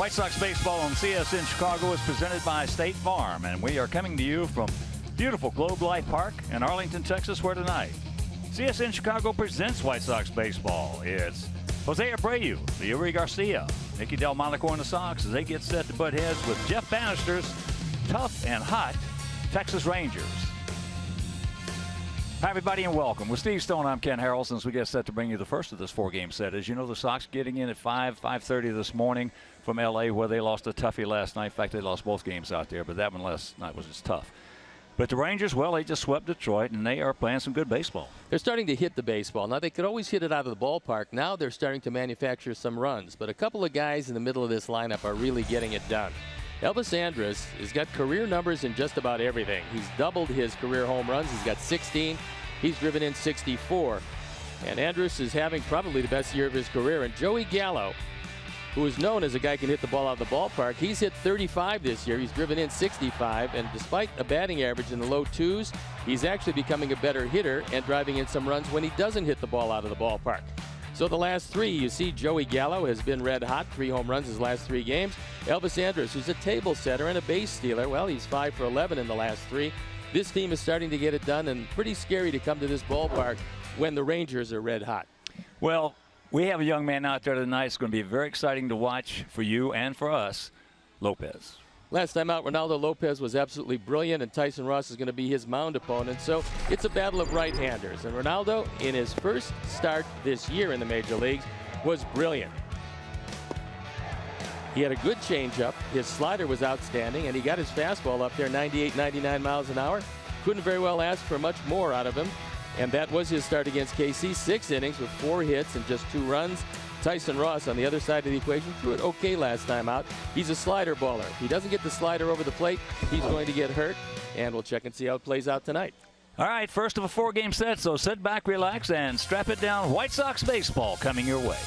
White Sox baseball on CSN Chicago is presented by State Farm, and we are coming to you from beautiful Globe Life Park in Arlington, Texas, where tonight CSN Chicago presents White Sox baseball. It's Jose Abreu, Yuri Garcia, Nicky Delmonico and the Sox as they get set to butt heads with Jeff Bannister's tough and hot Texas Rangers. Hi, everybody, and welcome. With Steve Stone, I'm Ken Harrelson as we get set to bring you the first of this four-game set. As you know, the Sox getting in at 5:30 this morning from L.A., where they lost a toughie last night. In fact, they lost both games out there, but that one last night was just tough. But the Rangers, well, they just swept Detroit, and they are playing some good baseball. They're starting to hit the baseball. Now, they could always hit it out of the ballpark. Now they're starting to manufacture some runs. But a couple of guys in the middle of this lineup are really getting it done. Elvis Andrus has got career numbers in just about everything. He's doubled his career home runs. He's got 16. He's driven in 64. And Andrus is having probably the best year of his career. And Joey Gallo, who is known as a guy who can hit the ball out of the ballpark, he's hit 35 this year. He's driven in 65. And despite a batting average in the low twos, he's actually becoming a better hitter and driving in some runs when he doesn't hit the ball out of the ballpark. So the last three, you see Joey Gallo has been red hot, 3 home runs his last 3 games. Elvis Andrus, who's a table setter and a base stealer, well, he's 5 for 11 in the last 3. This team is starting to get it done, and pretty scary to come to this ballpark when the Rangers are red hot. Well, we have a young man out there tonight. It's going to be very exciting to watch for you and for us, Lopez. Last time out, Ronaldo Lopez was absolutely brilliant, and Tyson Ross is going to be his mound opponent. So it's a battle of right-handers. And Ronaldo, in his first start this year in the major leagues, was brilliant. He had a good changeup. His slider was outstanding, and he got his fastball up there, 98, 99 miles an hour. Couldn't very well ask for much more out of him. And that was his start against KC. 6 innings with 4 hits and just 2 runs. Tyson Ross on the other side of the equation threw it okay last time out. He's a slider baller. If he doesn't get the slider over the plate, he's going to get hurt. And we'll check and see how it plays out tonight. All right, first of a 4-game set, so sit back, relax, and strap it down. White Sox baseball coming your way.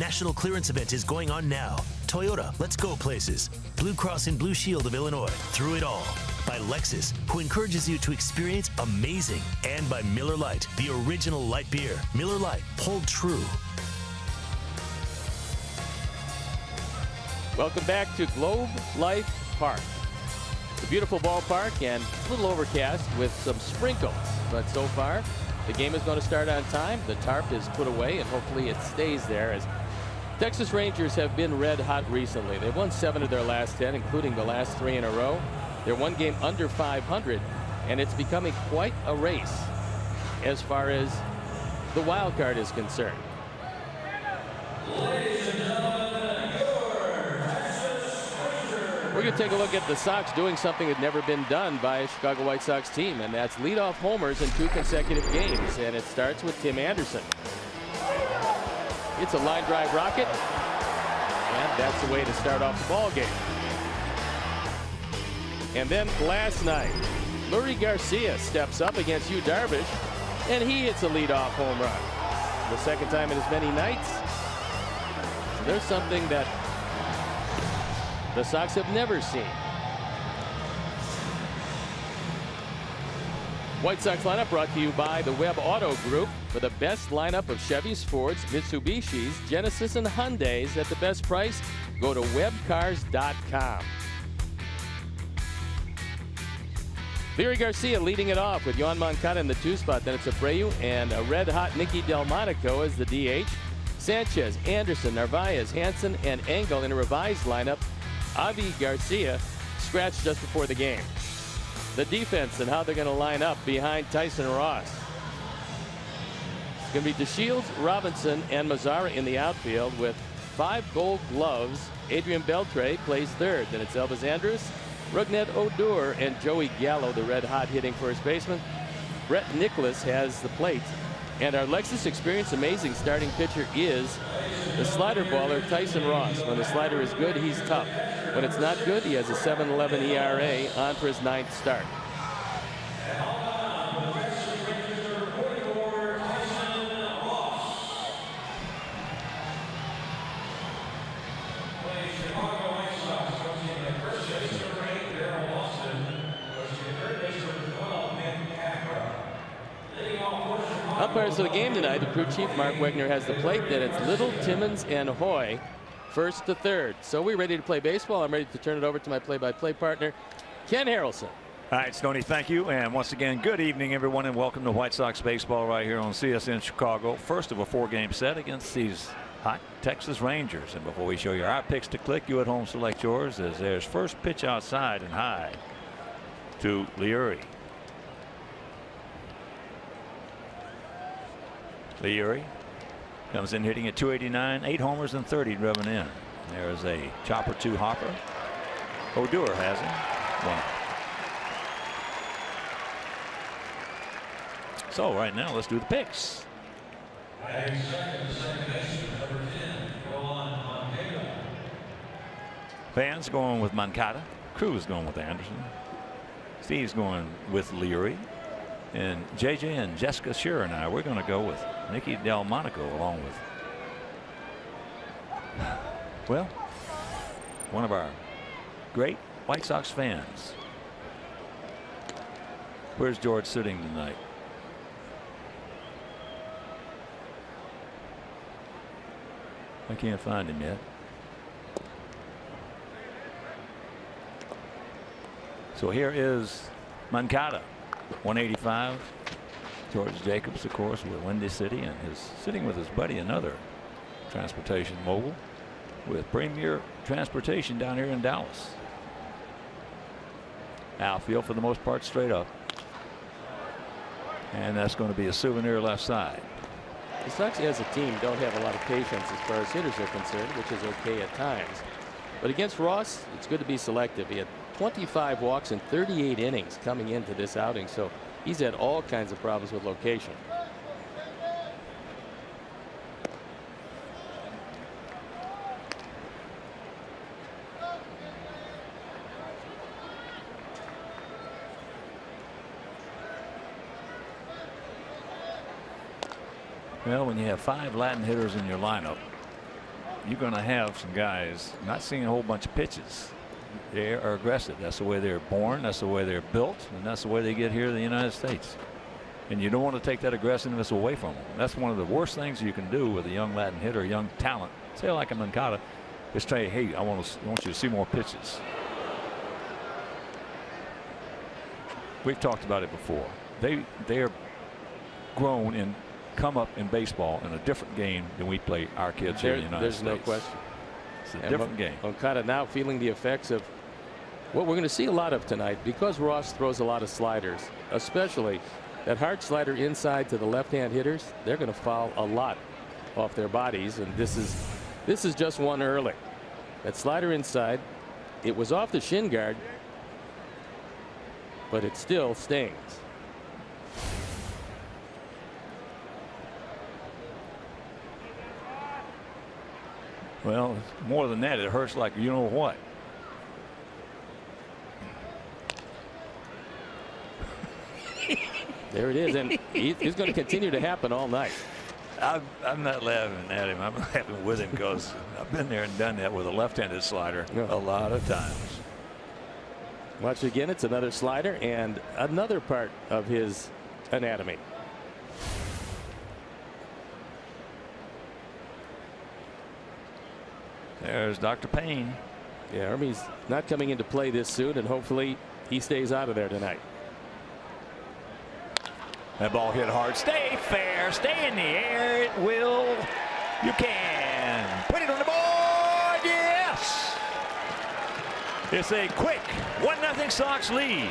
national clearance event is going on now. Toyota, let's go places. Blue Cross and Blue Shield of Illinois, through it all. By Lexus, who encourages you to experience amazing. And by Miller Lite, the original light beer. Miller Lite, hold true. Welcome back to Globe Life Park. It's a beautiful ballpark and a little overcast with some sprinkles. But so far, the game is going to start on time. The tarp is put away, and hopefully it stays there, as Texas Rangers have been red hot recently. They've won 7 of their last 10, including the last 3 in a row. They're 1 game under 500, and it's becoming quite a race as far as the wild card is concerned. We're going to take a look at the Sox doing something that's never been done by a Chicago White Sox team, and that's leadoff homers in 2 consecutive games. And it starts with Tim Anderson. It's a line drive rocket, and that's the way to start off the ball game. And then last night, Lurie Garcia steps up against Yu Darvish, and he hits a leadoff home run. The second time in as many nights. So there's something that the Sox have never seen. White Sox lineup brought to you by the Webb Auto Group, for the best lineup of Chevys, Fords, Mitsubishis, Genesis, and Hyundais at the best price. Go to webcars.com. Lurie Garcia leading it off with Yoan Moncada in the 2 spot. Then it's Abreu and a red-hot Nicky Delmonico as the DH. Sanchez, Anderson, Narvaez, Hansen, and Engel in a revised lineup. Avi Garcia scratched just before the game. The defense and how they're going to line up behind Tyson Ross. It's going to be DeShields, Robinson, and Mazzara in the outfield with 5 Gold Gloves. Adrian Beltre plays third. Then it's Elvis Andrus, Rougned Odor, and Joey Gallo, the red-hot hitting first baseman. Brett Nicholas has the plate. And our Lexus Experience Amazing starting pitcher is the slider baller Tyson Ross. When the slider is good, he's tough. When it's not good, he has a 7.11 ERA on for his 9th start. Umpires of the game tonight, the crew chief Mark Wegner has the plate. Then it's Little, Timmons, and Hoy, first to third. So we're ready to play baseball. I'm ready to turn it over to my play-by-play partner, Ken Harrelson. All right, Stoney, thank you. And once again, good evening, everyone, and welcome to White Sox baseball right here on CSN Chicago. First of a 4-game set against these hot Texas Rangers. And before we show you our picks to click, you at home select yours, as there's first pitch outside and high to Leury. Leury comes in hitting at 289, 8 homers and 30 driven in. There's a chopper to Hopper. Odor has him. 1. So right now, let's do the picks. Fans going with Moncada. Cruz going with Anderson. Steve's going with Leury. And JJ and Jessica Shearer and I, we're going to go with Nicky Delmonico, along with, well, one of our great White Sox fans. Where's George sitting tonight? I can't find him yet. So here is Moncada. 185. George Jacobs, of course, with Windy City, and is sitting with his buddy, another transportation mogul with Premier Transportation down here in Dallas. Outfield for the most part straight up, and that's going to be a souvenir left side. The Sox as a team don't have a lot of patience as far as hitters are concerned, which is okay at times. But against Ross, it's good to be selective. He had 25 walks in 38 innings coming into this outing, so he's had all kinds of problems with location. Well, when you have 5 Latin hitters in your lineup, you're going to have some guys not seeing a whole bunch of pitches. They are aggressive. That's the way they're born. That's the way they're built. And that's the way they get here to the United States. And you don't want to take that aggressiveness away from them. That's one of the worst things you can do with a young Latin hitter, a young talent, say like a Moncada, is try, hey, I want you to see more pitches. We've talked about it before. They're grown and come up in baseball in a different game than we play our kids here in the United States. There's no question. It's a different game. Moncada now feeling the effects of what we're going to see a lot of tonight, because Ross throws a lot of sliders, especially that hard slider inside to the left-hand hitters. They're going to foul a lot off their bodies, and this is just one early. That slider inside, it was off the shin guard, but it still stings. Well, more than that, it hurts like you know what. There it is, and it's going to continue to happen all night. I'm not laughing at him. I'm laughing with him because I've been there and done that with a left-handed slider a lot of times. Watch again. It's another slider and another part of his anatomy. There's Dr. Payne. Yeah, Hermie's not coming into play this soon, and hopefully he stays out of there tonight. That ball hit hard. Stay fair. Stay in the air. It will. You can. Put it on the board. Yes. It's a quick 1-0 Sox lead.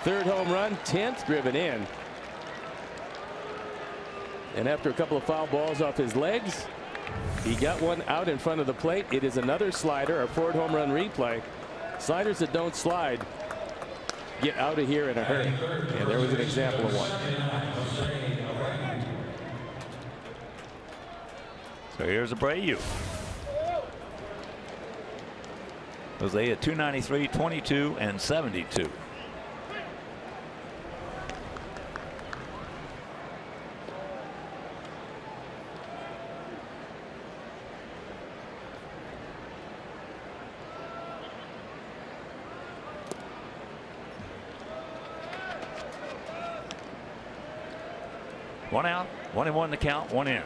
Third home run, 10th driven in. And after a couple of foul balls off his legs, he got one out in front of the plate. It is another slider, a Ford home run replay. Sliders that don't slide get out of here in a hurry. And there was an example of one. So here's Abreu. Jose at 293, 22, and 72. One out, 1-1 to count, one in.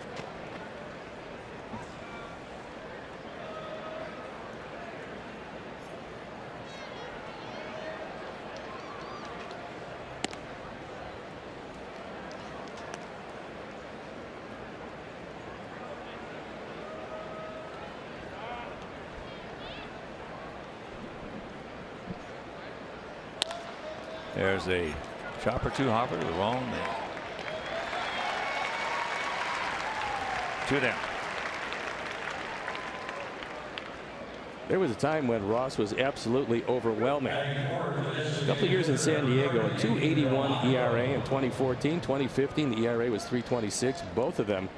There's a chopper to Hopper to the wrong man. 2 down. There was a time when Ross was absolutely overwhelming. A couple of years in San Diego, a 2.81 ERA in 2014. 2015, the ERA was 3.26. Both of them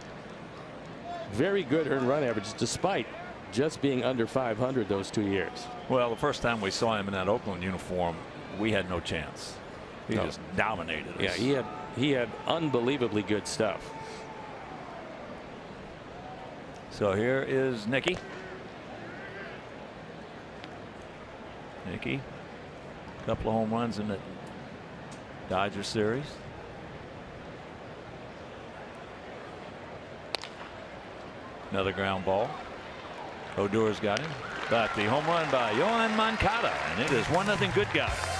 very good earned run averages, despite just being under 500 those 2 years. Well, the first time we saw him in that Oakland uniform, we had no chance. He just dominated us. Yeah, he had unbelievably good stuff. So here is Nicky. Nicky, a couple of home runs in the Dodger series. Another ground ball. Odor's got him. But the home run by Yoan Moncada, and it is 1-0 good guys.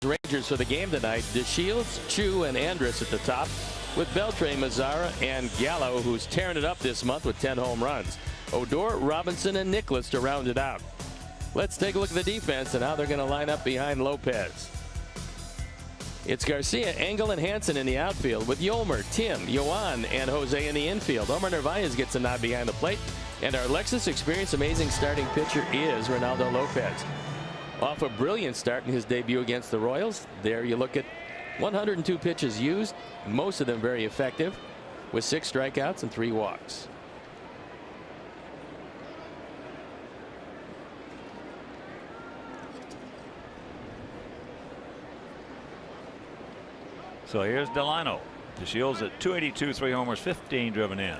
Rangers for the game tonight. DeShields, Chu, and Andrus at the top, with Beltre, Mazzara, and Gallo, who's tearing it up this month with 10 home runs. Odor, Robinson, and Nicholas to round it out. Let's take a look at the defense and how they're going to line up behind Lopez. It's Garcia, Engel, and Hansen in the outfield, with Yolmer, Tim, Yoan, and Jose in the infield. Omar Narvaez gets a nod behind the plate, and our Lexus experienced amazing starting pitcher is Ronaldo Lopez. Off a brilliant start in his debut against the Royals. There you look at 102 pitches used, most of them very effective, with 6 strikeouts and 3 walks. So here's Delano. DeShields at 282, 3 homers, 15 driven in.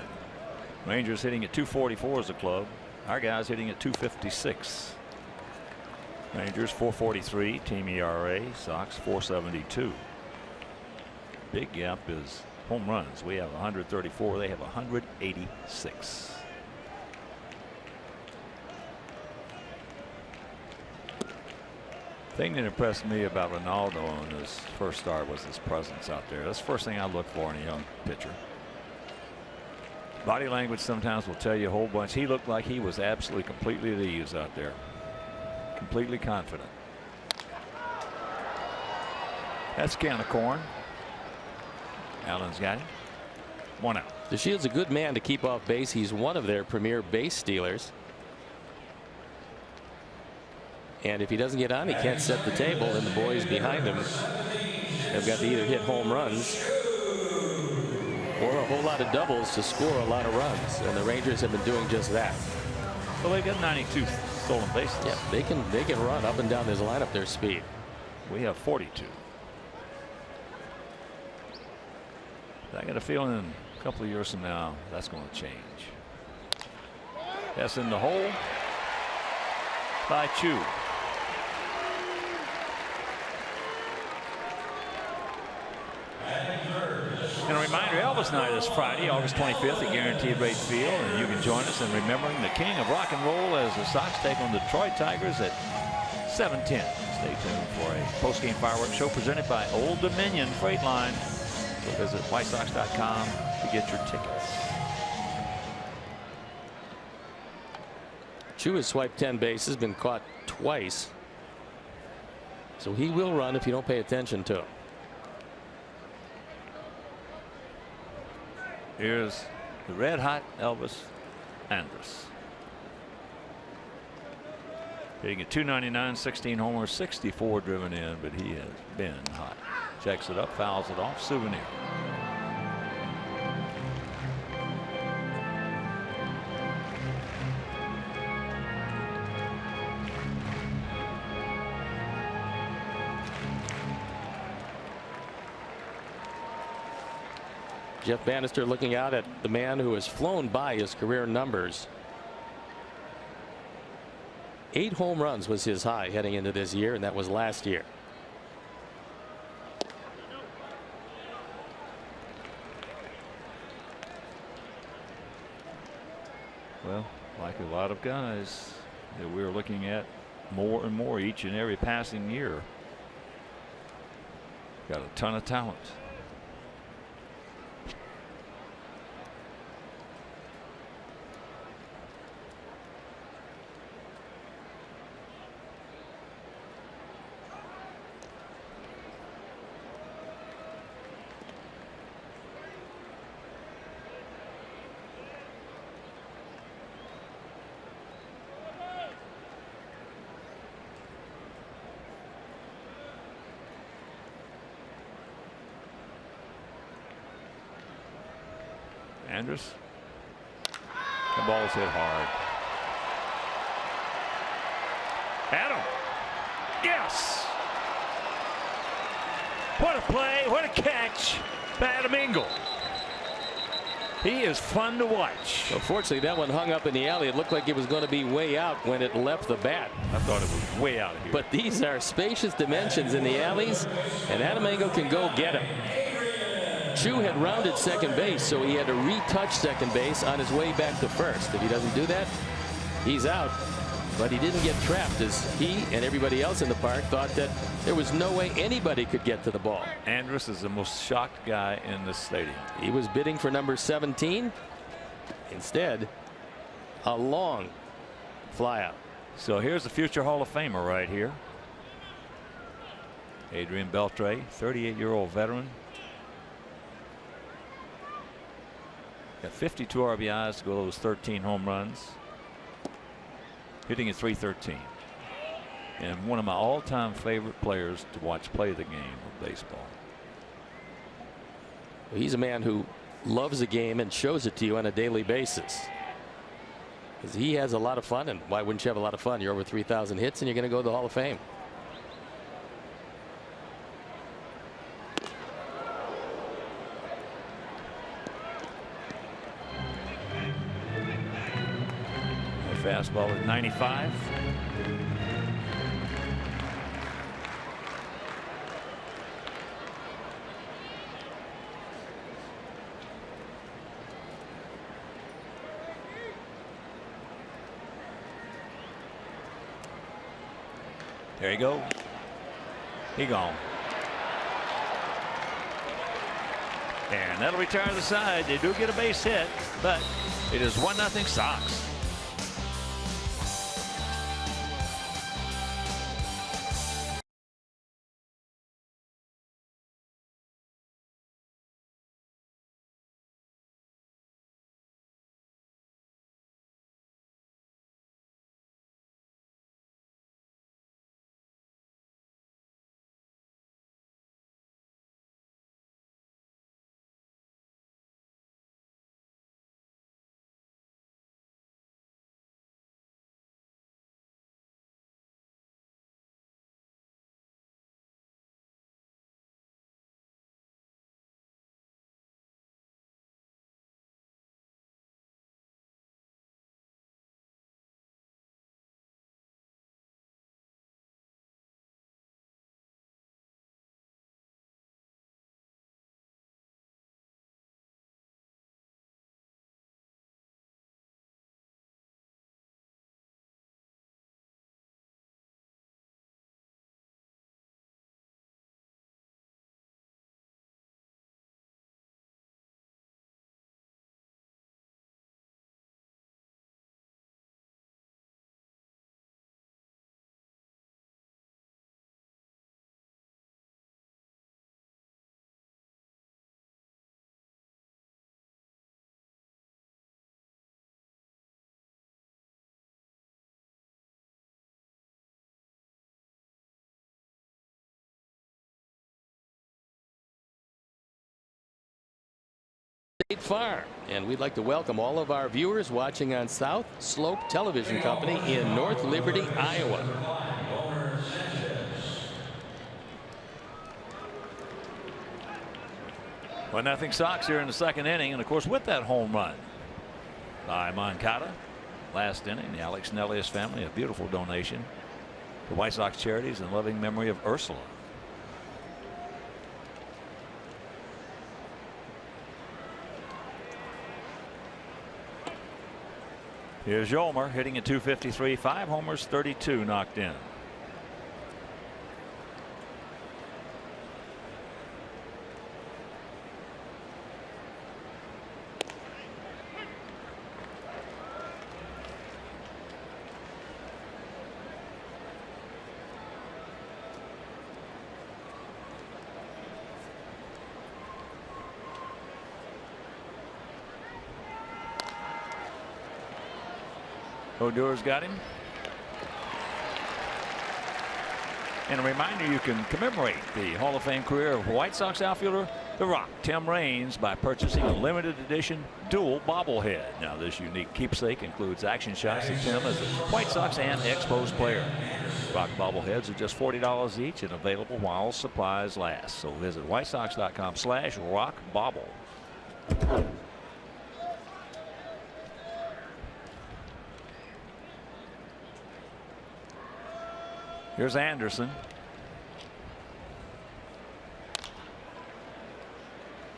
Rangers hitting at 244 as a club. Our guys hitting at 256. Rangers 443 team ERA. Sox 472. Big gap is home runs. We have 134. They have 186. The thing that impressed me about Ronaldo on his first start was his presence out there. That's the first thing I look for in a young pitcher. Body language sometimes will tell you a whole bunch. He looked like he was absolutely completely at ease out there. Completely confident. That's a can of corn. Allen's got it. 1 out. DeShields a good man to keep off base. He's one of their premier base stealers. And if he doesn't get on, he can't set the table, and the boys behind him have got to either hit home runs or a whole lot of doubles to score a lot of runs. And the Rangers have been doing just that. Well, they've got 92 stolen bases. Yeah, they can run up and down this lineup their speed. We have 42. I got a feeling a couple of years from now that's going to change. That's in the hole by Chu. And a reminder, Elvis Night is Friday, August 25th at Guaranteed Rate Field, and you can join us in remembering the king of rock and roll as the Sox take on the Detroit Tigers at 7:10. Stay tuned for a post-game fireworks show presented by Old Dominion Freight Line. So visit WhiteSox.com to get your tickets. Chu has swiped 10 bases, been caught twice, so he will run if you don't pay attention to him. Here's the red hot Elvis Andrus. Hitting at 299, 16 homers, 64 driven in, but he has been hot. Checks it up, fouls it off. Souvenir. Jeff Bannister looking out at the man who has flown by his career numbers. 8 home runs was his high heading into this year, and that was last year. Well, like a lot of guys that we're looking at more and more each and every passing year. Got a ton of talent. Andrus. The ball's hit hard. Adam. Yes. What a play. What a catch by Adam Engel. He is fun to watch. Unfortunately, that one hung up in the alley. It looked like it was going to be way out when it left the bat. I thought it was way out of here. But these are spacious dimensions in the alleys, and Adam Engel can go get him. Chu had rounded second base, so he had to retouch second base on his way back to first. If he doesn't do that, he's out. But he didn't get trapped, as he and everybody else in the park thought that there was no way anybody could get to the ball. Andrus is the most shocked guy in the stadium. He was bidding for number 17. Instead, a long fly out. So here's the future Hall of Famer right here. Adrian Beltre, 38-year-old veteran. Got 52 RBIs to go those 13 home runs. Hitting at .313. And one of my all-time favorite players to watch play the game of baseball. He's a man who loves the game and shows it to you on a daily basis. Because he has a lot of fun, and why wouldn't you have a lot of fun? You're over 3,000 hits and you're going to go to the Hall of Fame. Fastball at 95. There you go. He gone. And that'll retire the side. They do get a base hit, but it is 1-0 Sox. State Farm, and we'd like to welcome all of our viewers watching on South Slope Television Company in North Liberty, Iowa. Well, 1-0 Sox here in the second inning, and of course with that home run by Moncada last inning, the Alex Nellius family, a beautiful donation to White Sox charities in loving memory of Ursula. Here's Yolmer hitting at .253, 5 homers, 32 knocked in. Odor's got him. And a reminder, you can commemorate the Hall of Fame career of White Sox outfielder The Rock, Tim Raines, by purchasing a limited edition dual bobblehead. Now, this unique keepsake includes action shots of Tim as a White Sox and Expos player. Rock bobbleheads are just $40 each and available while supplies last. So visit whitesox.com/rockbobble. Here's Anderson.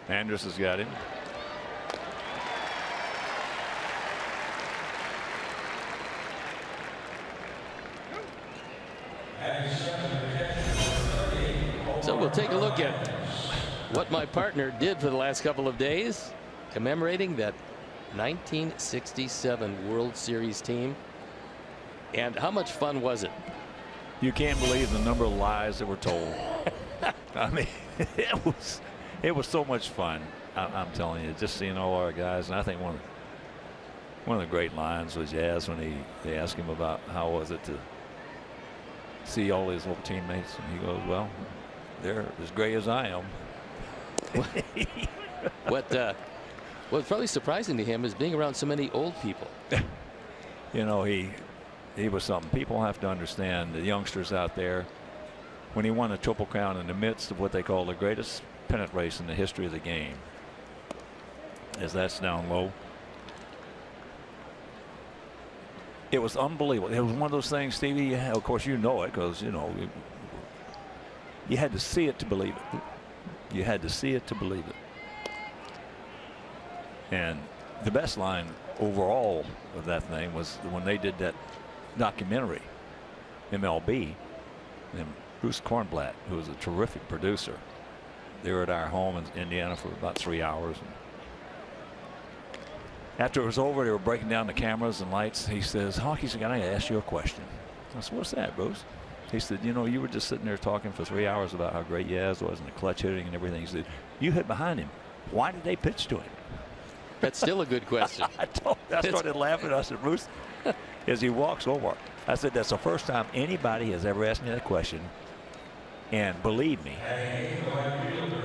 Andrus has got him. look at what my partner did for the last couple of days, commemorating that 1967 World Series team. And how much fun was it? You can't believe the number of lies that were told. I mean, it was so much fun. I'm telling you, just seeing all our guys. And I think one of the great lines was Jazz when they asked him about how was it to see all his old teammates, and he goes, "Well, they're as gray as I am." What's probably surprising to him is being around so many old people. You know, he was something. People have to understand, the youngsters out there, when he won a Triple Crown in the midst of what they call the greatest pennant race in the history of the game, as that's down low. It was unbelievable. It was one of those things, Stevie, of course you know it, because you know you had to see it to believe it. You had to see it to believe it. And the best line overall of that thing was when they did that documentary, MLB, and Bruce Kornblatt, who was a terrific producer, they were at our home in Indiana for about 3 hours. And after it was over, they were breaking down the cameras and lights. He says, "Hawkins, I gotta ask you a question." I said, "What's that, Bruce?" He said, "You know, you were just sitting there talking for 3 hours about how great Yaz was and the clutch hitting and everything." He said, "You hit behind him. Why did they pitch to him?" That's still a good question. I started laughing. I said, "Bruce," as he walks over, I said, "That's the first time anybody has ever asked me that question." And believe me,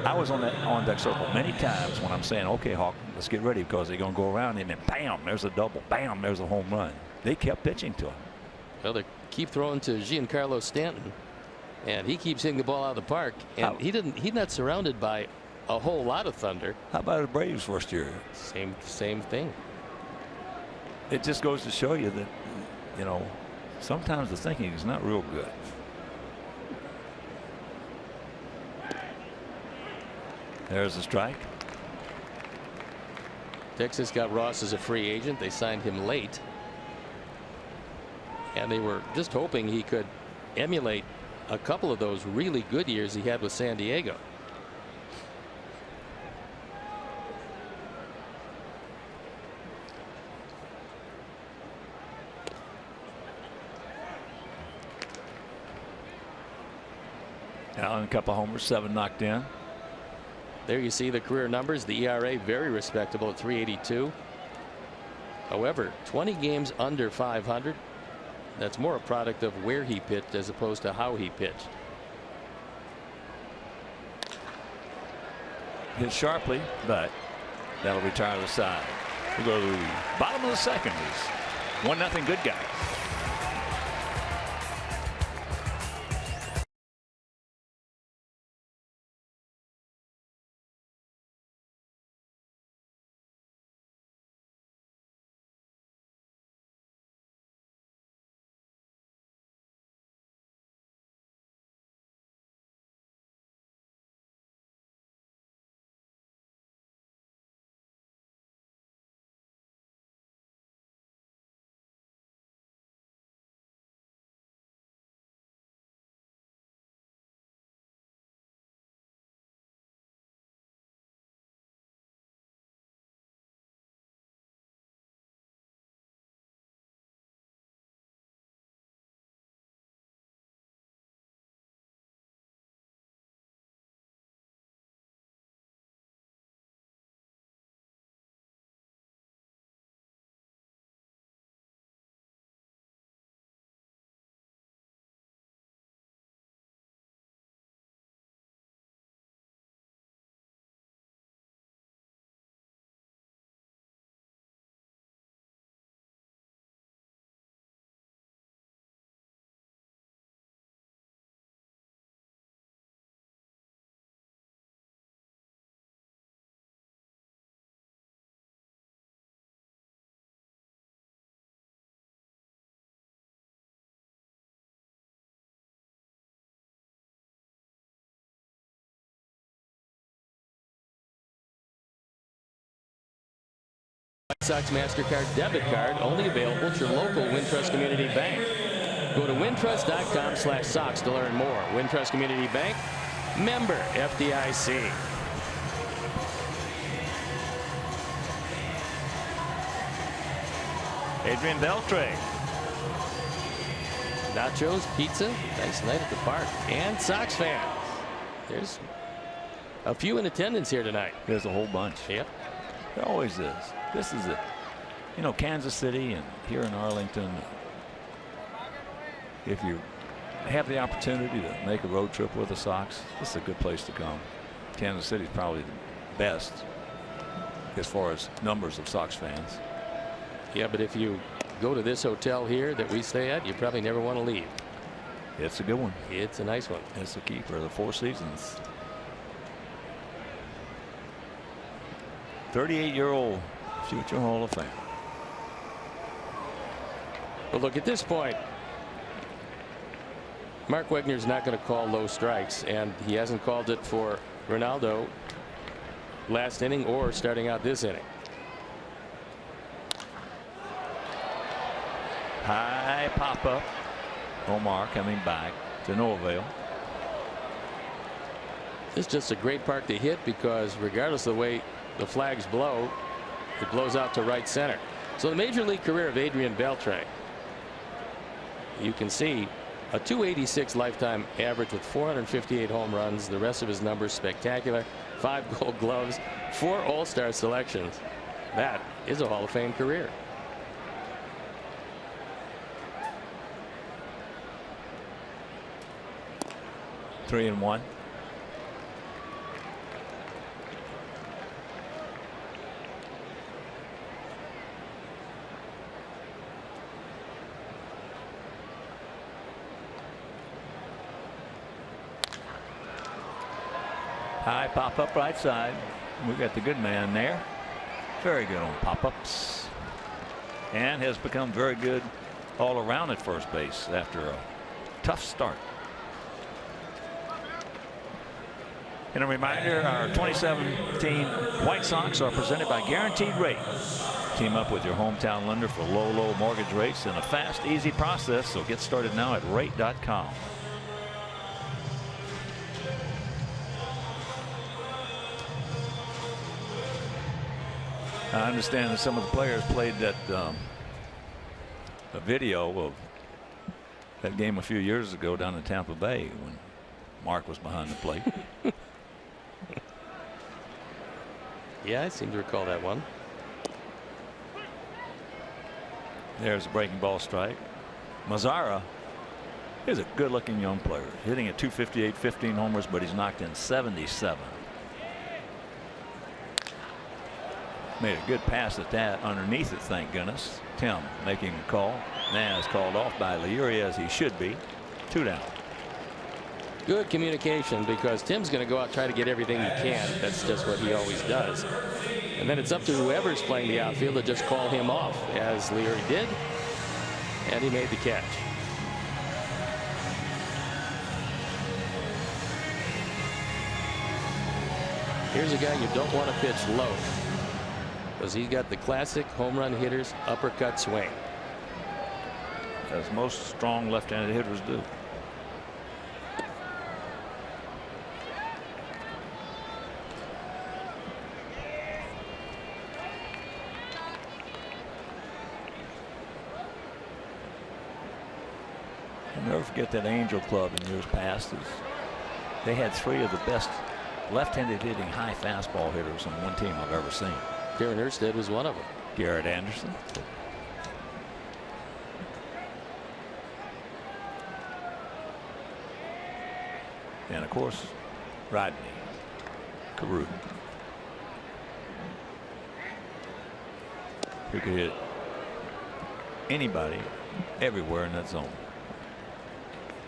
I was on that on-deck circle many times when I'm saying, "Okay, Hawk, let's get ready," because they're going to go around him, and bam, there's a double. Bam, there's a home run. They kept pitching to him. Well, they keep throwing to Giancarlo Stanton, and he keeps hitting the ball out of the park. And he's not surrounded by a whole lot of thunder. How about the Braves first year? Same thing. It just goes to show you that, you know, sometimes the thinking is not real good. There's a strike. Texas got Ross as a free agent. They signed him late, and they were just hoping he could emulate a couple of those really good years he had with San Diego. Allen, a couple homers, 7 knocked in. There you see the career numbers. The ERA very respectable at 3.82. However, 20 games under 500. That's more a product of where he pitched as opposed to how he pitched. Hit sharply, but that'll retire the side. We go to the bottom of the second. Is 1-0 good guy. White Sox MasterCard debit card only available at your local Wintrust Community Bank. Go to wintrust.com/Sox to learn more. Wintrust Community Bank, Member FDIC. Adrian Beltre. Nachos, pizza, nice night at the park. And Sox fans. There's a few in attendance here tonight. There's a whole bunch. Yep. There always is. This is it. You know, Kansas City and here in Arlington, if you have the opportunity to make a road trip with the Sox, this is a good place to come. Kansas City is probably the best as far as numbers of Sox fans. Yeah, but if you go to this hotel here that we stay at, you probably never want to leave. It's a good one. It's a nice one. It's the keeper of the Four Seasons. 38-year-old future Hall of Fame. But look, at this point, Mark Wegner's not going to call low strikes, and he hasn't called it for Ronaldo last inning or starting out this inning. High pop up. Omar coming back to no avail. It's just a great park to hit because regardless of the way the flags blow, it blows out to right center. So the major league career of Adrian Beltre, you can see a .286 lifetime average with 458 home runs. The rest of his numbers spectacular. 5 Gold Gloves, 4 All-Star selections. That is a Hall of Fame career. Three and one. High pop up right side. We got the good man there. Very good on pop ups. And has become very good all around at first base after a tough start. And a reminder, our 2017 White Sox are presented by Guaranteed Rate. Team up with your hometown lender for low mortgage rates in a fast, easy process. So get started now at rate.com. I understand that some of the players played that a video of that game a few years ago down in Tampa Bay when Mark was behind the plate. Yeah, I seem to recall that one. There's a breaking ball strike. Mazzara is a good looking young player, hitting at .258, 15 homers, but he's knocked in 77. Made a good pass at that underneath it, thank goodness. Tim making a call. Now it's called off by Leary, as he should be. 2 down. Good communication because Tim's going to go out and try to get everything he can. That's just what he always does. And then it's up to whoever's playing the outfield to just call him off, as Leary did. And he made the catch. Here's a guy you don't want to pitch low because he's got the classic home run hitter's uppercut swing. As most strong left-handed hitters do. I'll never forget that Angel Club in years past. They had 3 of the best left-handed hitting high fastball hitters on one team I've ever seen. Darren Erstad was one of them. Garrett Anderson. And of course, Rodney Carew. Who could hit anybody everywhere in that zone.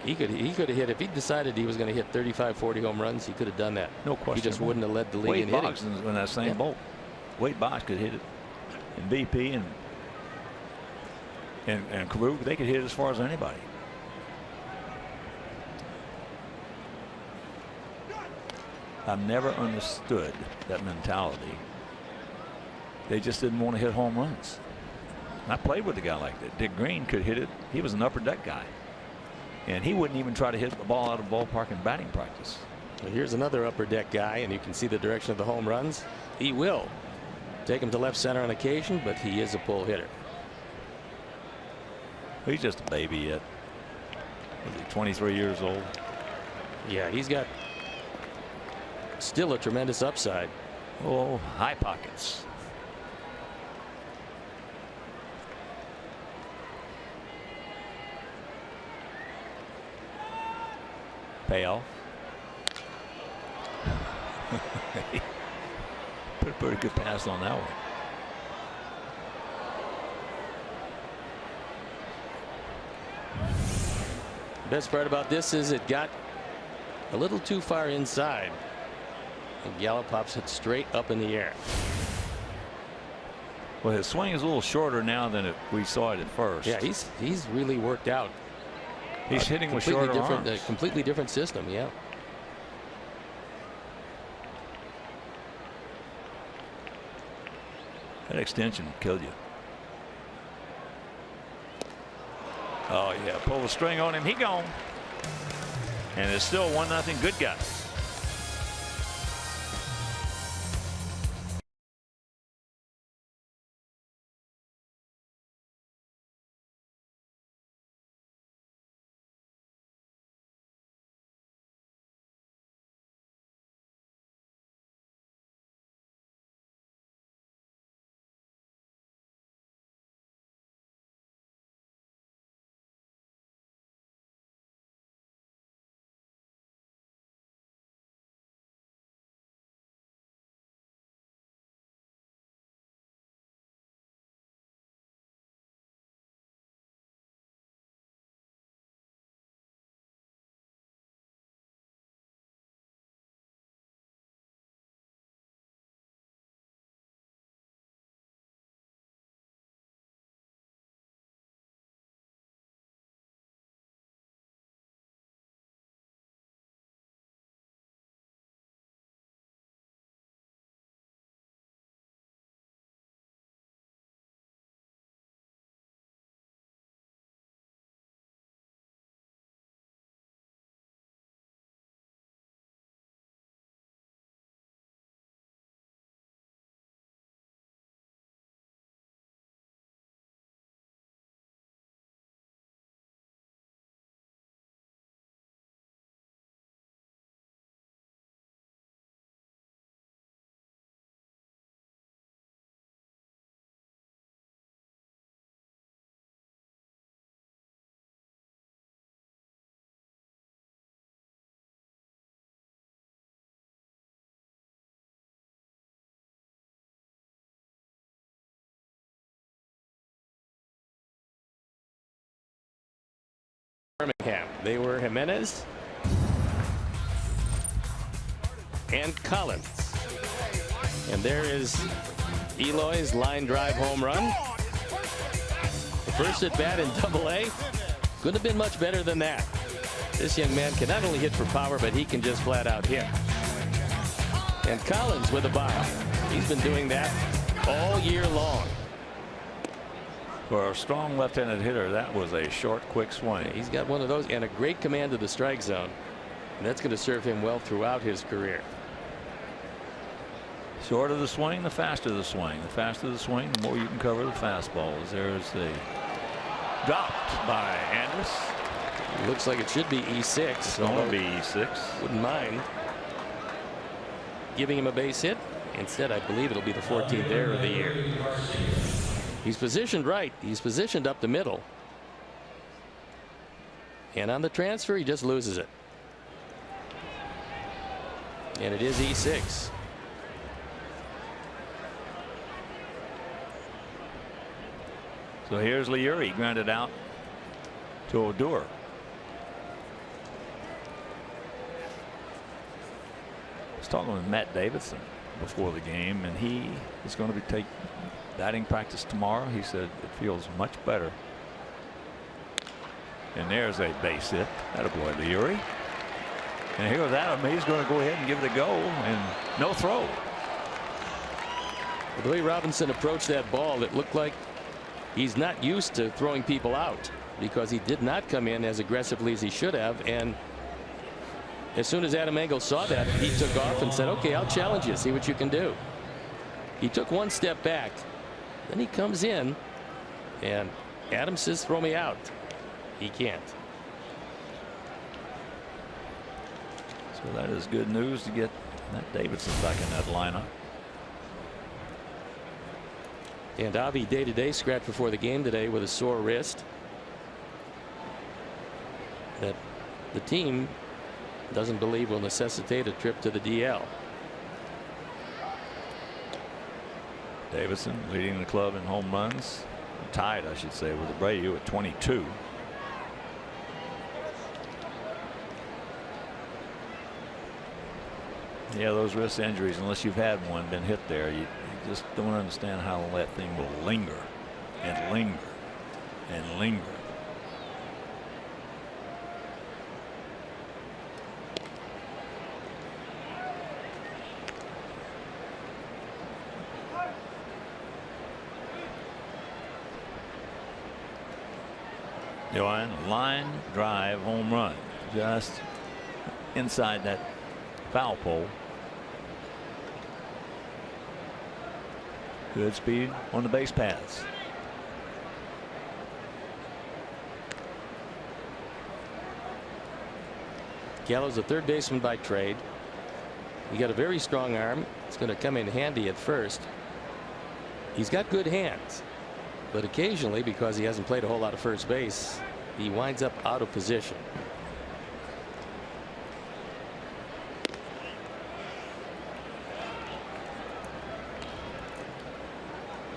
He could have hit, if he decided he was going to hit 35, 40 home runs, he could have done that. No question. He just wouldn't have led the league Wade in Boggs hitting. in that same boat. Wade Boggs could hit it. And BP and Carew, they could hit as far as anybody. I've never understood that mentality. They just didn't want to hit home runs. And I played with a guy like that. Dick Green could hit it. He was an upper deck guy. And he wouldn't even try to hit the ball out of the ballpark in batting practice. Well, here's another upper deck guy, and you can see the direction of the home runs. He will take him to left center on occasion, but he is a pull hitter. He's just a baby yet. Is he 23 years old? Yeah, he's got still a tremendous upside. Oh, high pockets. Payoff. Put a pretty good pass on that one. The best part about this is it got a little too far inside, and Gallo pops it straight up in the air. Well, his swing is a little shorter now than we saw it at first. Yeah, he's really worked out. He's hitting with shorter arms. A completely different system. Yeah. That extension killed you. Oh yeah, pull the string on him. He gone. And it's still 1-0 good guys. Birmingham. They were Jimenez and Collins. And there is Eloy's line drive home run. The first at bat in Double-A. Couldn't have been much better than that. This young man can not only hit for power, but he can just flat out hit. And Collins with a bomb. He's been doing that all year long. For a strong left-handed hitter, that was a short, quick swing. He's got one of those and a great command of the strike zone. And that's going to serve him well throughout his career. Shorter the swing, the faster the swing. The faster the swing, the more you can cover the fastballs. There's the dropped by Andrus. Looks like it should be E6. It's going to be E6. Wouldn't mind giving him a base hit. Instead, I believe it'll be the 14th error of the year. He's positioned right. He's positioned up the middle. And on the transfer, he just loses it. And it is E6. So here's Leury, grounded out to Odor. I was talking with Matt Davidson before the game, and he is going to be taking batting practice tomorrow. He said it feels much better. And there's a base hit. That'll boy Leury. And here goes Adam. He's going to go ahead and give it a go, and no throw. The way Robinson approached that ball, it looked like he's not used to throwing people out, because he did not come in as aggressively as he should have, and As soon as Adam Engel saw that, he took off and said, okay, I'll challenge you, see what you can do. He took one step back, then he comes in, and Adam says, throw me out. He can't. So that is good news to get Matt Davidson back in that lineup. And Avi day-to-day scratched before the game today with a sore wrist that the team doesn't believe will necessitate a trip to the DL. Davidson leading the club in home runs, tied, I should say, with Abreu at 22. Yeah, those wrist injuries, unless you've had one, been hit there, you just don't understand how that thing will linger and linger and linger. Johan, line drive home run, just inside that foul pole. Good speed on the base paths. Gallo's a third baseman by trade. He got a very strong arm. It's going to come in handy at first. He's got good hands, but occasionally, because he hasn't played a whole lot of first base, he winds up out of position.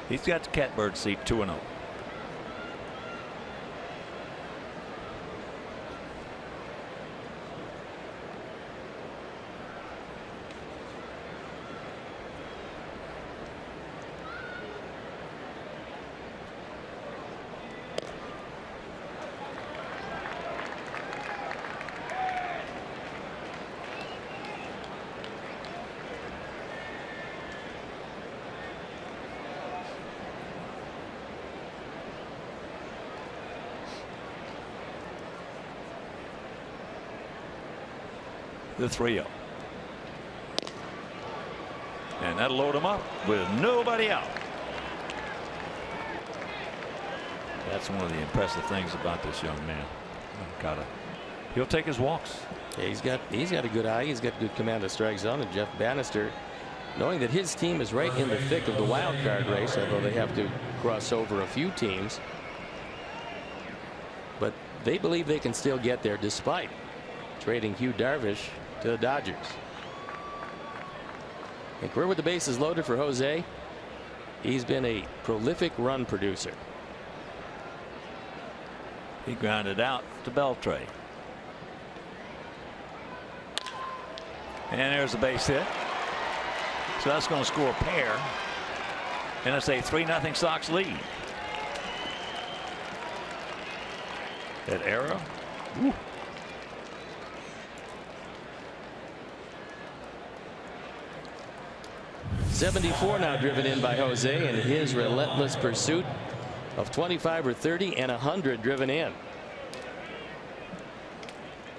He's got the catbird seat 2-0. The 3-0. And that'll load him up with nobody out. That's one of the impressive things about this young man. He'll take his walks. Yeah, he's got a good eye. He's got good command of strike zone. And Jeff Bannister, knowing that his team is right in the thick of the wild card race, although they have to cross over a few teams, but they believe they can still get there despite trading Hugh Darvish to the Dodgers. And career with the bases loaded for Jose. He's been a prolific run producer. He grounded out to Beltre. And there's a base hit. So that's going to score a pair. And it's a 3-0 Sox lead. That era. Woo. .74 now driven in by Jose, and his relentless pursuit of 25 or 30 and 100 driven in.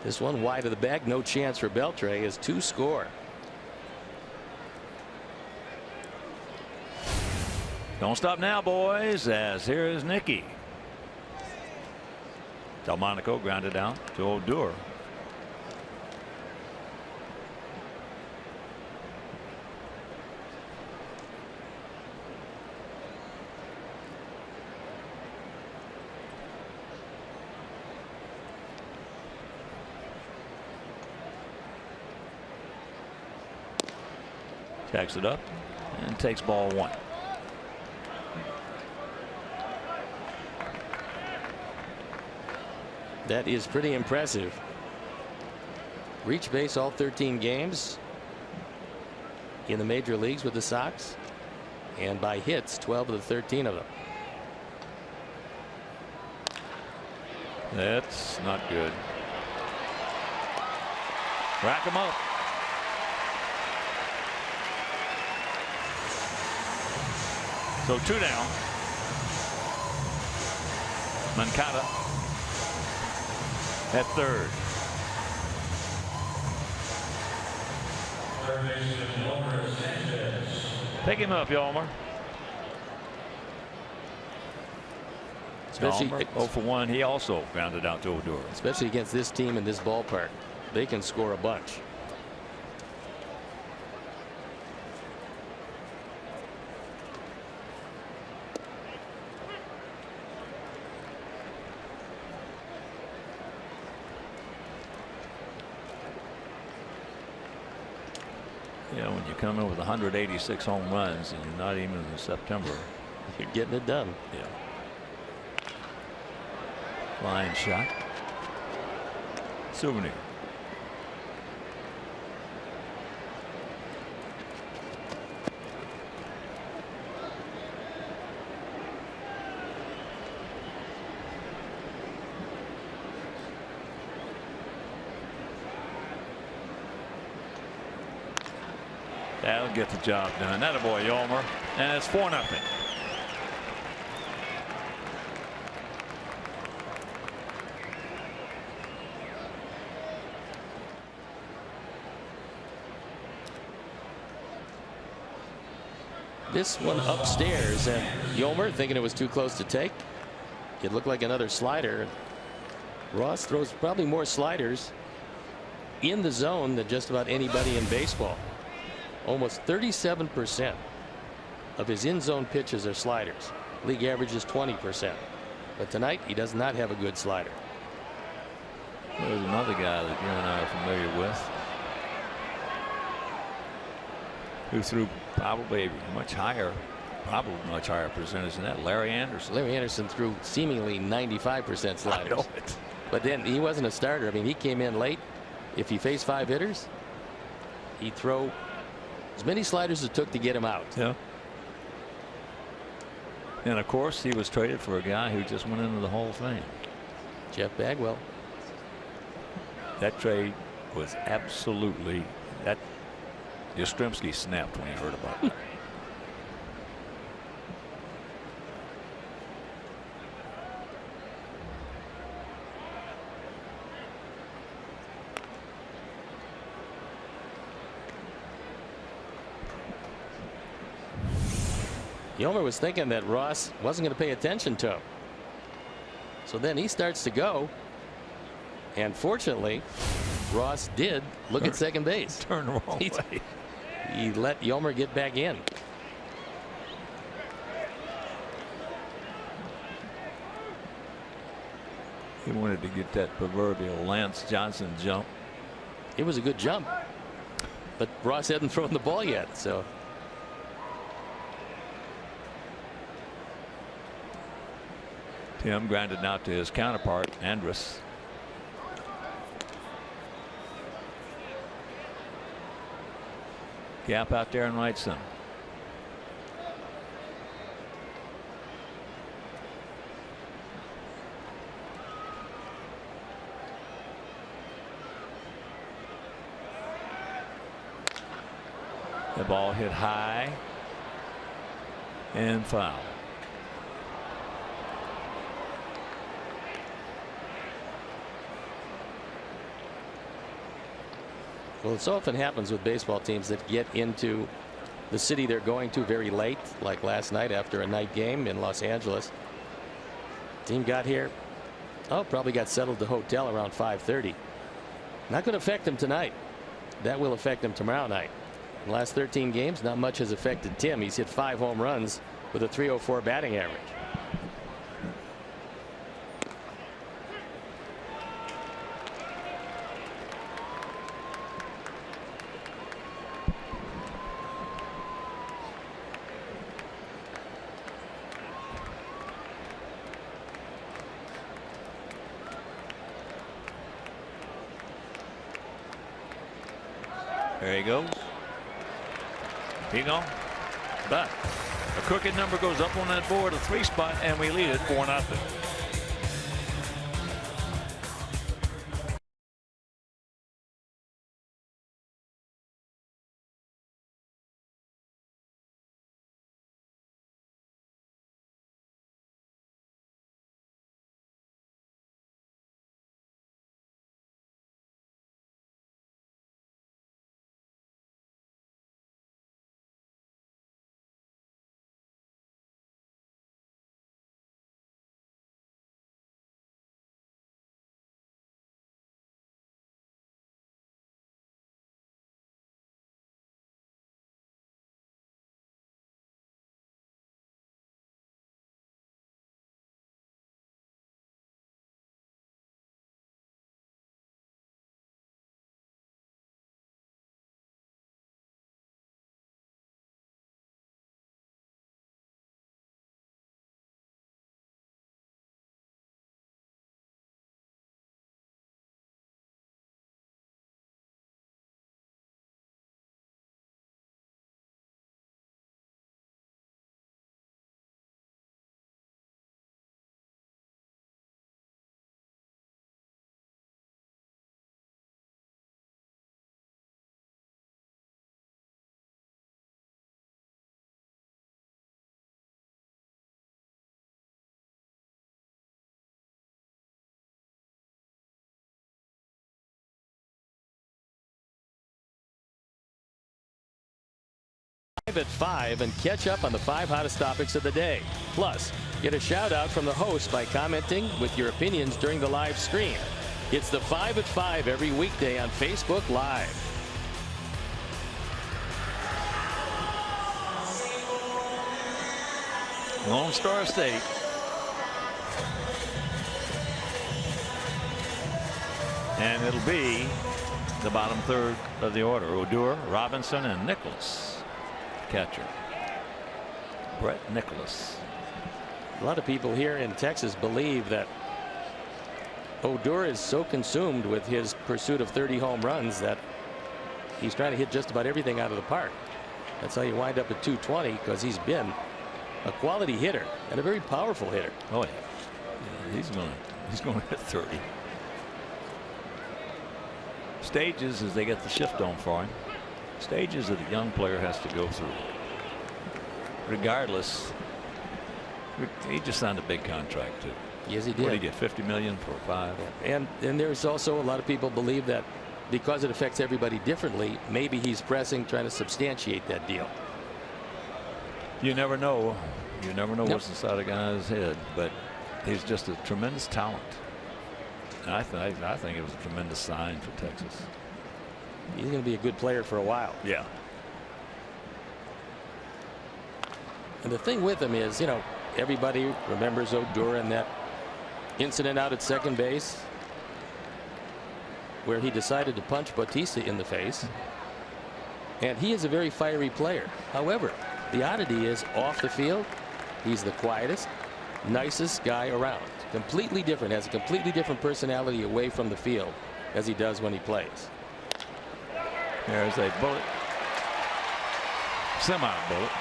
This one wide of the bag, no chance for Beltre, is 2 score. Don't stop now, boys, as here is Nicky. Delmonico grounded out to Odor. Tags it up and takes ball 1. That is pretty impressive. Reach base all 13 games in the major leagues with the Sox, and by hits 12 of the 13 of them. That's not good. Rack him up. So 2 down. Moncada at third. Pick him up, Yolmer. Especially, 0 for 1. He also grounded out to Odor. Especially against this team in this ballpark. They can score a bunch. Yeah, when you come in with 186 home runs and you're not even in September, you're getting it done. Yeah. Line shot. Souvenir. That'll get the job done. That a boy, Yolmer. And it's 4-0. This one upstairs, and Yolmer thinking it was too close to take. It looked like another slider. Ross throws probably more sliders in the zone than just about anybody in baseball. Almost 37% of his in-zone pitches are sliders. League average is 20%. But tonight he does not have a good slider. There's another guy that you and I are familiar with, who threw probably much higher percentage than that. Larry Anderson. Larry Anderson threw seemingly 95% sliders. I know it. But then he wasn't a starter. I mean, he came in late. If he faced 5 hitters, he'd throw as many sliders as it took to get him out. Yeah. And of course, he was traded for a guy who just went into the Hall of Fame. Jeff Bagwell. That trade was absolutely, that Yastrzemski snapped when he heard about it. Yolmer was thinking that Ross wasn't going to pay attention to him. So then he starts to go. And fortunately, Ross did look at second base. Turn the wrong way. He let Yolmer get back in. He wanted to get that proverbial Lance Johnson jump. It was a good jump. But Ross hadn't thrown the ball yet. So. Tim grounded out to his counterpart, Andrus. Gap out there in right center. The ball hit high and foul. Well, it so often happens with baseball teams that get into the city they're going to very late, like last night after a night game in Los Angeles. Team got here, probably got settled to hotel around 5:30. Not going to affect them tonight. That will affect them tomorrow night. In the last 13 games, not much has affected Tim. He's hit 5 home runs with a .304 batting average. There he goes. He gone. But a crooked number goes up on that board, a 3 spot, and we lead it 4-0. at 5 and catch up on the 5 hottest topics of the day. Plus, get a shout out from the host by commenting with your opinions during the live stream. It's the 5 at 5 every weekday on Facebook Live. Lone Star State. And it'll be the bottom third of the order. Odor, Robinson, and Nicholas. Catcher. Brett Nicholas. A lot of people here in Texas believe that Odor is so consumed with his pursuit of 30 home runs that he's trying to hit just about everything out of the park. That's how you wind up at 220, because he's been a quality hitter and a very powerful hitter. Oh yeah, he's going to hit 30. Stages as they get the shift on for him. Stages that a young player has to go through. Regardless, he just signed a big contract too. Yes, he did. What did he get? $50 million for 5. And there's also a lot of people believe that because it affects everybody differently, maybe he's pressing, trying to substantiate that deal. You never know. You never know what's inside a guy's head, but he's just a tremendous talent. And I think it was a tremendous sign for Texas. He's going to be a good player for a while. Yeah. And the thing with him is, you know, everybody remembers Odor and that incident out at second base where he decided to punch Bautista in the face. And he is a very fiery player. However, the oddity is off the field, he's the quietest, nicest guy around. Completely different, has a completely different personality away from the field as he does when he plays. There's a bullet. Semi-bullet.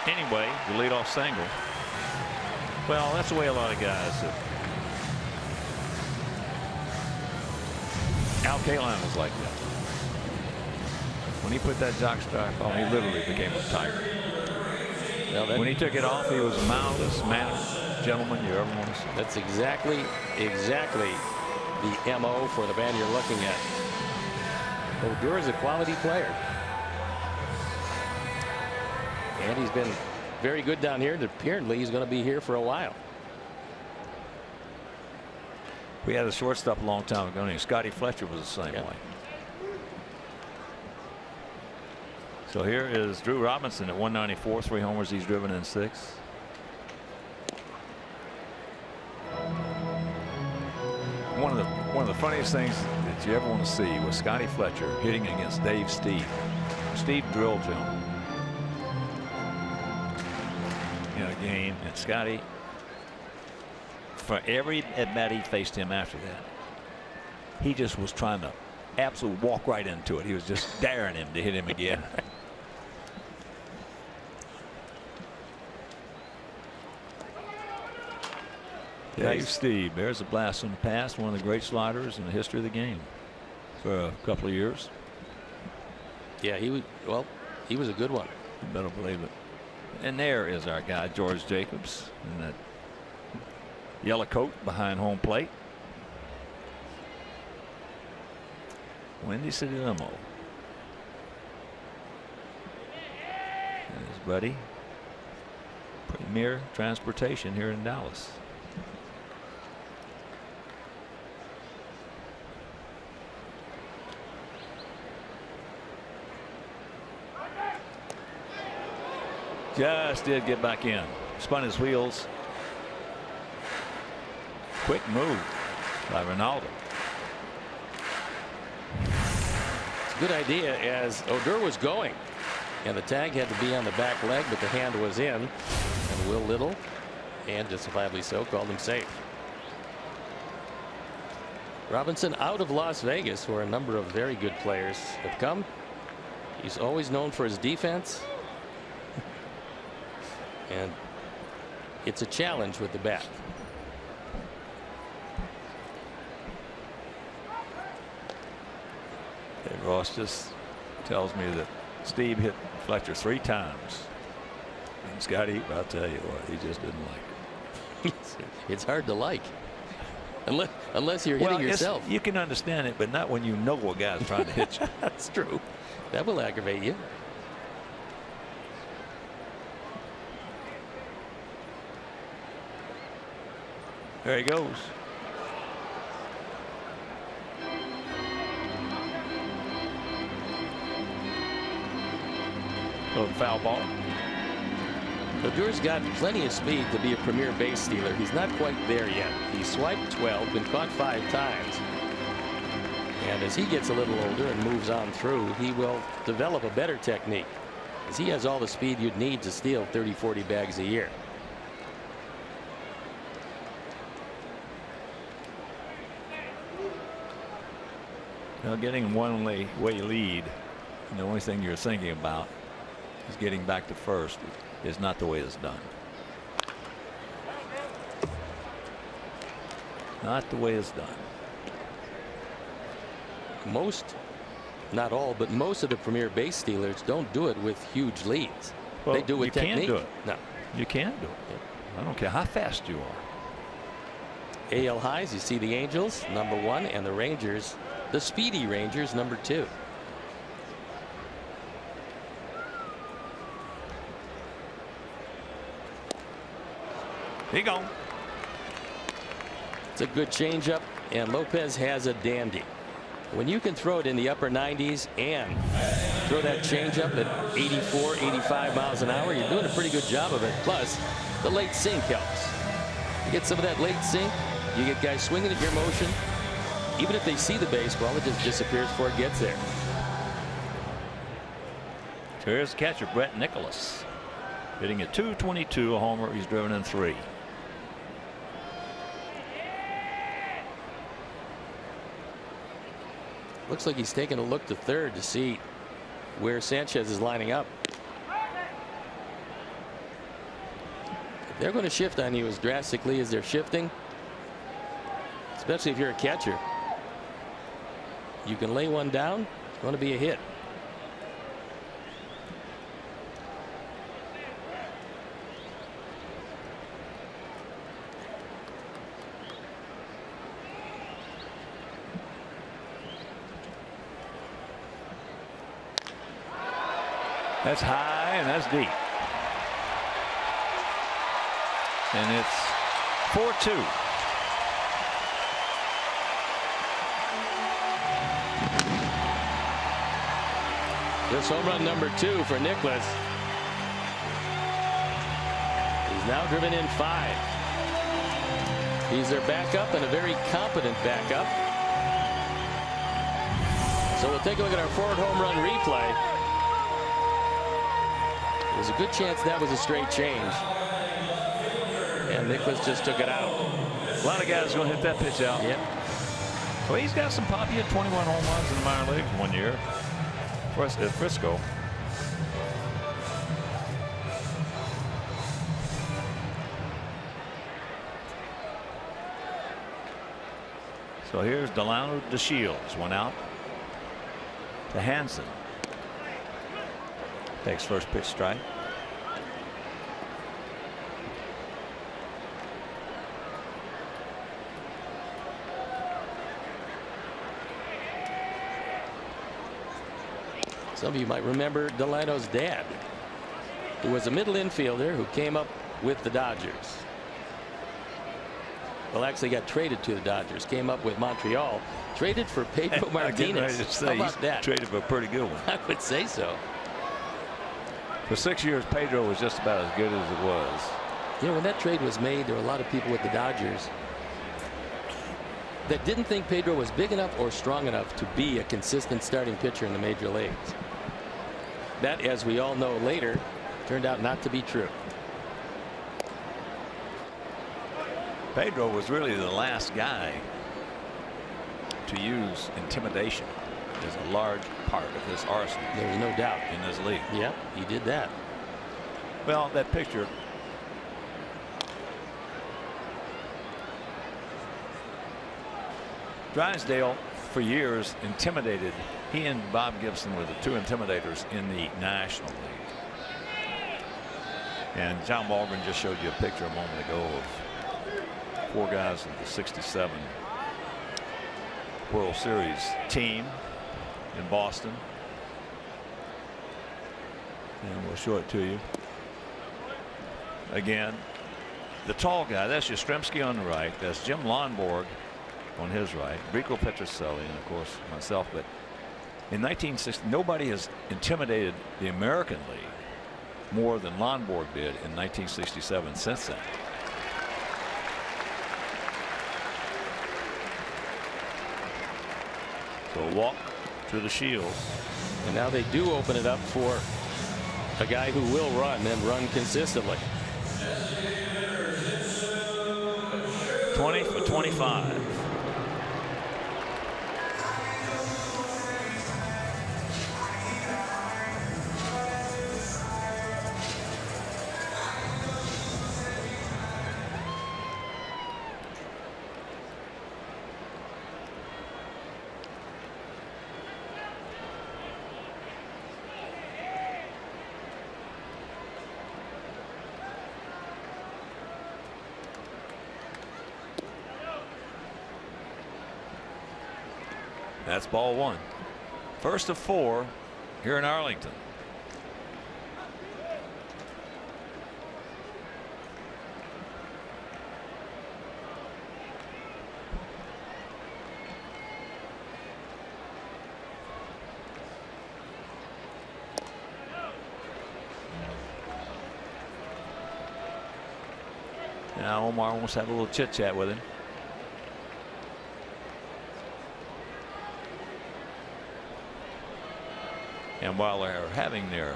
Anyway, the leadoff single. Well, that's the way a lot of guys. Al Kaline was like that. When he put that jock strike on, he literally became a tiger. Well, when he took it off, he was the mildest mannered gentleman you ever want to see. That's exactly the MO for the man you're looking at. Odor is a quality player. And he's been very good down here, and apparently he's going to be here for a while. We had a shortstop a long time ago named Scotty Fletcher was the same way. So here is Drew Robinson at 194, 3 homers he's driven in 6. One of the funniest things that you ever want to see was Scotty Fletcher hitting against Dave Steve. Steve drilled him in a game, and Scotty, for every at bat he faced him after that, he just was trying to absolutely walk right into it. He was just daring him to hit him again. Dave Steve, there's a blast from the past, one of the great sliders in the history of the game for a couple of years. Yeah, he was a good one. You better believe it. And there is our guy George Jacobs in that yellow coat behind home plate. Windy City Limo. And his buddy, Premier Transportation here in Dallas. Just did get back in. Spun his wheels. Quick move by Ronaldo. It's a good idea as Odor was going. And the tag had to be on the back leg, but the hand was in. And Will Little, and justifiably so, called him safe. Robinson out of Las Vegas, where a number of very good players have come. He's always known for his defense. And it's a challenge with the bat. And Ross just tells me that Steve hit Fletcher 3 times. And Scotty, I'll tell you what, he just didn't like it. It's hard to like. Unless you're hitting yourself. You can understand it, but not when you know a guy's trying to hit you. That's true. That will aggravate you. There he goes. Little foul ball. Ledour's got plenty of speed to be a premier base stealer. He's not quite there yet. He's swiped 12, been caught 5 times. And as he gets a little older and moves on through, he will develop a better technique, as he has all the speed you'd need to steal 30-40 bags a year. Now, getting one-way lead, and the only thing you're thinking about is getting back to first, is not the way it's done. Not the way it's done. Most, not all, but most of the premier base stealers don't do it with huge leads. Well, they do it with technique. You can't do it. No, you can't do it. Yeah. I don't care how fast you are. AL highs, you see the Angels #1 and the Rangers, the speedy Rangers, #2. He gone. It's a good changeup, and Lopez has a dandy. When you can throw it in the upper 90s and throw that changeup at 84, 85 miles an hour, you're doing a pretty good job of it. Plus, the late sink helps. You get some of that late sink, you get guys swinging at your motion. Even if they see the baseball, it just disappears before it gets there. So here's the catcher, Brett Nicholas, hitting at .222, a homer. He's driven in 3. Looks like he's taking a look to third to see where Sanchez is lining up. If they're going to shift on you as drastically as they're shifting, especially if you're a catcher, you can lay one down. It's going to be a hit. That's high and that's deep. And it's 4-2. This home run #2 for Nicholas. He's now driven in 5. He's their backup, and a very competent backup. So we'll take a look at our forward home run replay. There's a good chance that was a straight change, and Nicholas just took it out. A lot of guys are going to hit that pitch out. Yep. Well, he's got some pop. He had 21 home runs in the minor leagues one year for us at Frisco. So here's Delano DeShields, one out to Hansen. Takes first pitch strike. Some of you might remember Delano's dad, who was a middle infielder who came up with the Dodgers. Well, actually got traded to the Dodgers, came up with Montreal, traded for Pedro Martinez. How about that? Traded for a pretty good one. I would say so. For 6 years, Pedro was just about as good as it was. You know, when that trade was made, there were a lot of people with the Dodgers that didn't think Pedro was big enough or strong enough to be a consistent starting pitcher in the major leagues. That, as we all know later, turned out not to be true. Pedro was really the last guy to use intimidation as a large part of his arsenal. There's no doubt. In this league. Yeah, he did that. Well, that picture. Drysdale, for years, intimidated. He and Bob Gibson were the 2 intimidators in the National League. And John Walgren just showed you a picture a moment ago of 4 guys of the '67 World Series team in Boston. And we'll show it to you again. the tall guy, that's Yastrzemski on the right. That's Jim Lonborg on his right. Rico Petrocelli, and of course myself. But in 1960, nobody has intimidated the American League more than Lonborg did in 1967 since then. So a walk to the Shields. And now they do open it up for a guy who will run and run consistently. 20 for 25. That's ball one. First of 4 here in Arlington. Now Omar almost had a little chit chat with him. And while they're having their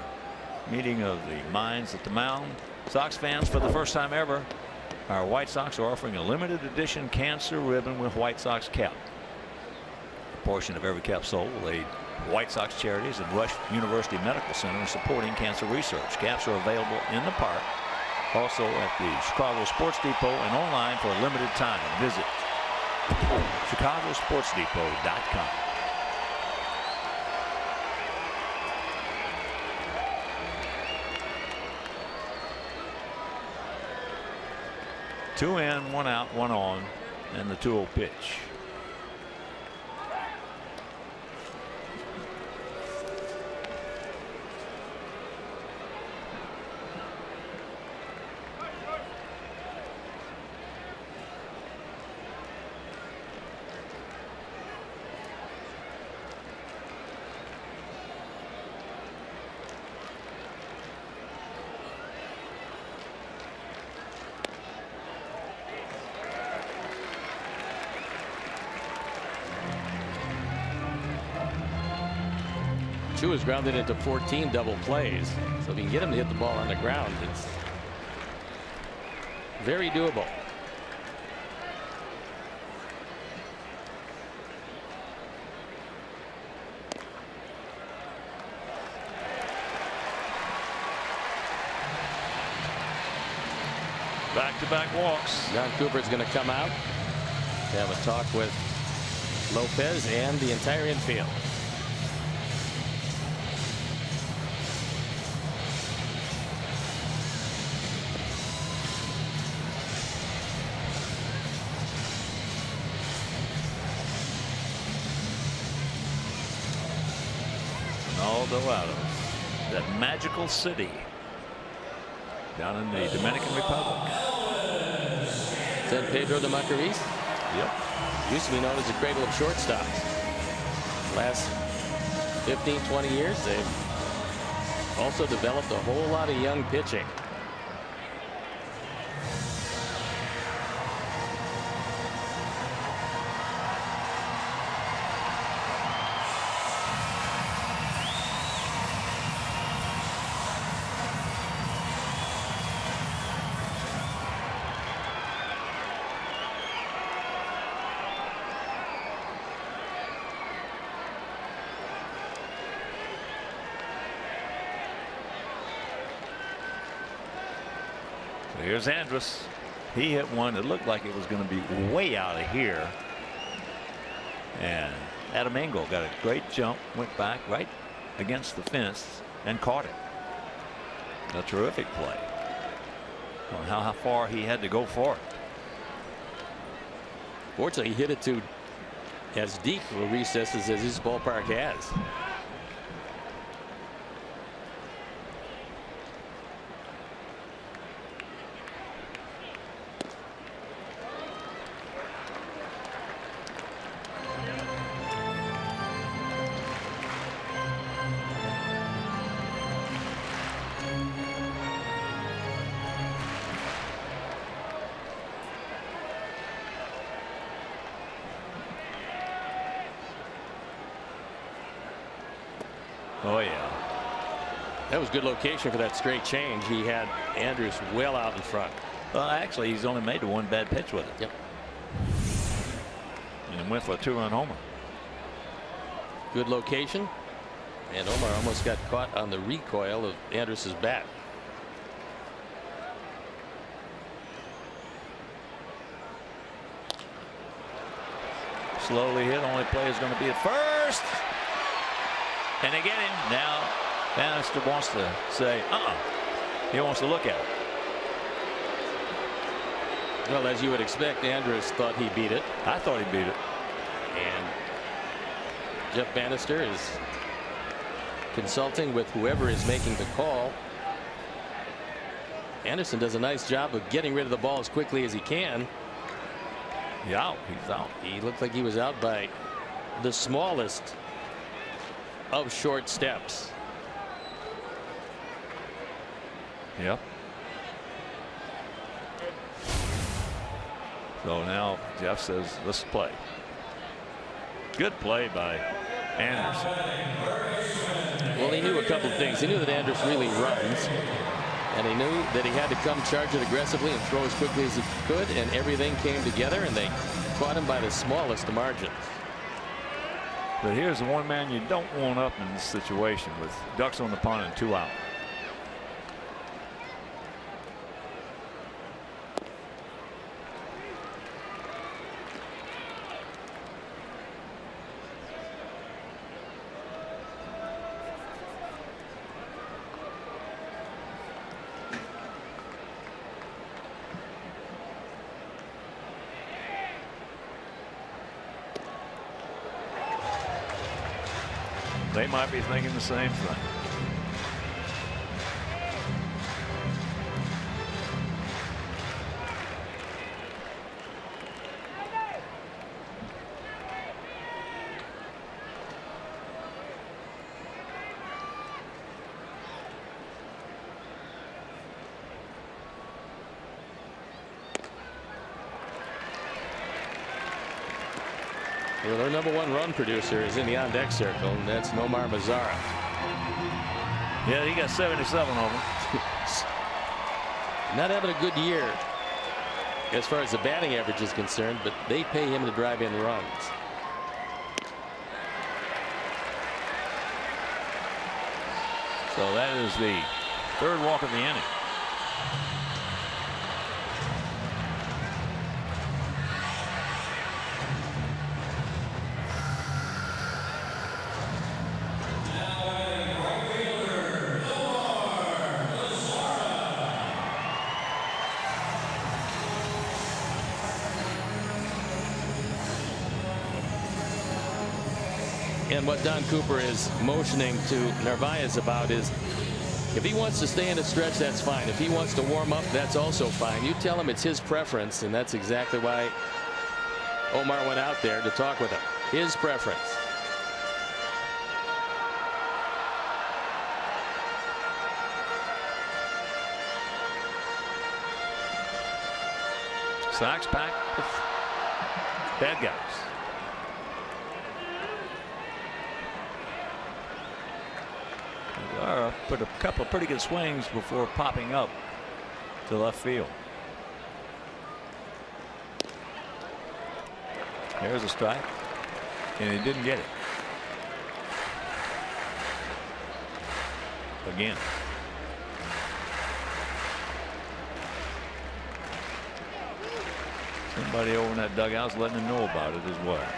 meeting of the minds at the mound, Sox fans, for the first time ever, our White Sox are offering a limited edition cancer ribbon with White Sox cap. A portion of every cap sold will aid White Sox charities and Rush University Medical Center in supporting cancer research. Caps are available in the park, also at the Chicago Sports Depot, and online for a limited time. Visit chicagosportsdepot.com. Two in, 1 out, 1 on, and the 2-0 pitch. Chu has grounded into 14 double plays. So if you can get him to hit the ball on the ground, it's very doable. Back-to-back walks. John Cooper's going to come out to have a talk with Lopez and the entire infield. Out of that magical city down in the Dominican Republic. San Pedro de Macorís. Yep. Used to be known as the cradle of shortstops. Last 15-20 years, they've also developed a whole lot of young pitching. Here's Andrus. He hit one that looked like it was going to be way out of here. And Adam Engel got a great jump, went back right against the fence and caught it. A terrific play. On how far he had to go for it. Fortunately, he hit it to as deep a recesses as his ballpark has. Oh, yeah. That was good location for that straight change. He had Andrus well out in front. Well, actually, he's only made one bad pitch with it. Yep. And went for a 2-run homer. Good location. And Omar almost got caught on the recoil of Andrus's bat. Slowly hit. Only play is going to be at first. And they get him. Now Bannister wants to say, he wants to look at it. Well, as you would expect, Andrus thought he beat it. I thought he beat it. And Jeff Bannister is consulting with whoever is making the call. Anderson does a nice job of getting rid of the ball as quickly as he can. He's out. He's out. He looked like he was out by the smallest of short steps. Yep. So now Jeff says, let's play. Good play by Anderson. Well, he knew a couple of things. He knew that Andrus really runs, and he knew that he had to come charge it aggressively and throw as quickly as he could, and everything came together, and they caught him by the smallest of margins. But here's the one man you don't want up in this situation with ducks on the pond and 2 out. They might be thinking the same thing. Well, their #1 run producer is in the on-deck circle, and that's Nomar Mazara. Yeah, he got 77 of them. Not having a good year as far as the batting average is concerned, but they pay him to drive in runs. So that is the 3rd walk of the inning. And what Don Cooper is motioning to Narvaez about is, if he wants to stay in a stretch, that's fine. If he wants to warm up, that's also fine. You tell him it's his preference, and that's exactly why Omar went out there to talk with him. His preference. Sox packed with bad guys. Put a couple of pretty good swings before popping up to left field. There's a strike, and he didn't get it. Again. Somebody over in that dugout's letting him know about it as well.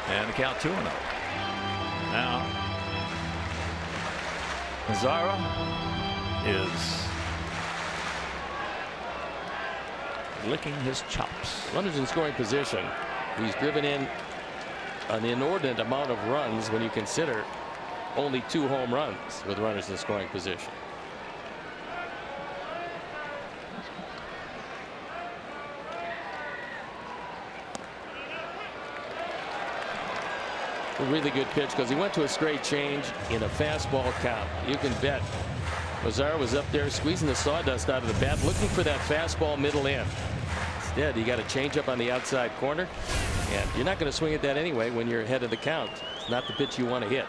And the count 2-0. Now Mazara is licking his chops. Runners in scoring position. He's driven in an inordinate amount of runs when you consider only 2 home runs with runners in scoring position. A really good pitch because he went to a straight change in a fastball count. You can bet Mazzara was up there squeezing the sawdust out of the bat, looking for that fastball middle in. Instead, he got a changeup on the outside corner, and you're not going to swing at that anyway when you're ahead of the count. It's not the pitch you want to hit.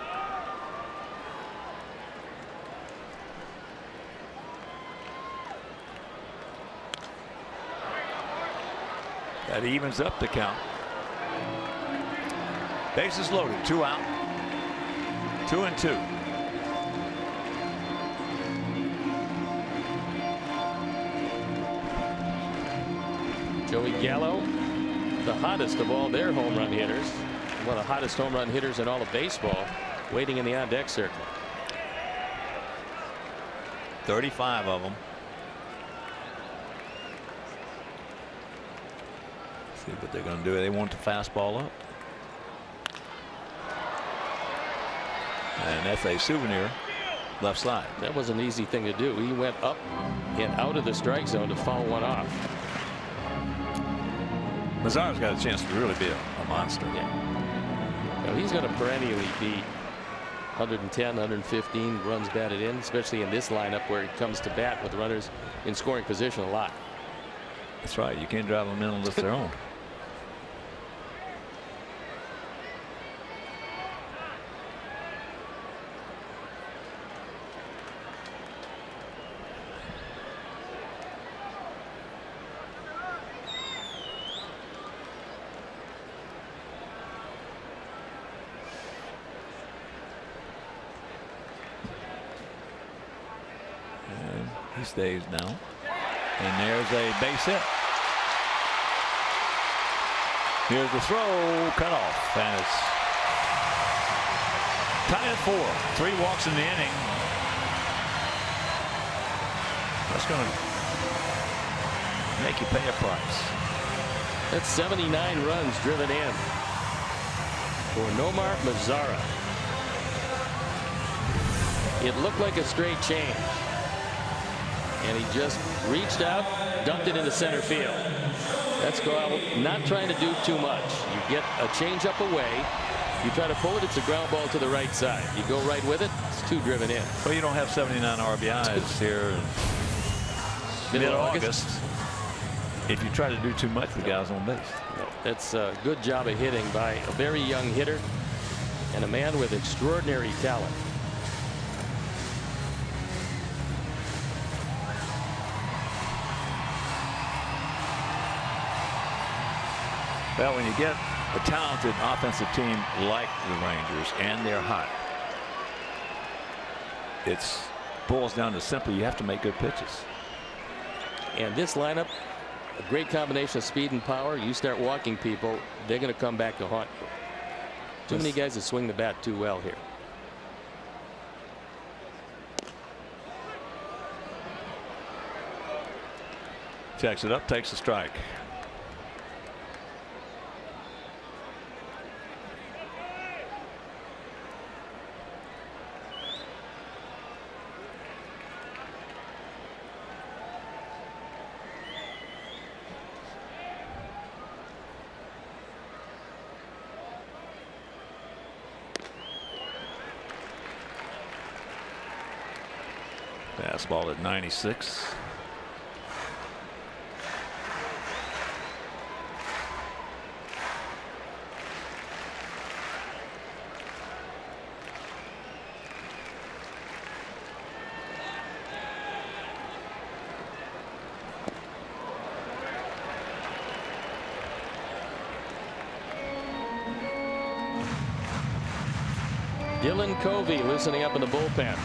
That evens up the count. Bases loaded, 2 out, 2-2. Joey Gallo, the hottest of all their home run hitters, one of the hottest home run hitters in all of baseball, waiting in the on deck circle. 35 of them. See what they're going to do. They want the fastball up. And that's a souvenir left side. That was an easy thing to do. He went up and out of the strike zone to foul one off. Mazzara's got a chance to really be a monster. Yeah. Well, he's going to perennially be 110, 115 runs batted in, especially in this lineup where he comes to bat with runners in scoring position a lot. That's right. You can't drive them in unless they're on. He stays now. And there's a base hit. Here's the throw, cut off, and it's tied at 4. 3 walks in the inning. That's going to make you pay a price. That's 79 runs driven in for Nomar Mazzara. It looked like a straight change, and he just reached out, dumped it into center field. That's called not trying to do too much. You get a change up away, you try to pull it, it's a ground ball to the right side. You go right with it, it's 2 driven in. Well, you don't have 79 RBIs here in mid-August if you try to do too much with guys on base. That's a good job of hitting by a very young hitter and a man with extraordinary talent. Well, when you get a talented offensive team like the Rangers and they're hot, it boils down to simply you have to make good pitches. And this lineup, a great combination of speed and power. You start walking people, they're going to come back to haunt you. Too many guys that swing the bat too well here. Checks it up, takes a strike. Fastball at 96. Dylan Covey loosening up in the bullpen.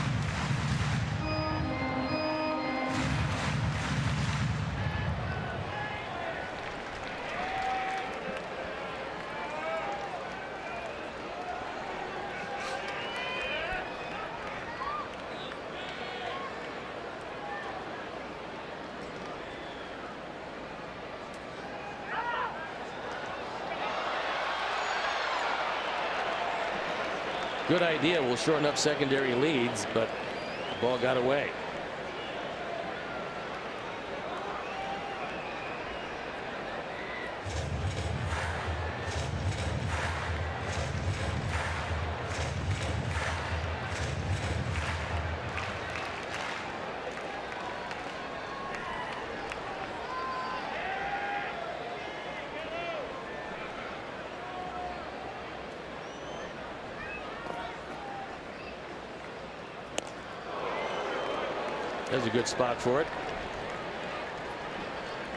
Good idea. Will shorten up secondary leads, but the ball got away. There's a good spot for it.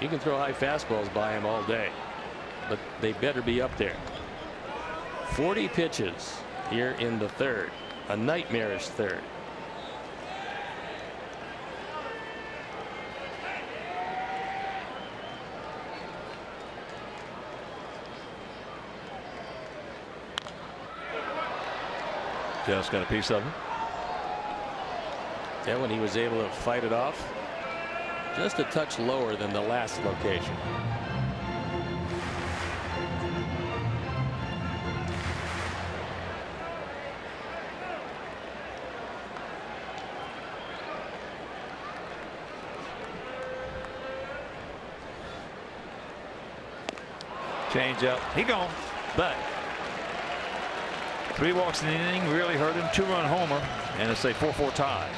You can throw high fastballs by him all day, but they better be up there. 40 pitches here in the third. A nightmarish third. Just got a piece of it. Yeah, when he was able to fight it off. Just a touch lower than the last location. Change up. He gone. But 3 walks in the inning really hurt him. 2-run homer. And it's a 4-4 tie.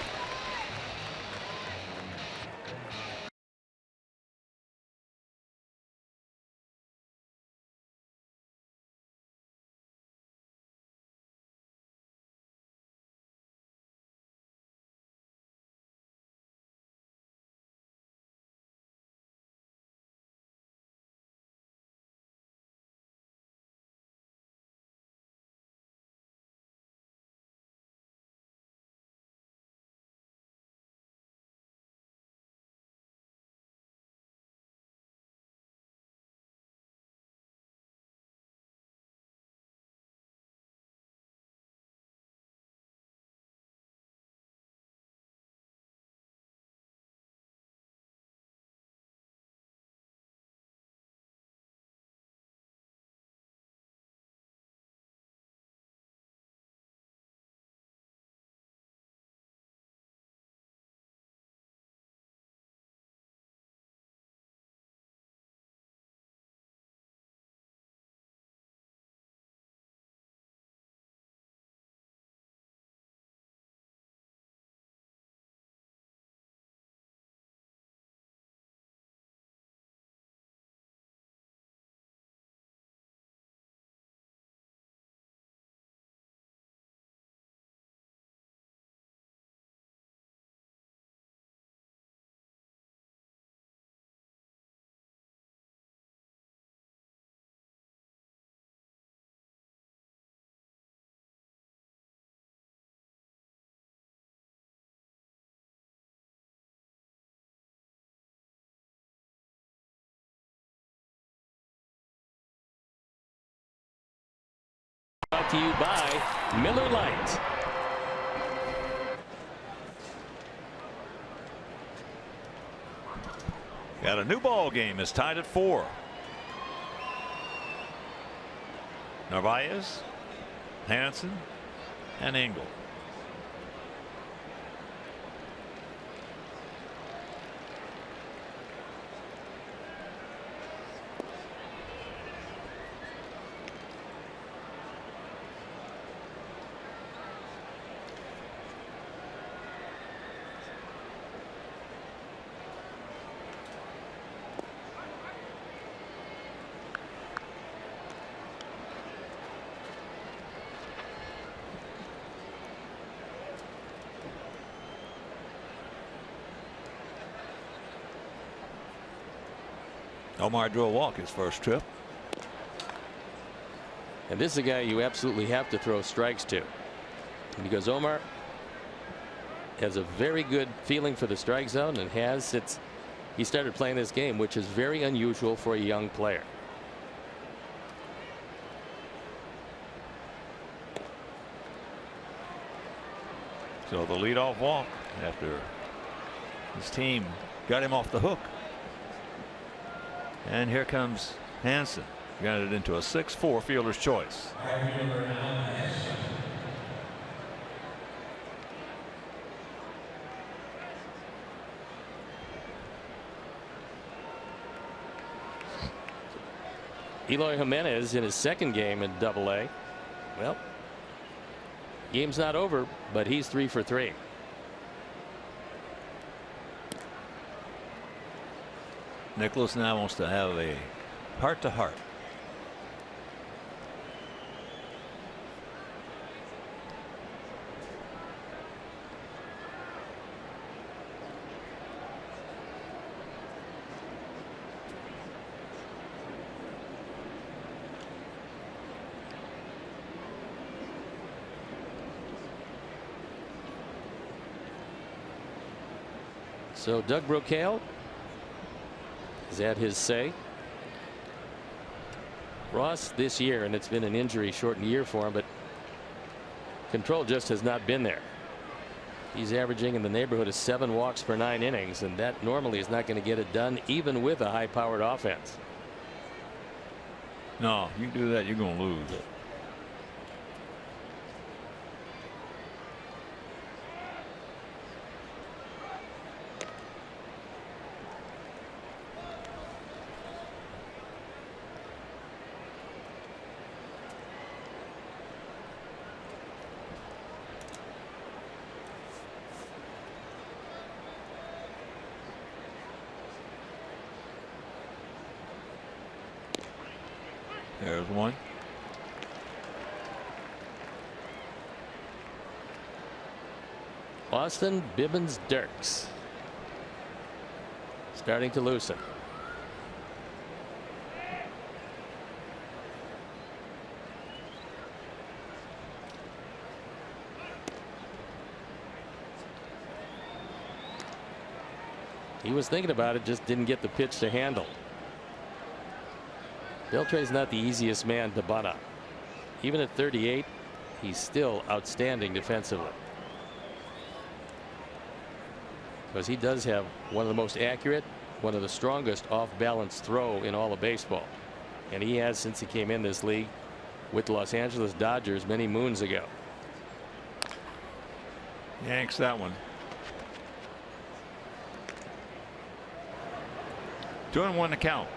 Brought to you by Miller Lite. Got a new ball game. It's tied at 4. Narvaez, Hansen, and Engel. Omar drew a walk his first trip. And this is a guy you absolutely have to throw strikes to, because Omar has a very good feeling for the strike zone and has since he started playing this game, which is very unusual for a young player. So the leadoff walk after his team got him off the hook. And here comes Hansen. Got it into a 6-4 fielder's choice. Eloy Jimenez in his second game in Double-A. Well, game's not over, but he's 3 for 3. Nicholas now wants to have a heart-to-heart. So Doug Brocail is at his say. Ross this year, and it's been an injury shortened year for him, but control just has not been there. He's averaging in the neighborhood of 7 walks per 9 innings, and that normally is not going to get it done even with a high powered offense. No, you do that, you're going to lose. There's one. Austin Bibbins Dirks starting to loosen. He was thinking about it, just didn't get the pitch to handle. Beltre's not the easiest man to bunt up. Even at 38, he's still outstanding defensively. Because he does have one of the most accurate, one of the strongest off-balance throw in all of baseball. And he has since he came in this league with the Los Angeles Dodgers many moons ago. Yanks that one. 2-1 to count.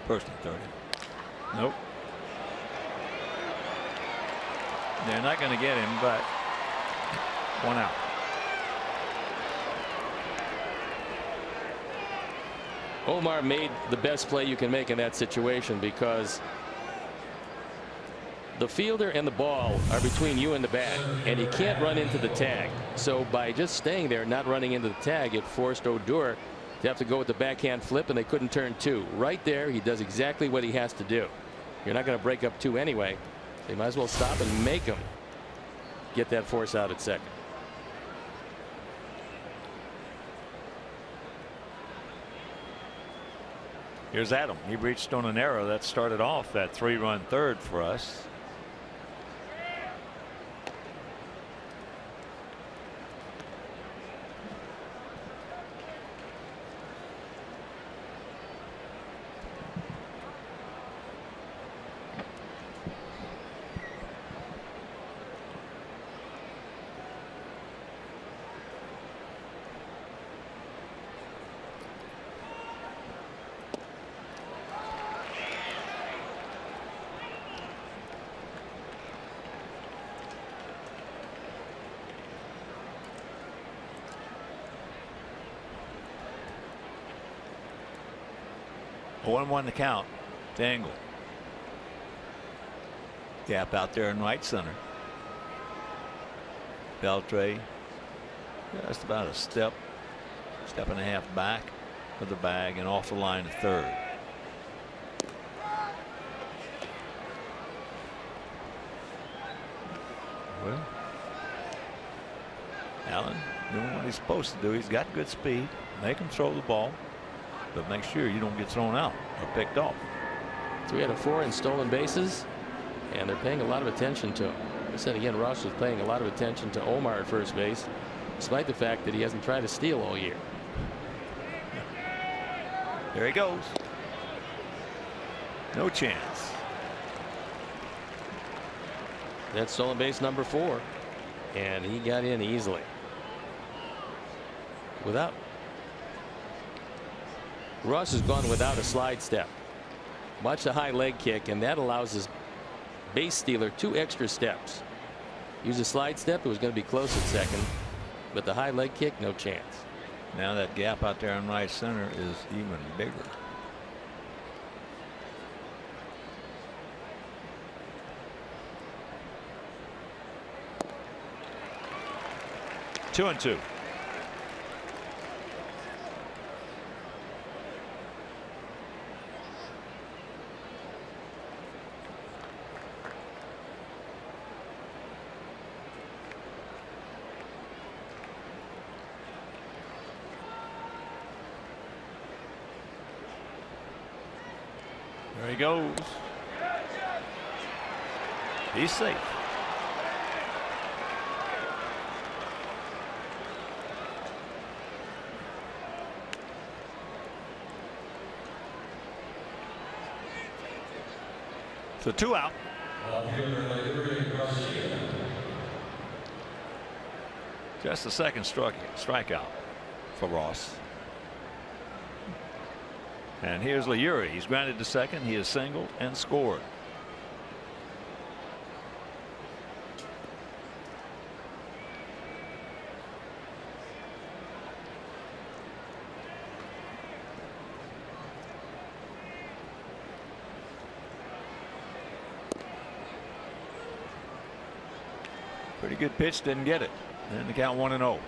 First and 30. Nope. They're not going to get him, but 1 out. Omar made the best play you can make in that situation, because the fielder and the ball are between you and the bat, and he can't run into the tag. So by just staying there, not running into the tag, it forced Odor to have to go with the backhand flip, and they couldn't turn 2. Right there, he does exactly what he has to do. You're not going to break up 2 anyway. So you might as well stop and make him get that force out at second. Here's Adam. He reached on an arrow that started off that 3-run third for us. A 1-1 to count. Dangle. Gap out there in right center. Beltre just about a step and a half back of the bag and off the line to third. Well, Allen doing what he's supposed to do. He's got good speed. Make him throw the ball, but make sure you don't get thrown out or picked off. 3 out of 4 in stolen bases, and they're paying a lot of attention to him. I said again, Ross was paying a lot of attention to Omar at first base, despite the fact that he hasn't tried to steal all year. There he goes. No chance. That's stolen base number 4, and he got in easily. Ross has gone without a slide step. Watch the high leg kick, and that allows his base stealer 2 extra steps. Use a slide step, it was going to be close at second, but the high leg kick, no chance. Now that gap out there in right center is even bigger. Two and two. There he goes. He's safe. So 2 out. Just the second strikeout for Ross. And here's Leury. He's grounded to second. He has singled and scored. Pretty good pitch, didn't get it. And the count 1-0.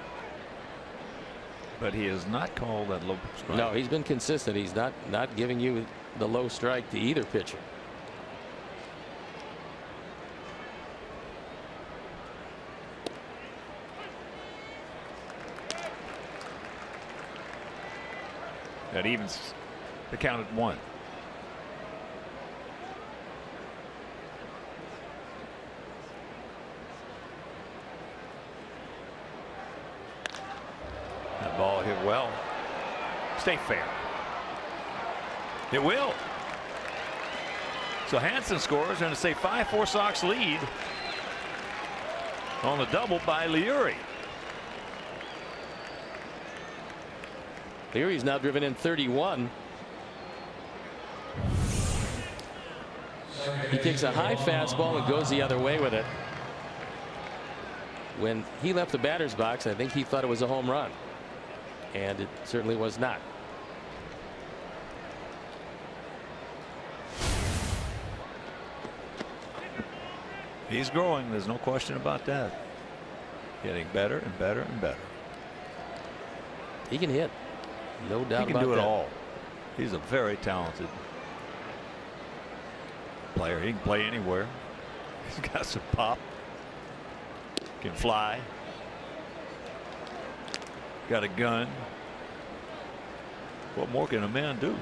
But he has not called that low strike. No, he's been consistent. He's not giving you the low strike to either pitcher. That evens the count at 1. That ball hit well. Stay fair. It will. So Hansen scores, and it's a 5-4 Sox lead on the double by Leury. Leury's now driven in 31. He takes a high fastball and goes the other way with it. When he left the batter's box, I think he thought it was a home run. And it certainly was not. He's growing. There's no question about that. Getting better and better and better. He can hit. No doubt about that. He can do it all. He's a very talented player. He can play anywhere. He's got some pop. Can fly. Got a gun. What more can a man do?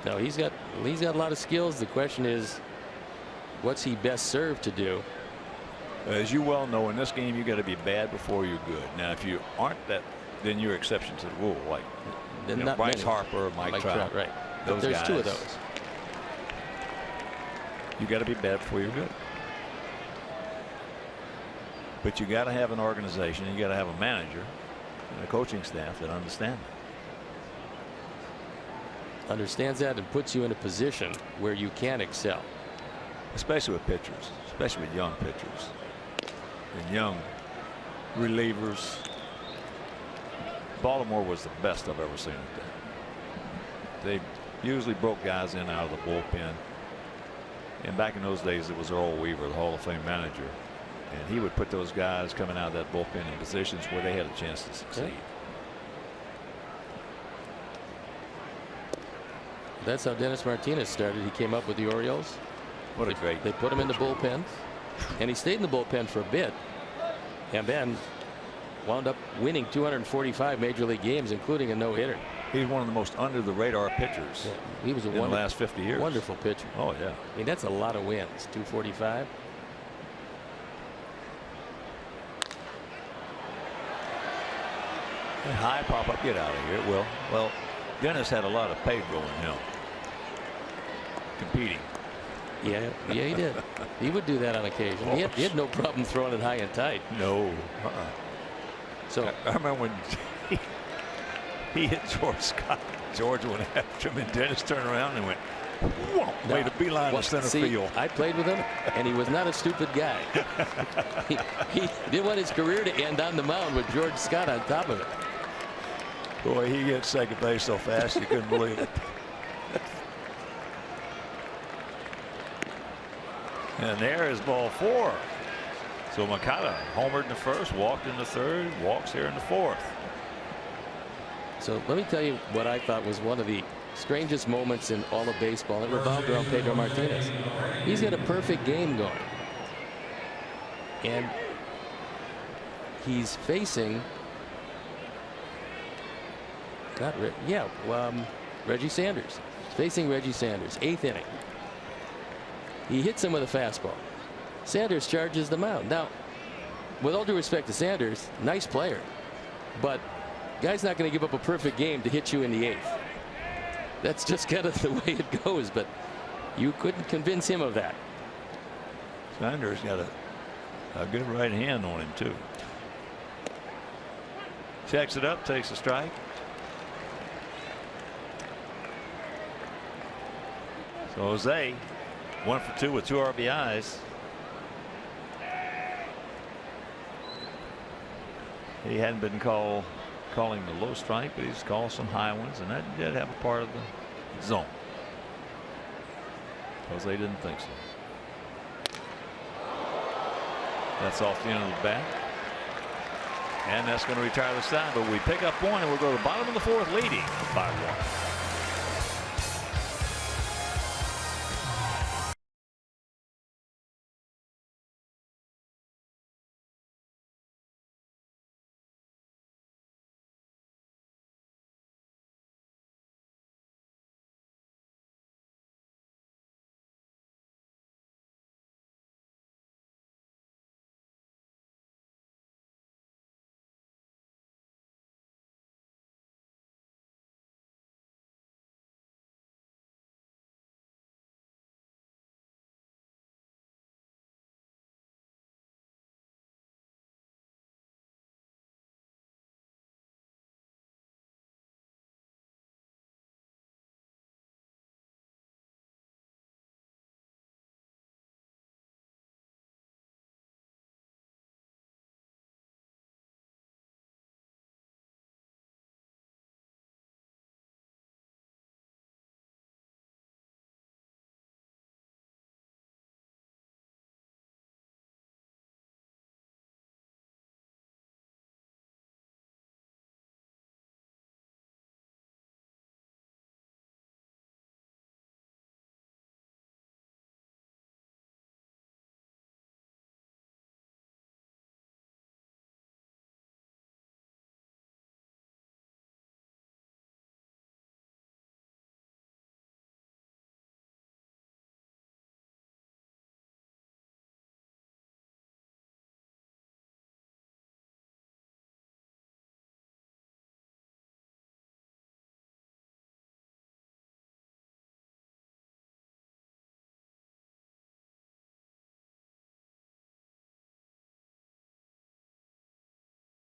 No, he's got a lot of skills. The question is, what's he best served to do? As you well know, in this game, you got to be bad before you're good. Now, if you aren't that, then you're exception to the rule, like Bryce Harper, Mike Trout. Right. Those There's guys. two of those. You got to be bad before you're good. But you got to have an organization, and you got to have a manager and a coaching staff that understand that. Understands that and puts you in a position where you can excel. Especially with pitchers, especially with young pitchers and young relievers. Baltimore was the best I've ever seen at that. They usually broke guys in and out of the bullpen. And back in those days, it was Earl Weaver, the Hall of Fame manager. And he would put those guys coming out of that bullpen in positions where they had a chance to succeed. Okay. That's how Dennis Martinez started. He came up with the Orioles. What a great. They put him in the bullpen, and he stayed in the bullpen for a bit, and then wound up winning 245 major league games, including a no-hitter. He's one of the most under the radar pitchers. Yeah, he was in the last 50 years. Wonderful pitcher. Oh yeah. I mean, that's a lot of wins. 245. High pop up, get out of here. Well, Dennis had a lot of pay going him. Competing. Yeah, he did. He would do that on occasion. He had no problem throwing it high and tight. No. So I remember when he hit George Scott. George went after him, and Dennis turned around and went, Whoa, way to beeline to center field. I played with him, and he was not a stupid guy. he didn't want his career to end on the mound with George Scott on top of it. Boy, he gets second base so fast you couldn't believe it. And there is ball 4. So Makata homered in the first, walked in the third, walks here in the fourth. So let me tell you what I thought was one of the strangest moments in all of baseball. It revolved around Pedro Martinez. He's got a perfect game going, and he's facing Reggie Sanders. He's facing Reggie Sanders, 8th inning. He hits him with a fastball. Sanders charges the mound. Now, with all due respect to Sanders, nice player, but guy's not going to give up a perfect game to hit you in the 8th. That's just kind of the way it goes, but you couldn't convince him of that. Sanders got a good right hand on him too. Checks it up, takes a strike. So Jose 1 for 2 with 2 RBIs. He hadn't been calling the low strike, but he's called some high ones, and that did have a part of the zone. Jose didn't think so. That's off the end of the bat. And that's going to retire the side, but we pick up 1 and we'll go to the bottom of the 4th leading 5-1.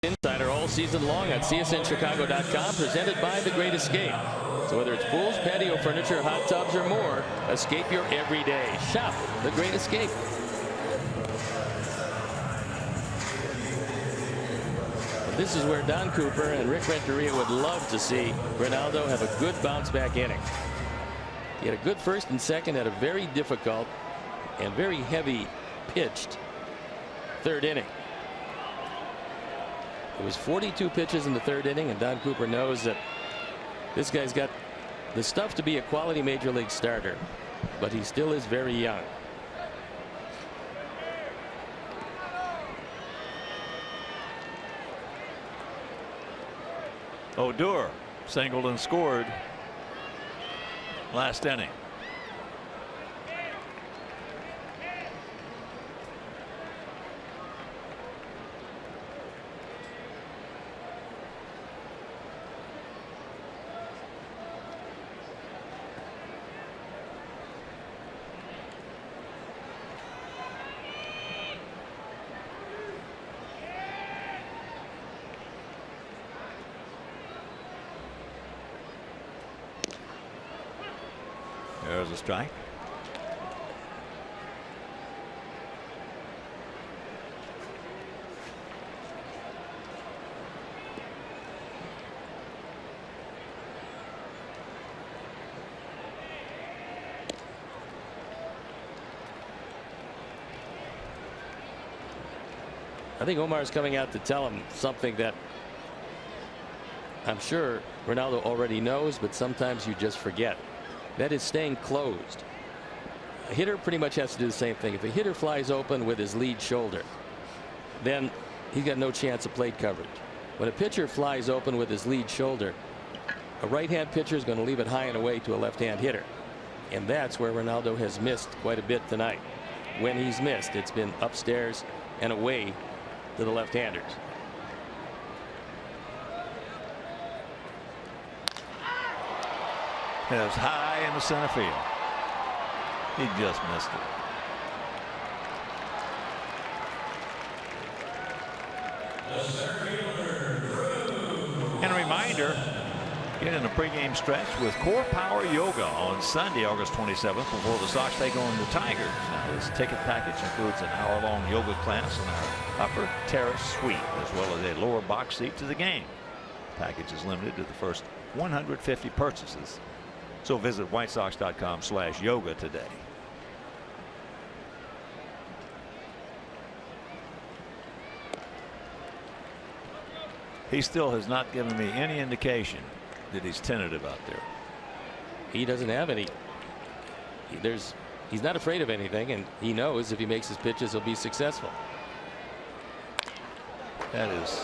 Insider all season long at csnchicago.com, presented by The Great Escape. So whether it's pools, patio furniture, hot tubs, or more, escape your everyday. Shop The Great Escape. This is where Don Cooper and Rick Renteria would love to see Ronaldo have a good bounce back inning. He had a good first and second, had a very difficult and very heavy pitched 3rd inning. It was 42 pitches in the 3rd inning, and Don Cooper knows that this guy's got the stuff to be a quality major league starter, but he still is very young. Odor singled and scored last inning. There's a strike. I think Omar's coming out to tell him something that I'm sure Ronaldo already knows, but sometimes you just forget. That is staying closed. A hitter pretty much has to do the same thing. If a hitter flies open with his lead shoulder, then he's got no chance of plate coverage. When a pitcher flies open with his lead shoulder, a right-hand pitcher is going to leave it high and away to a left-hand hitter. And that's where Ronaldo has missed quite a bit tonight. When he's missed, it's been upstairs and away to the left-handers. It was high in the center field. He just missed it. And a reminder, get in a pregame stretch with Core Power Yoga on Sunday, August 27th, before the Sox take on the Tigers. Now, this ticket package includes an hour-long yoga class in our upper terrace suite, as well as a lower box seat to the game. The package is limited to the first 150 purchases. So visit whitesox.com/yoga today. He still has not given me any indication that he's tentative out there. He doesn't have any. He's not afraid of anything, and he knows if he makes his pitches, he'll be successful. That is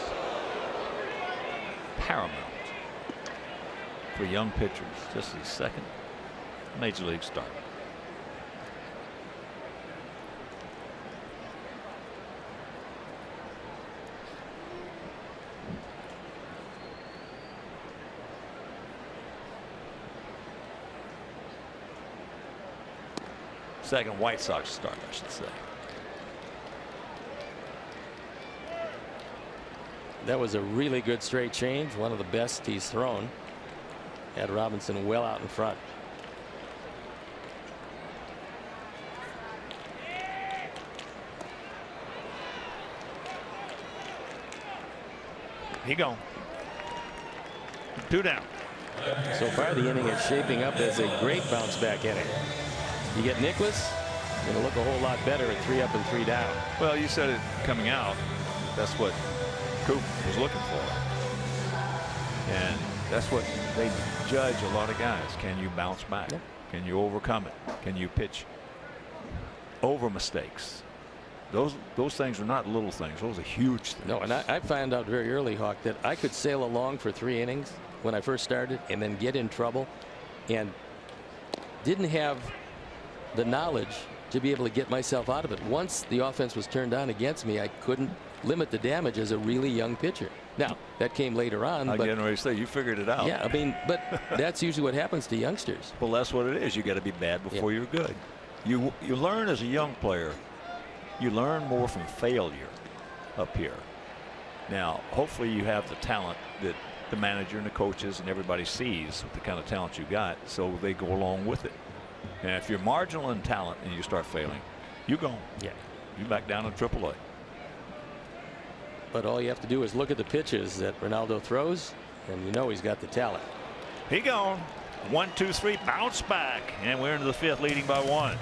paramount for young pitchers. Just his second major league start. Second White Sox start, I should say. That was a really good straight change, one of the best he's thrown. Had Robinson well out in front. He gone. 2 down. So far the inning is shaping up as a great bounce back inning. You get Nicholas, going to look a whole lot better at 3 up and 3 down. Well, you said it coming out. That's what Coop was looking for. And that's what they judge a lot of guys. Can you bounce back? Yeah. Can you overcome it? Can you pitch over mistakes? Those things are not little things. Those are huge things. No, and I found out very early, Hawk, that I could sail along for 3 innings when I first started and then get in trouble and didn't have the knowledge to be able to get myself out of it. Once the offense was turned on against me, I couldn't limit the damage as a really young pitcher. Now, that came later on. I'm getting ready to say, you figured it out. Yeah, I mean, but that's usually what happens to youngsters. Well, that's what it is. You got to be bad before you're good. You learn as a young player. You learn more from failure up here. Now, hopefully you have the talent that the manager and the coaches and everybody sees with the kind of talent you got, so they go along with it. And if you're marginal in talent and you start failing, you go. Yeah. You back down in AAA. But all you have to do is look at the pitches that Ronaldo throws, and you know he's got the talent. He gone. 1, 2, 3, bounce back, and we're into the 5th, leading by 1.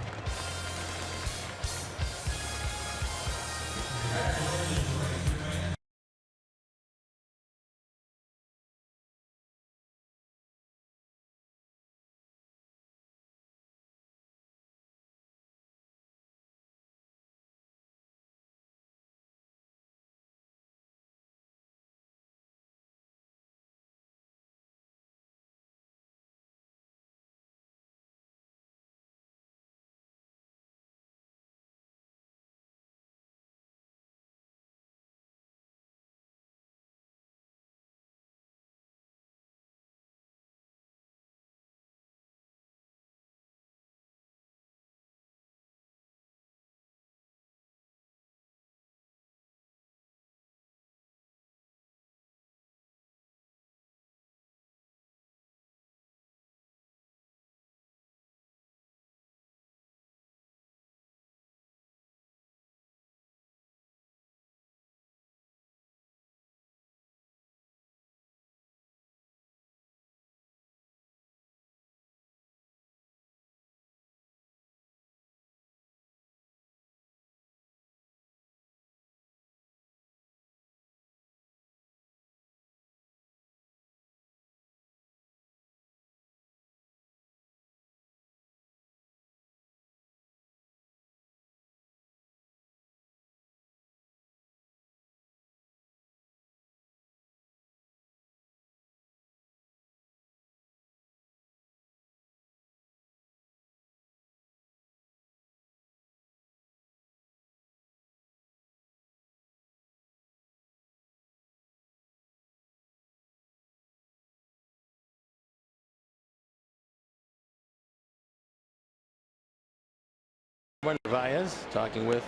Narvaez talking with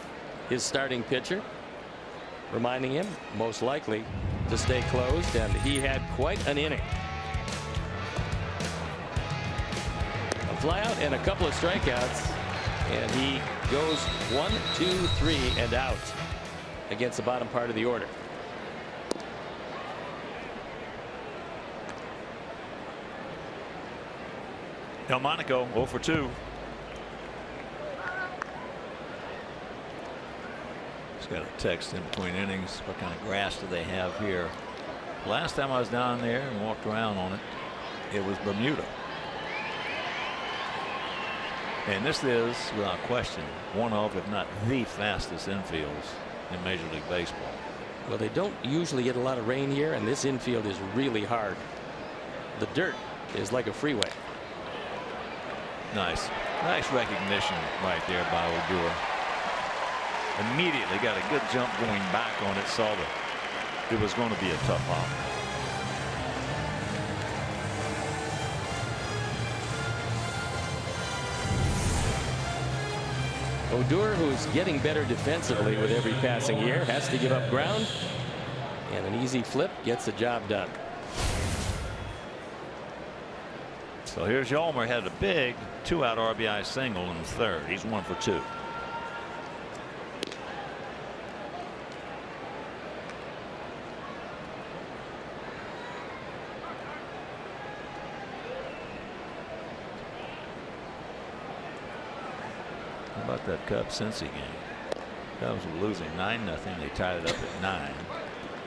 his starting pitcher, reminding him most likely to stay closed, and he had quite an inning. A flyout and a couple of strikeouts, and he goes 1, 2, 3 and out against the bottom part of the order. Delmonico 0 for 2. He's got a text in between innings. What kind of grass do they have here? Last time I was down there and walked around on it, it was Bermuda. And this is, without question, one of, if not the fastest infields in Major League Baseball. Well, they don't usually get a lot of rain here, and this infield is really hard. The dirt is like a freeway. Nice recognition right there by Odor. Immediately got a good jump going back on it. Saw that it was going to be a tough hop. Odor, who's getting better defensively with every passing year, has to give up ground, and an easy flip gets the job done. So here's Yolmer, had a big 2-out RBI single in the third. He's 1 for 2. How about that Cubs-Cincy game? Cubs were losing 9-0. They tied it up at 9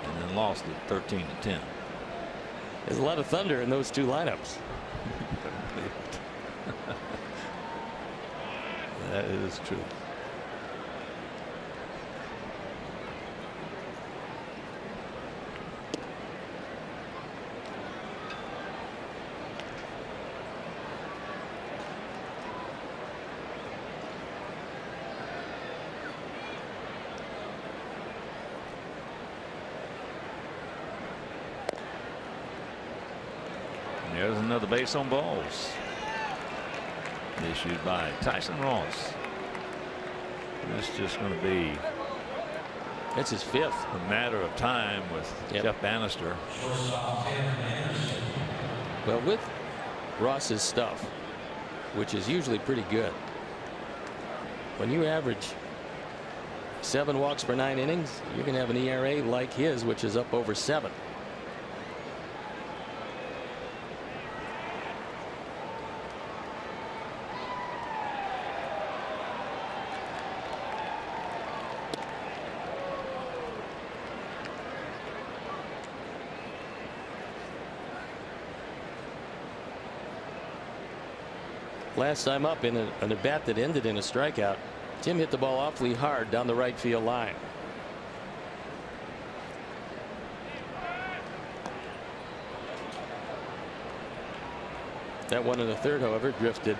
and then lost it 13-10. There's a lot of thunder in those two lineups. That is true. And there's another base on balls. Issued by Tyson Ross. This is just going to be. It's his 5th. A matter of time with Jeff Bannister. Well, with Ross's stuff, which is usually pretty good, when you average 7 walks per 9 innings, you're going to have an ERA like his, which is up over 7. Last time up in an at bat that ended in a strikeout, Tim hit the ball awfully hard down the right field line. That one in the third, however, drifted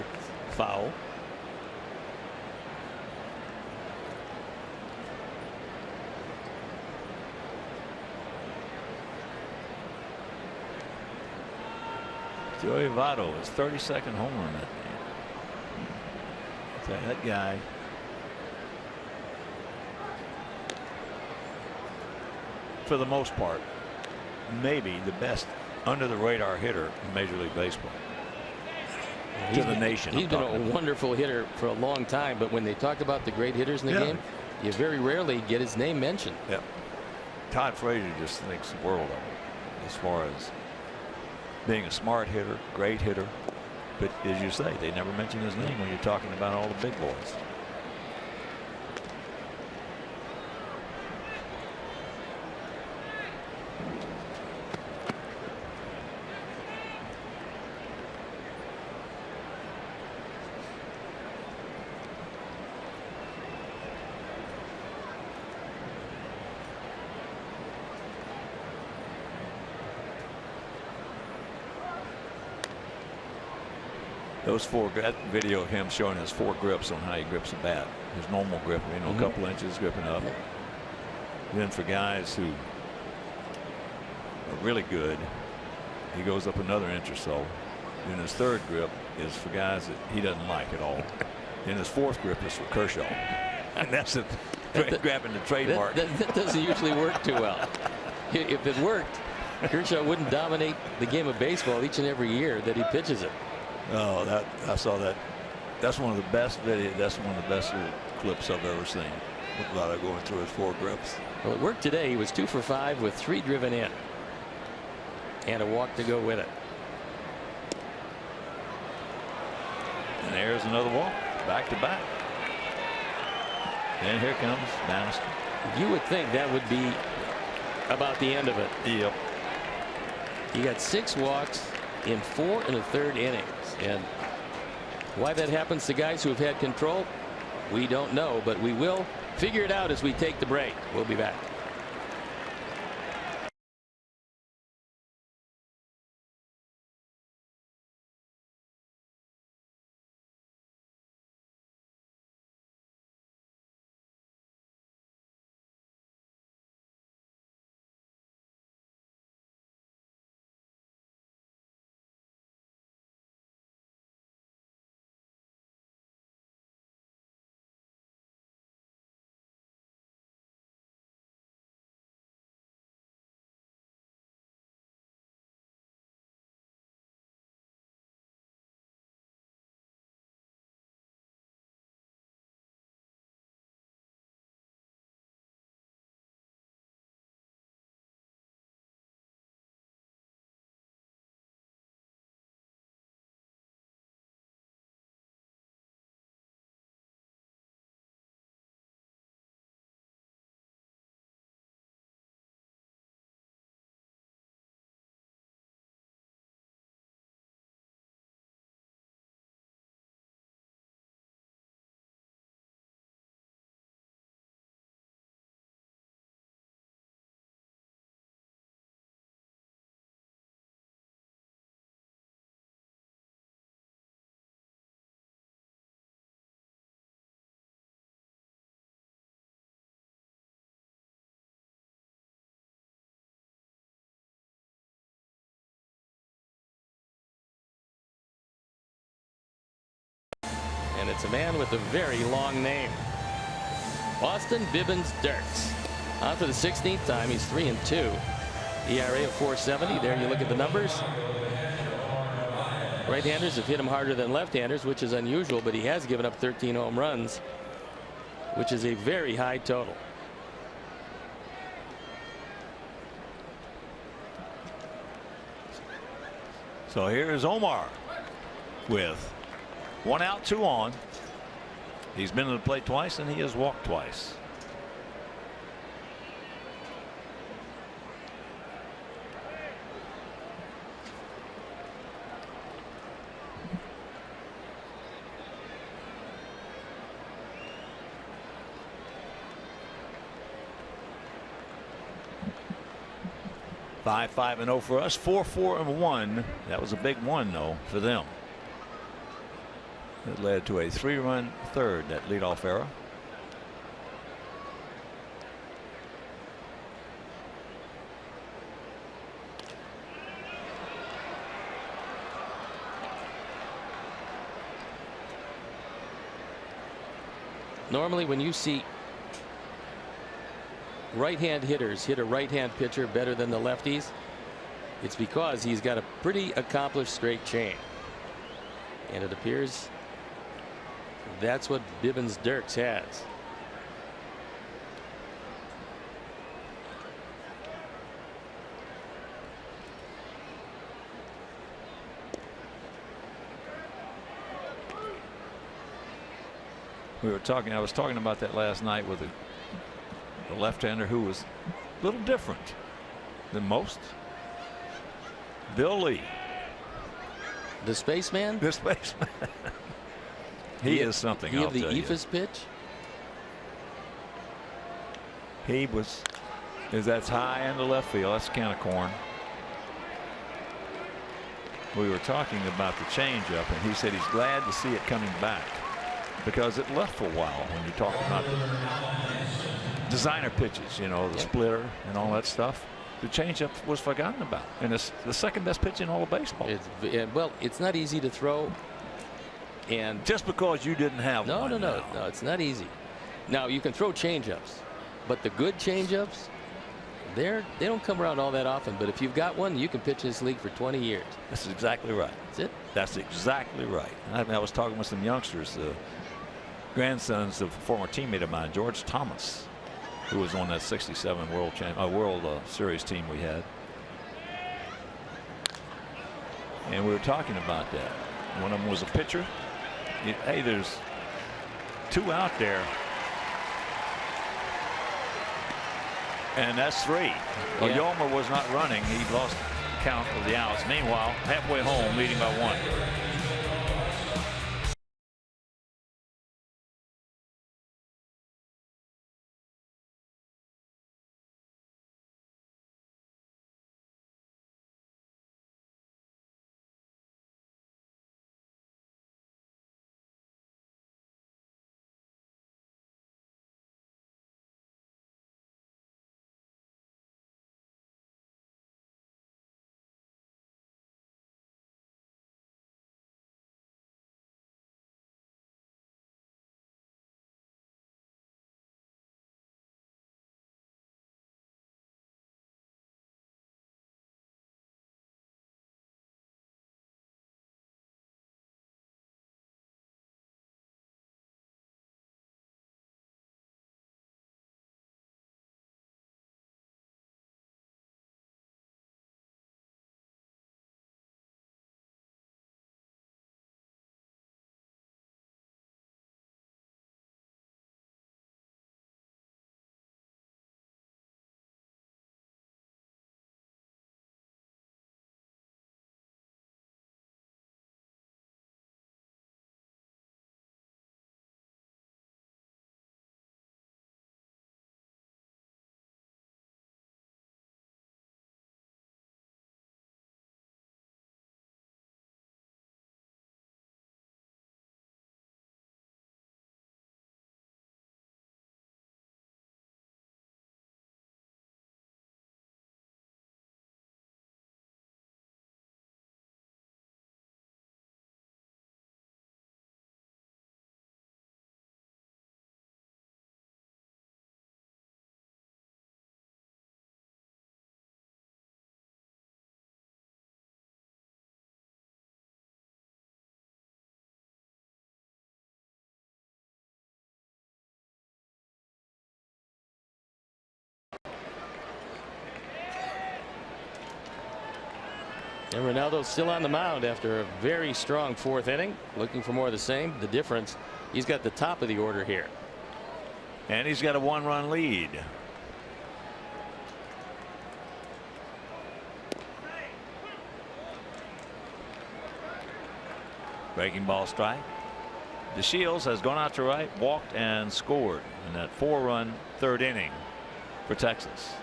foul. Joey Votto, his 32nd home run that game. That guy. For the most part, maybe the best under the radar hitter in Major League Baseball. To the nation. He's been a wonderful hitter for a long time, but when they talk about the great hitters in the game, you very rarely get his name mentioned. Yeah. Todd Frazier just thinks the world of him as far as being a smart hitter, great hitter. But as you say, they never mention his name when you're talking about all the big boys. That video of him showing his 4 grips on how he grips a bat. His normal grip, a couple inches gripping up. Then for guys who are really good, he goes up another inch or so. Then his 3rd grip is for guys that he doesn't like at all. And his fourth grip is for Kershaw. And that's it. Grabbing the trademark. That doesn't usually work too well. If it worked, Kershaw wouldn't dominate the game of baseball each and every year that he pitches it. Oh, I saw that. That's one of the best videos. That's one of the best clips I've ever seen. About it going through his four grips. Well, it worked today. He was 2 for 5 with 3 driven in. And a walk to go with it. And there's another walk. Back to back. And here comes Bannister. You would think that would be about the end of it. Yep. He got 6 walks in 4 1/3 innings. And why that happens to guys who have had control, we don't know, but we will figure it out as we take the break. We'll be back. And it's a man with a very long name. Austin Bibbins Dirks. On for the 16th time. He's 3-2. ERA of 4.70. There you look at the numbers. Right-handers have hit him harder than left-handers, which is unusual, but he has given up 13 home runs, which is a very high total. So here's Omar with 1 out, 2 on. He's been to the plate twice and he has walked twice. Five, 5-0 for us. 4-4-1. That was a big one, though, for them. It led to a 3-run third, that leadoff error. Normally, when you see right-hand hitters hit a right-hand pitcher better than the lefties, it's because he's got a pretty accomplished straight chain. And it appears that's what Bibbins Dirks has. I was talking about that last night with a left-hander who was a little different than most. Bill Lee. The spaceman? The spaceman. He is something. He of the eephus pitch? He that's high in the left field. That's kind of corn. We were talking about the changeup, and he said he's glad to see it coming back because it left for a while when you talk about the designer pitches, you know, the splitter and all that stuff. The changeup was forgotten about, and it's the second best pitch in all of baseball. Well, it's not easy to throw And just because you didn't have no, one. No, it's not easy. Now you can throw changeups, but the good changeups, they don't come around all that often. But if you've got one, you can pitch in this league for 20 years. That's exactly right. That's it. That's exactly right. I was talking with some youngsters, grandsons of a former teammate of mine, George Thomas, who was on that '67 World Series team we had. And we were talking about that. One of them was a pitcher. Hey, there's 2 out there. And that's 3. Well, Yeah. Yomer was not running. He lost count of the outs. Meanwhile, halfway home, leading by 1. And Ronaldo's still on the mound after a very strong 4th inning, looking for more of the same. The difference, he's got the top of the order here. And he's got a 1-run lead. Breaking ball strike. DeShields has gone out to right, walked, and scored in that 4-run 3rd inning for Texas.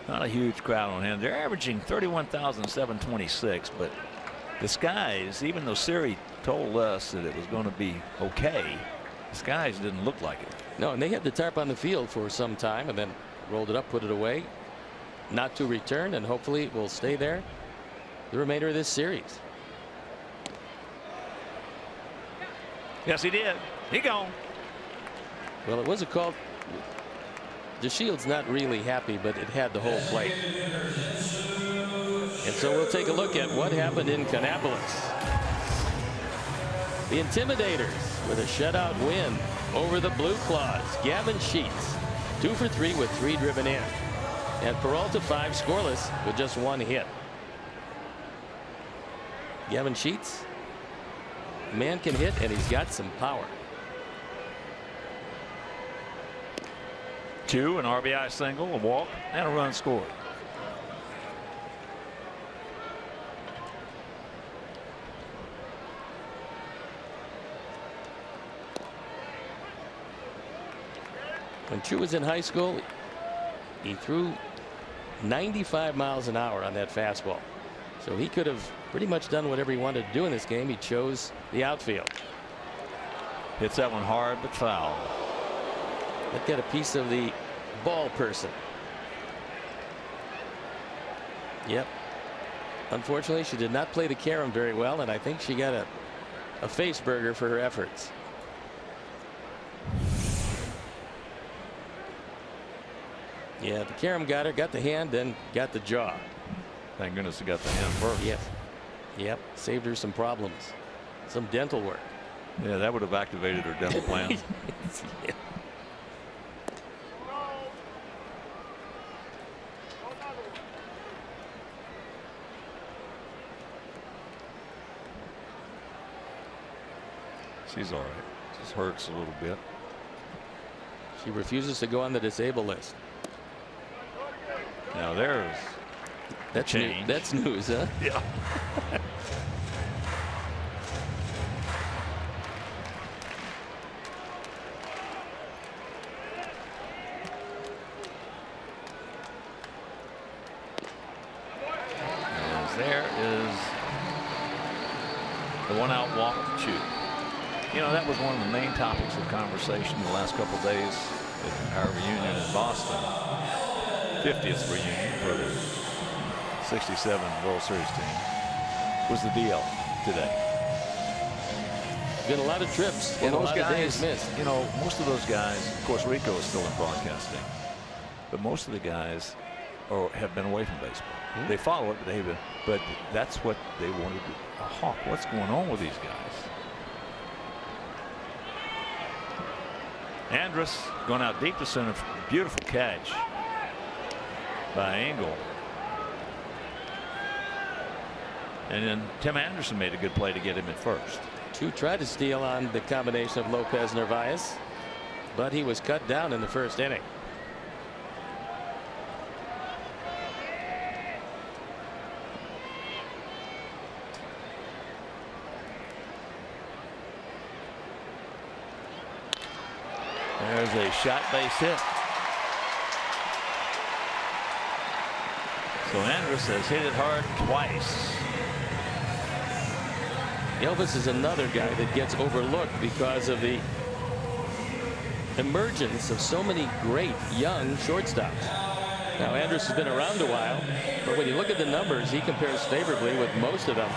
Not a huge crowd on hand. They're averaging 31,726, but the Skies, even though Siri told us that it was going to be okay, the Skies didn't look like it. No, and they had the tarp on the field for some time and then rolled it up, put it away, not to return, and hopefully it will stay there the remainder of this series. Yes, he did. He gone. Well, it was a call. DeShields not really happy, but it had the whole plate. And so we'll take a look at what happened in Kannapolis. The Intimidators with a shutout win over the Blue Claws. Gavin Sheets 2 for 3 with 3 driven in, and Peralta 5 scoreless with just 1 hit. Gavin Sheets, man can hit, and he's got some power. 2, an RBI single, a walk, and a run scored. When Chu was in high school, he threw 95 miles an hour on that fastball. So he could have pretty much done whatever he wanted to do in this game. He chose the outfield. Hits that one hard but foul. Let's get a piece of the ball person. Yep. Unfortunately, she did not play the carom very well, and I think she got a face burger for her efforts. Yeah, the carom got her, got the hand, then got the jaw. Thank goodness he got the hand first. Yes. Yep. Saved her some problems. Some dental work. Yeah, that would have activated her dental plan. Yeah. She's all right. Just hurts a little bit. She refuses to go on the disabled list. Now there's that's change. That's news, huh? Yeah. There is the one out walk to shoot. You know, that was one of the main topics of conversation the last couple of days at our reunion in Boston. 50th reunion for the 67 World Series team was the DL today. Been a lot of trips and a lot of days missed. You know, most of those guys, of course, Rico is still in broadcasting, but most of the guys have been away from baseball. They follow it, but that's what they want to do. Hawk, what's going on with these guys? Andrus going out deep to center. Beautiful catch by Engel. And then Tim Anderson made a good play to get him at first. Two tried to steal on the combination of Lopez Narvaez, but he was cut down in the first inning. There's a shot base hit. So Andrus has hit it hard twice. Elvis is another guy that gets overlooked because of the emergence of so many great young shortstops. Now Andrus has been around a while, but when you look at the numbers, he compares favorably with most of them,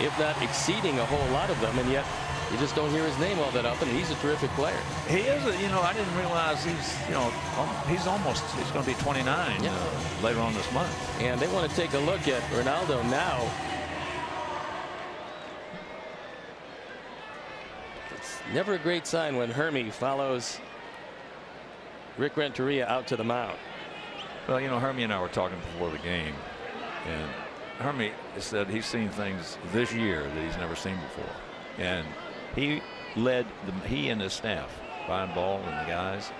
if not exceeding a whole lot of them, and yet you just don't hear his name all that often. He's a terrific player. He is. You know, I didn't realize he's going to be 29 later on this month. And they want to take a look at Ronaldo now. It's never a great sign when Hermie follows Rick Renteria out to the mound. Well, you know, Hermie and I were talking before the game, and Hermie said he's seen things this year that he's never seen before, and he and his staff, Brian Ball and the guys,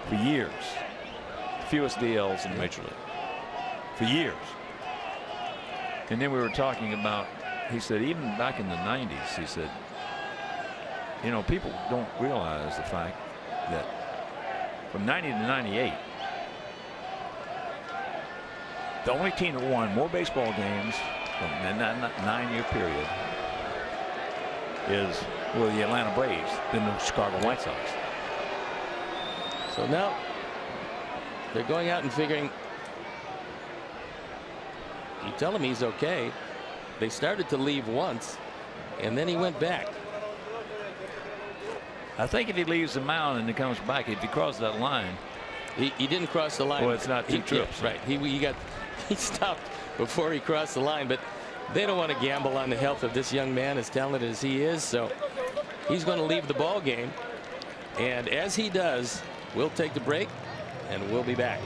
for years, fewest DLs in the Major League, for years. And then we were talking about, he said, even back in the 90s, he said, you know, people don't realize the fact that from 90 to 98, the only team that won more baseball games from that 9-year period is the Atlanta Braves than the Chicago White Sox. So now they're going out and figuring, you tell him he's okay. They started to leave once, and then he went back. I think if he leaves the mound and he comes back, if he crosses that line. He didn't cross the line. Well, it's not two trips. Yeah, right. He stopped before he crossed the line, but they don't want to gamble on the health of this young man, as talented as he is. So he's going to leave the ball game. And as he does, we'll take the break and we'll be back.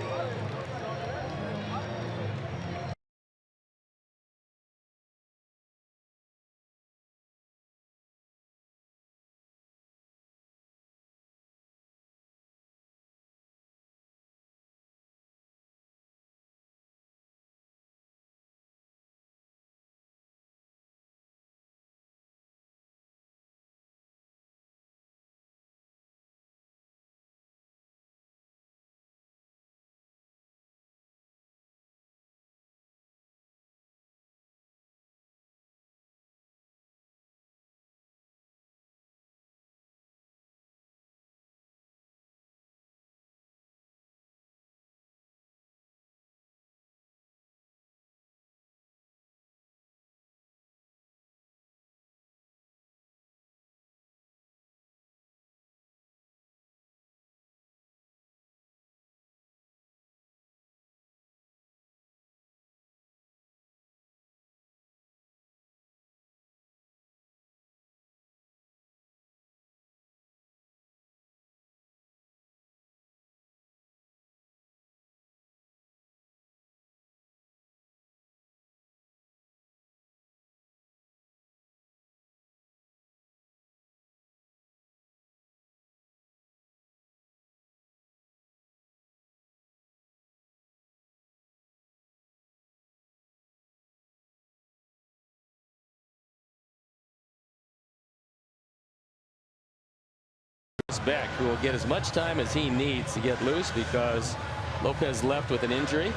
Beck, who will get as much time as he needs to get loose because Lopez left with an injury.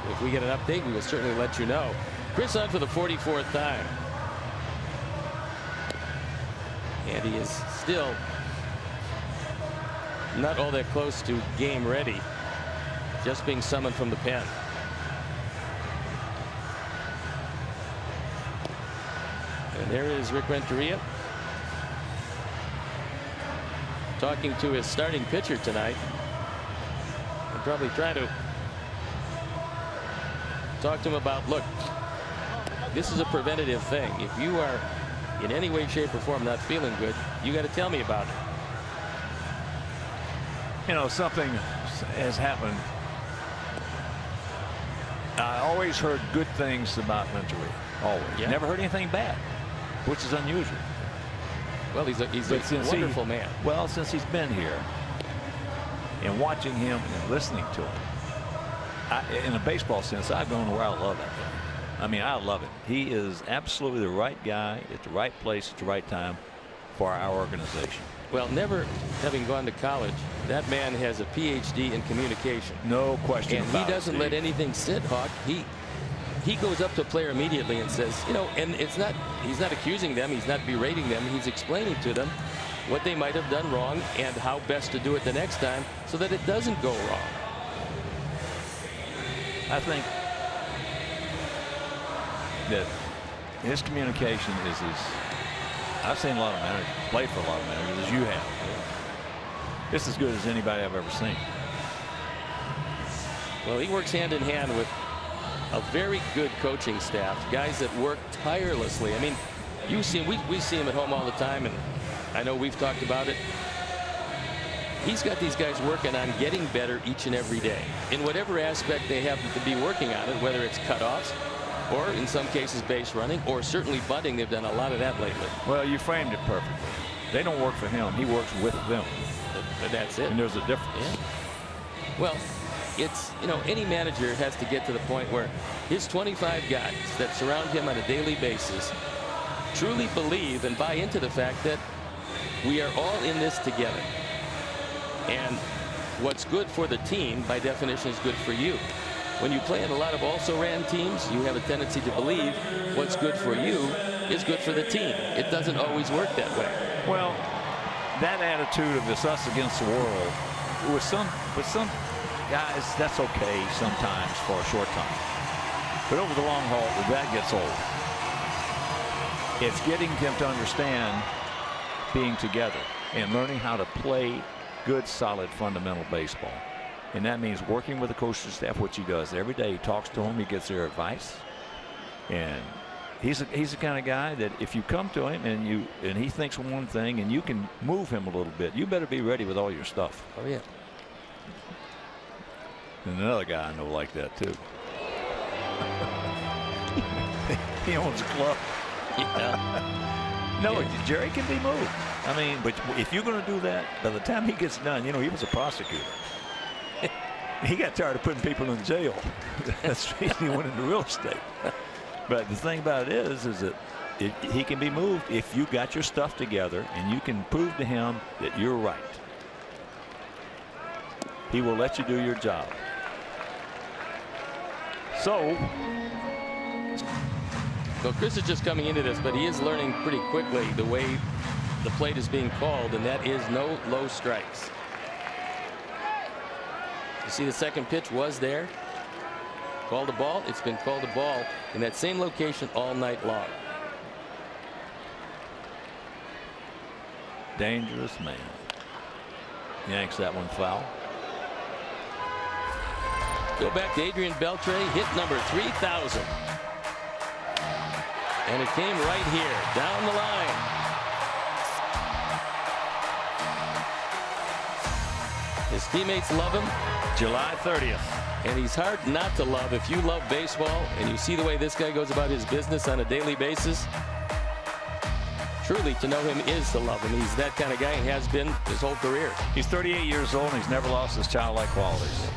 If we get an update, we will certainly let you know. Chris on for the 44th time. And he is still not all that close to game ready. Just being summoned from the pen. And there is Rick Renteria talking to his starting pitcher tonight. And probably try to talk to him about, look, this is a preventative thing. If you are in any way, shape, or form not feeling good, you got to tell me about it. You know, something has happened. I always heard good things about Renteria. Always. Yeah. Never heard anything bad, which is unusual. Well, he's a wonderful man. Well, since he's been here and watching him and listening to him, in a baseball sense, I've gone where I love it. I mean, I love it. He is absolutely the right guy at the right place at the right time for our organization. Well, never having gone to college, that man has a PhD in communication. No question about it. And he doesn't let anything sit, Hawk. He goes up to a player immediately and says, you know, and it's not, he's not accusing them, he's not berating them, he's explaining to them what they might have done wrong and how best to do it the next time so that it doesn't go wrong. I think that his communication is as, I've seen a lot of managers, played for a lot of managers, as you have. It's as good as anybody I've ever seen. Well, he works hand in hand with a very good coaching staff, guys that work tirelessly. I mean, you see, we see him at home all the time, and I know we've talked about it. He's got these guys working on getting better each and every day in whatever aspect they happen to be working on it, whether it's cutoffs or in some cases base running or certainly bunting. They've done a lot of that lately. Well, you framed it perfectly. They don't work for him. He works with them. That's it. And there's a difference. Yeah. Well, it's, you know, any manager has to get to the point where his 25 guys that surround him on a daily basis truly believe and buy into the fact that we are all in this together. And what's good for the team, by definition, is good for you. When you play in a lot of also-ran teams, you have a tendency to believe what's good for you is good for the team. It doesn't always work that way. Well, that attitude of it's us against the world, with some guys, that's okay sometimes for a short time. But over the long haul, that gets old. It's getting them to understand being together and learning how to play good, solid, fundamental baseball. And that means working with the coaching staff, which he does every day. He talks to them, he gets their advice. And he's the kind of guy that if you come to him and he thinks one thing and you can move him a little bit, you better be ready with all your stuff. Oh, yeah. And another guy I know like that, too. He owns a club. Yeah. No, yeah. Jerry can be moved. I mean, but if you're going to do that, by the time he gets done, you know, he was a prosecutor. He got tired of putting people in jail. That's the reason he went into real estate. But the thing about it is that he can be moved if you got your stuff together and you can prove to him that you're right. He will let you do your job. So Chris is just coming into this, but he is learning pretty quickly the way the plate is being called, and that is no low strikes. You see the second pitch was there. Called a ball. It's been called a ball in that same location all night long. Dangerous man. Yanks that one foul. Go back to Adrian Beltre, hit number 3,000. And it came right here, down the line. His teammates love him. July 30th. And he's hard not to love if you love baseball and you see the way this guy goes about his business on a daily basis. Truly, to know him is to love him. He's that kind of guy and has been his whole career. He's 38 years old and he's never lost his childlike qualities.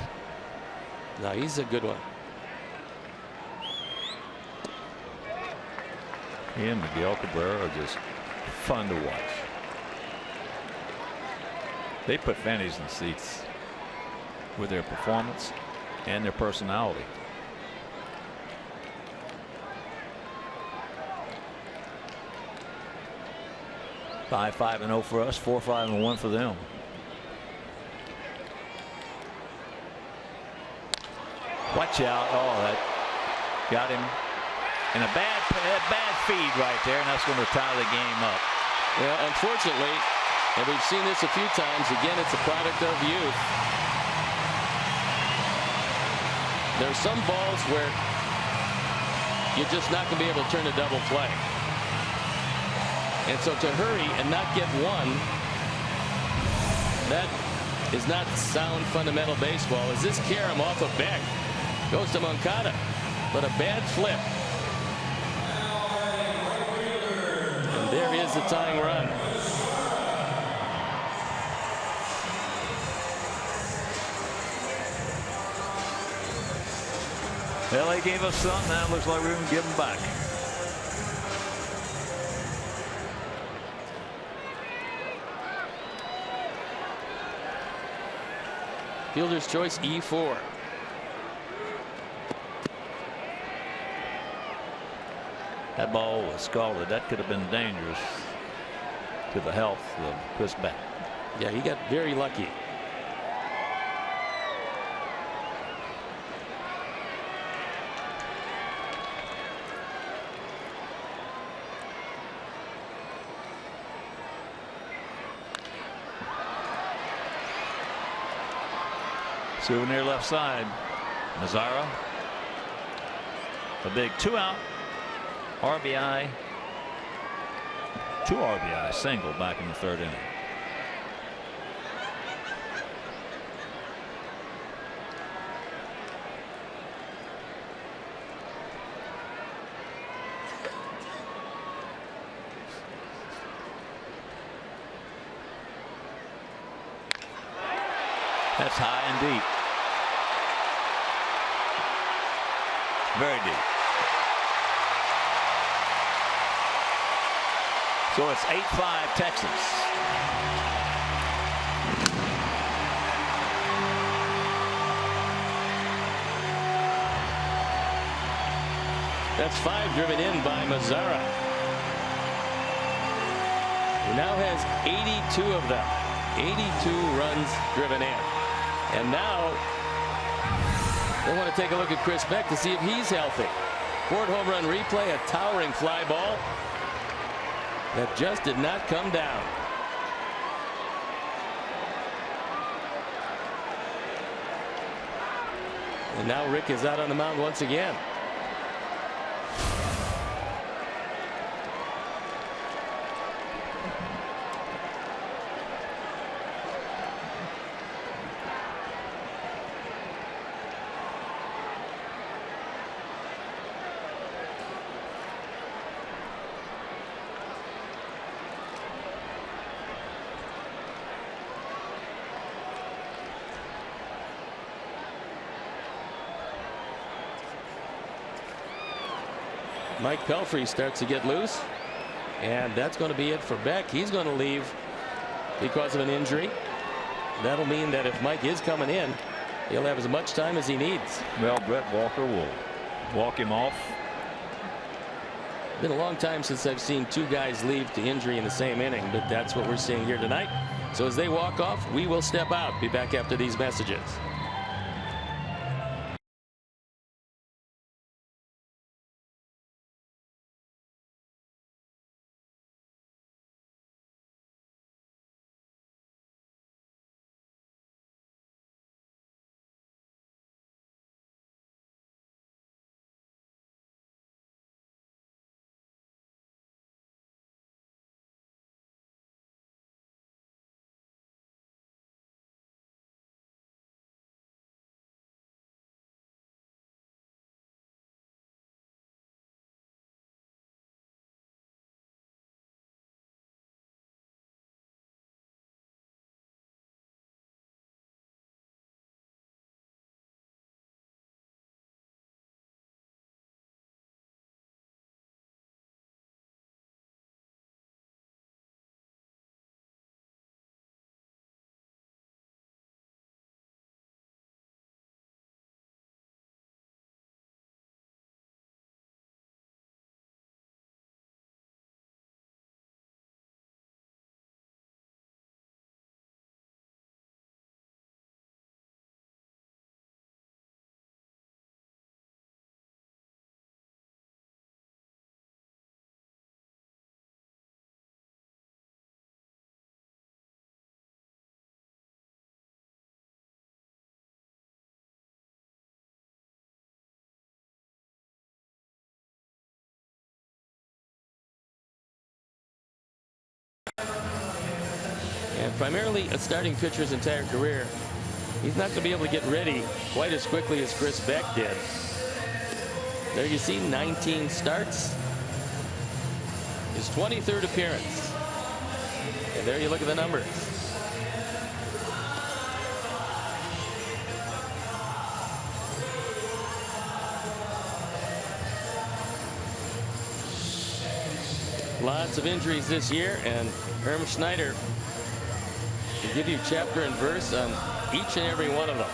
No, he's a good one. He and Miguel Cabrera are just fun to watch. They put fannies in seats with their performance and their personality. Five, 5-0 for us, 4, 5-1 for them. Watch out. Oh, that got him in a bad feed right there, and that's going to tie the game up. Well, unfortunately, and we've seen this a few times, again, it's a product of youth. There's some balls where you're just not going to be able to turn a double play. And so to hurry and not get one, that is not sound fundamental baseball. As this carom off of Beck goes to Moncada, but a bad flip. And there is the tying run. Well, they gave us some. Now it looks like we're going to give them back. Fielder's choice E4. That ball was scalded. That could have been dangerous to the health of Chris Beck. Yeah, he got very lucky. Souvenir left side. Mazara. A big 2-out RBI. 2 RBI single back in the 3rd inning. That's high and deep. Very deep. So it's 8-5 Texas. That's 5 driven in by Mazara, who now has 82 of them. 82 runs driven in. And now they want to take a look at Chris Beck to see if he's healthy. Ford home run replay, a towering fly ball that just did not come down. And now Rick is out on the mound once again. Mike Pelfrey starts to get loose, and that's going to be it for Beck. He's going to leave because of an injury. That'll mean that if Mike is coming in, he'll have as much time as he needs. Well, Brett Walker will walk him off. Been a long time since I've seen 2 guys leave to injury in the same inning, but that's what we're seeing here tonight. So as they walk off, we will step out. Be back after these messages. And primarily a starting pitcher's entire career, he's not going to be able to get ready quite as quickly as Chris Beck did. There you see 19 starts. His 23rd appearance. And there you look at the numbers. Lots of injuries this year, and Herm Schneider will give you chapter and verse on each and every one of them.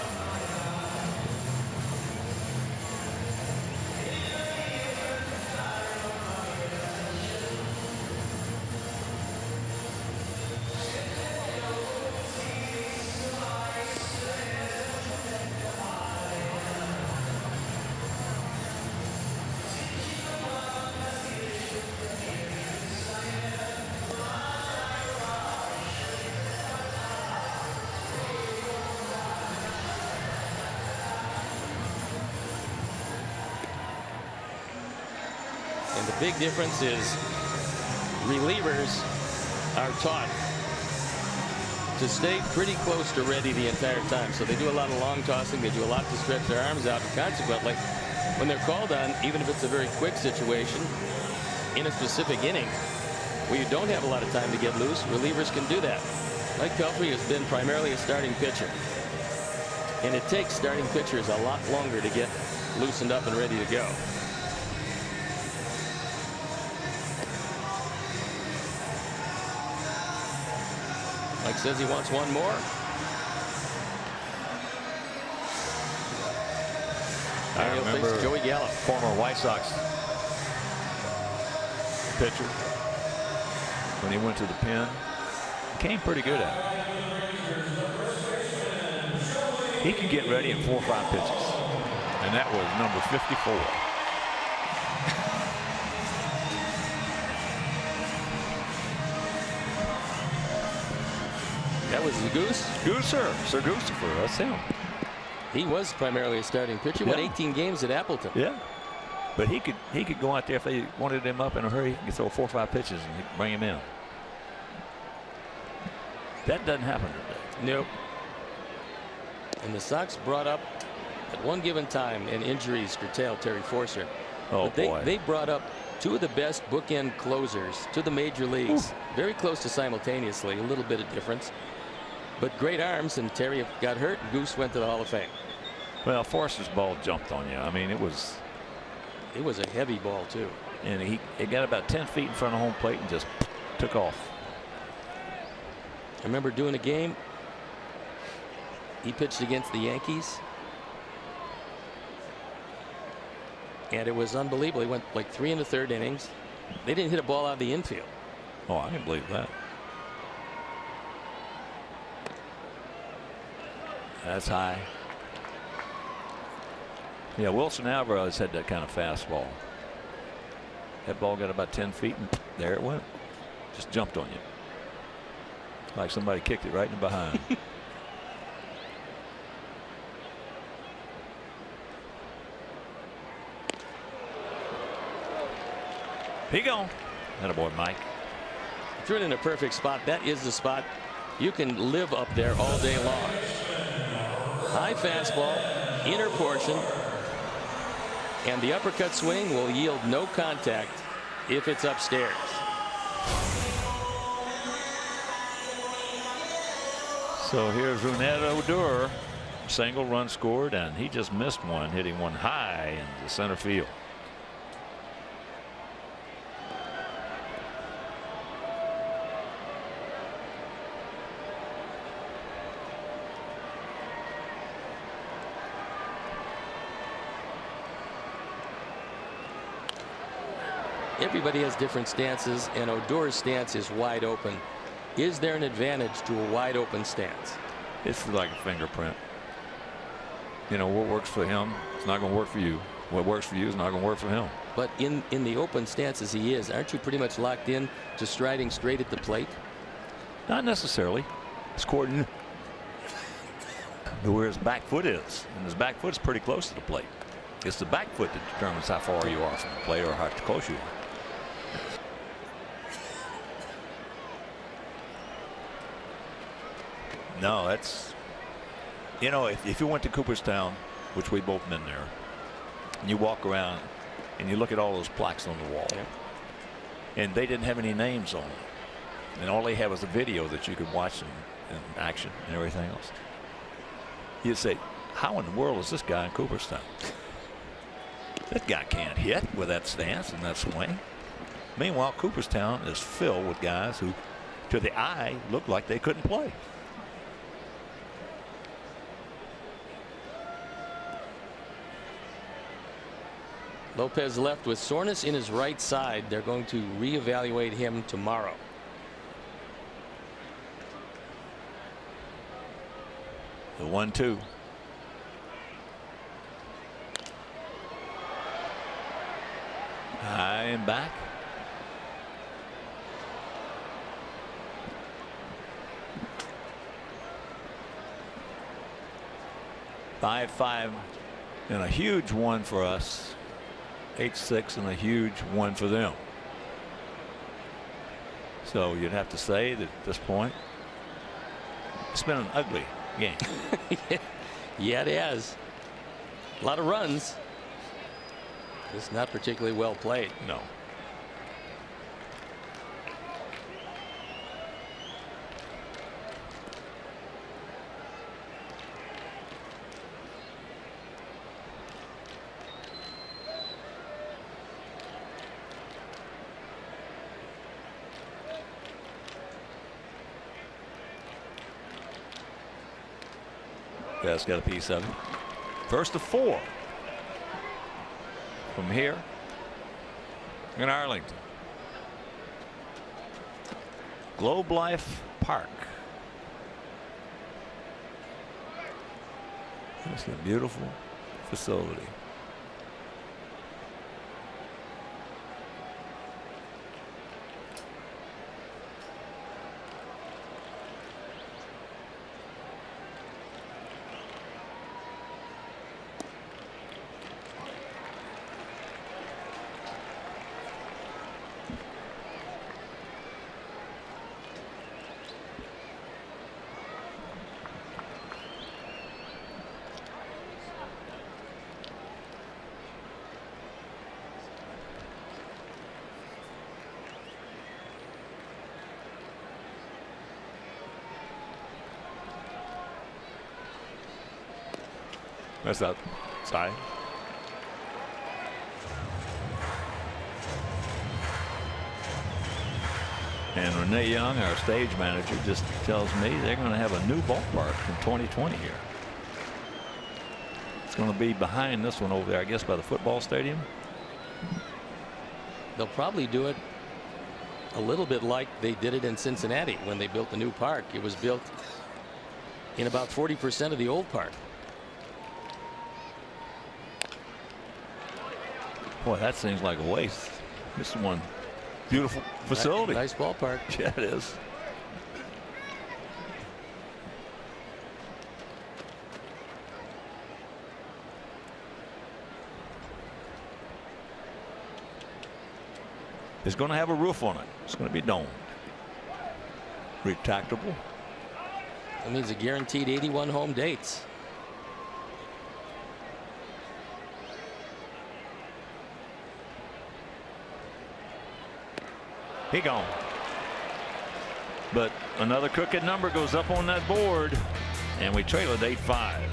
And the big difference is relievers are taught to stay pretty close to ready the entire time. So they do a lot of long tossing. They do a lot to stretch their arms out. And consequently, when they're called on, even if it's a very quick situation in a specific inning where you don't have a lot of time to get loose, relievers can do that. Mike Pelfrey has been primarily a starting pitcher. And it takes starting pitchers a lot longer to get loosened up and ready to go. Mike says he wants one more. I remember Joey Gallup, former White Sox pitcher, when he went to the pen, he came pretty good at it. He can get ready in 4 or 5 pitches, and that was number 54. That was the Goose. Gooser, Sir Goosefer, that's him. He was primarily a starting pitcher. Won 18 games at Appleton. Yeah, but he could go out there if they wanted him up in a hurry. He could throw 4 or 5 pitches and he'd bring him in. That doesn't happen today. Nope. And the Sox brought up at one given time, and injuries curtailed Terry Forcer. Oh, but boy. They brought up 2 of the best bookend closers to the major leagues. Ooh. Very close to simultaneously, a little bit of difference. But great arms, and Terry got hurt. Goose went to the Hall of Fame. Well, Forster's ball jumped on you. I mean, it was a heavy ball too. And he got about 10 feet in front of home plate and just took off. I remember doing a game. He pitched against the Yankees. And it was unbelievable. He went like 3 1/3 innings. They didn't hit a ball out of the infield. Oh, I can believe that. That's high. Yeah, Wilson Alvarez had that kind of fastball. That ball got about 10 feet and there it went. Just jumped on you. Like somebody kicked it right in the behind. He gone. Attaboy, Mike. Threw it in a perfect spot. That is the spot. You can live up there all day long. High fastball, inner portion, and the uppercut swing will yield no contact if it's upstairs. So here's Rougned Odor, single run scored, and he just missed one, hitting one high into center field. Everybody has different stances, and Odor's stance is wide open. Is there an advantage to a wide open stance? It's like a fingerprint. You know, what works for him, it's not going to work for you. What works for you is not going to work for him. But in the open stance as he is, aren't you pretty much locked in to striding straight at the plate? Not necessarily. It's coordinated where his back foot is, and his back foot's pretty close to the plate. It's the back foot that determines how far you are from the plate or how close you are. No, that's, you know, if you went to Cooperstown, which we both been there, and you walk around and you look at all those plaques on the wall, and they didn't have any names on them, and all they had was a video that you could watch in action and everything else. You'd say, how in the world is this guy in Cooperstown? That guy can't hit with that stance and that swing. Meanwhile, Cooperstown is filled with guys who, to the eye, looked like they couldn't play. Lopez left with soreness in his right side. They're going to reevaluate him tomorrow. The 1-2. High and back. Five and a huge one for us. 8-6 and a huge one for them. So you'd have to say that at this point it's been an ugly game. Yeah, it has. A lot of runs. Just not particularly well played. No. That's got a piece of it. First of 4 from here in Arlington. Globe Life Park. It's a beautiful facility. That's outside. And Renee Young, our stage manager, just tells me they're going to have a new ballpark in 2020 here. It's going to be behind this one over there, I guess, by the football stadium. They'll probably do it a little bit like they did it in Cincinnati when they built the new park. It was built in about 40% of the old park. Boy, that seems like a waste. This is one beautiful facility. Nice ballpark. Yeah, it is. It's going to have a roof on it. It's going to be domed. Retractable. That means a guaranteed 81 home dates. He gone. But another crooked number goes up on that board, and we trail it 8-5.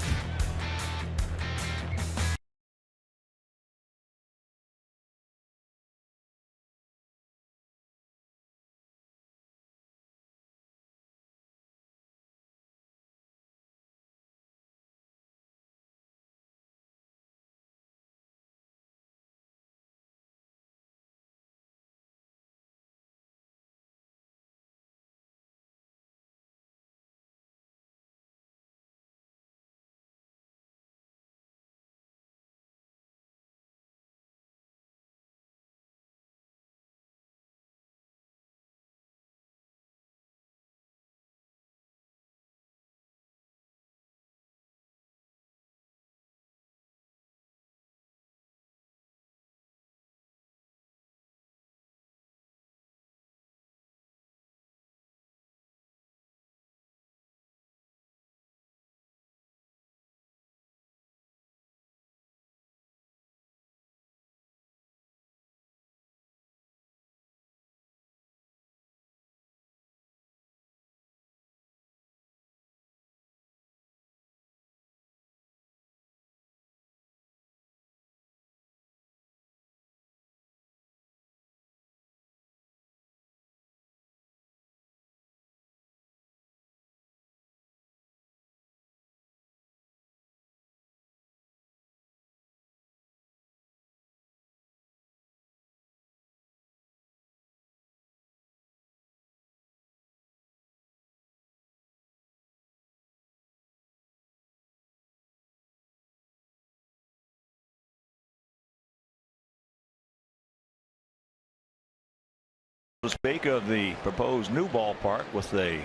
to speak of the proposed new ballpark with a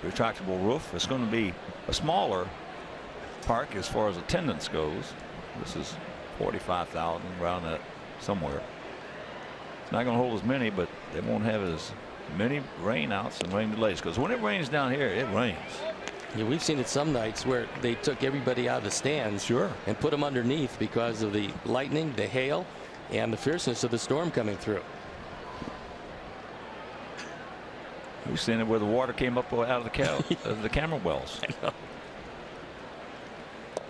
retractable roof. It's going to be a smaller park as far as attendance goes. This is 45,000, around that somewhere. It's not going to hold as many, but they won't have as many rainouts and rain delays, because when it rains down here, it rains. Yeah, we've seen it some nights where they took everybody out of the stands and put them underneath because of the lightning, the hail, and the fierceness of the storm coming through. We've seen it where the water came up out of the camera wells.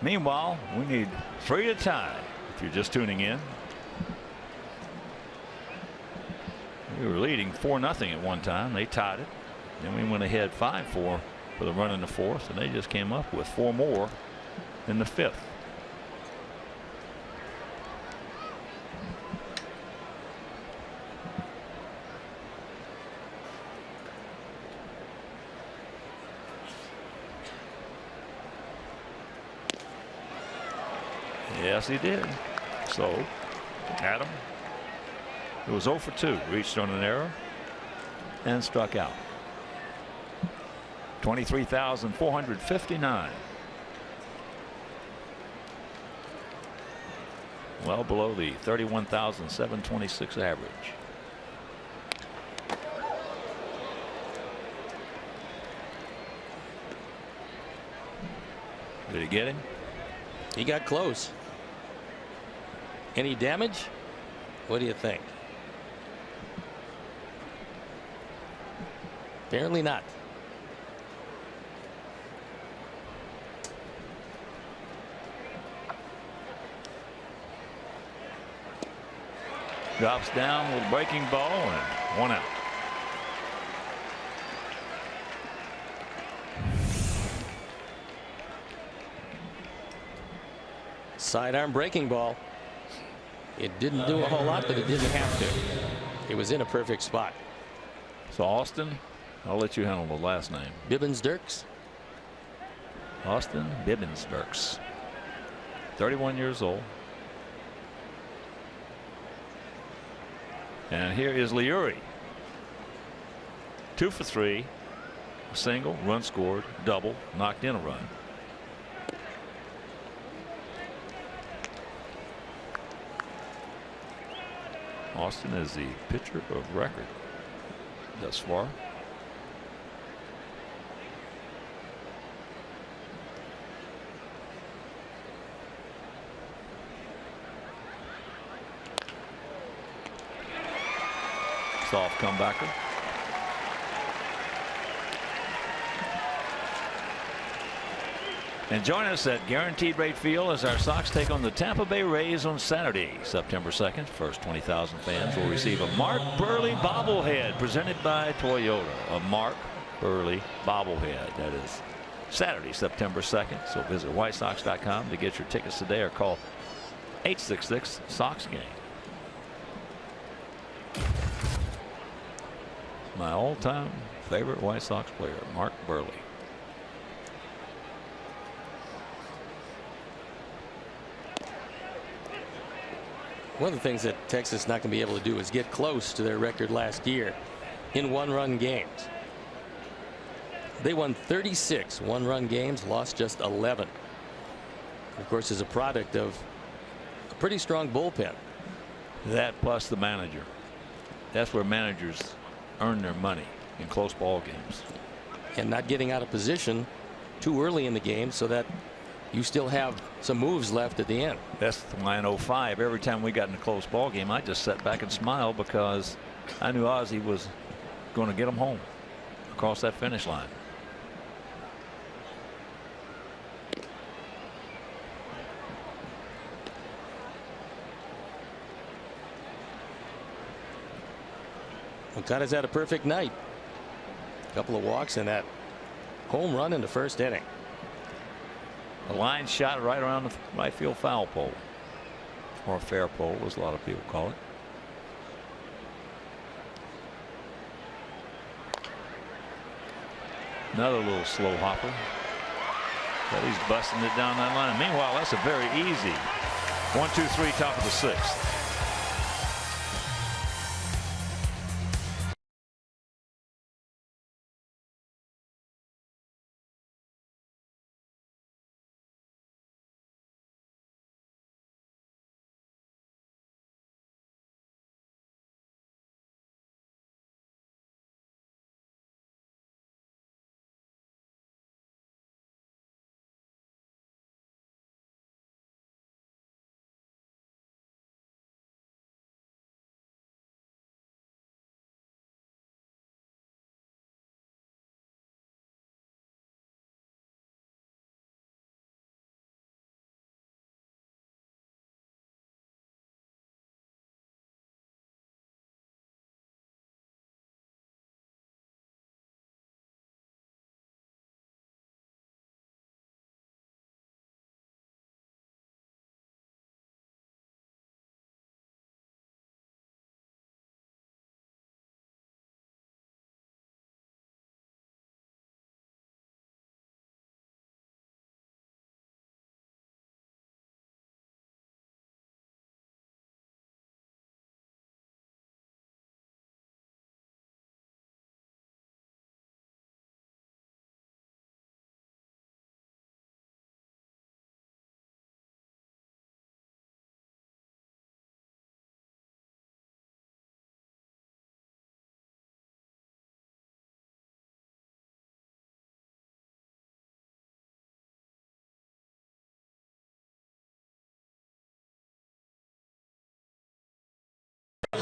Meanwhile, we need 3 to tie. If you're just tuning in, we were leading 4-0 at one time. They tied it. Then we went ahead 5-4 for the run in the 4th, and they just came up with 4 more in the 5th. Yes, he did. So, Adam, it was 0 for 2. Reached on an error and struck out. 23,459. Well below the 31,726 average. Did he get him? He got close. Any damage? What do you think? Apparently not. Drops down with a breaking ball and 1 out. Sidearm breaking ball. It didn't do a whole lot, but it didn't have to. It was in a perfect spot. So Austin, I'll let you handle the last name. Bibbins-Dirks. Austin Bibbins-Dirks. 31 years old. And here is Leury. 2 for 3. A single, run scored, double, knocked in a run. Austin is the pitcher of record thus far. Soft comebacker. And join us at Guaranteed Rate Field as our Sox take on the Tampa Bay Rays on Saturday, September 2nd. First 20,000 fans will receive a Mark Burley bobblehead presented by Toyota. A Mark Burley bobblehead. That is Saturday, September 2nd. So visit WhiteSox.com to get your tickets today or call 866-SOX-GAME. My all-time favorite White Sox player, Mark Burley. One of the things that Texas is not going to be able to do is get close to their record last year in one-run games. They won 36 one-run games, lost just 11. Of course, is a product of a pretty strong bullpen. That plus the manager. That's where managers earn their money, in close ball games. And not getting out of position too early in the game so that you still have some moves left at the end. That's why in 05, every time we got in a close ball game, I just sat back and smiled because I knew Ozzie was going to get them home across that finish line. Okada's had a perfect night. A couple of walks and that home run in the first inning. A line shot right around the right field foul pole, or a fair pole, as a lot of people call it. Another little slow hopper. But he's busting it down that line. Meanwhile, that's a very easy 1-2-3 top of the 6th.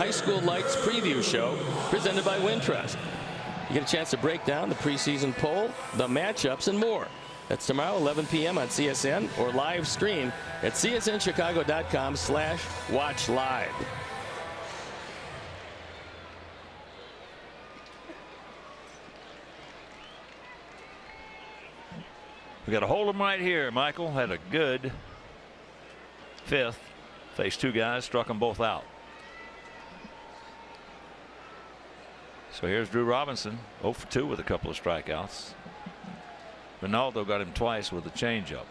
High School Lights preview show presented by Wintrust. You get a chance to break down the preseason poll, the matchups, and more. That's tomorrow, 11 p.m. on CSN, or live stream at csnchicago.com/watch live. We got to hold him right here. Michael had a good fifth. Faced two guys, struck them both out. So here's Drew Robinson, 0 for 2 with a couple of strikeouts. Ronaldo got him twice with a changeup.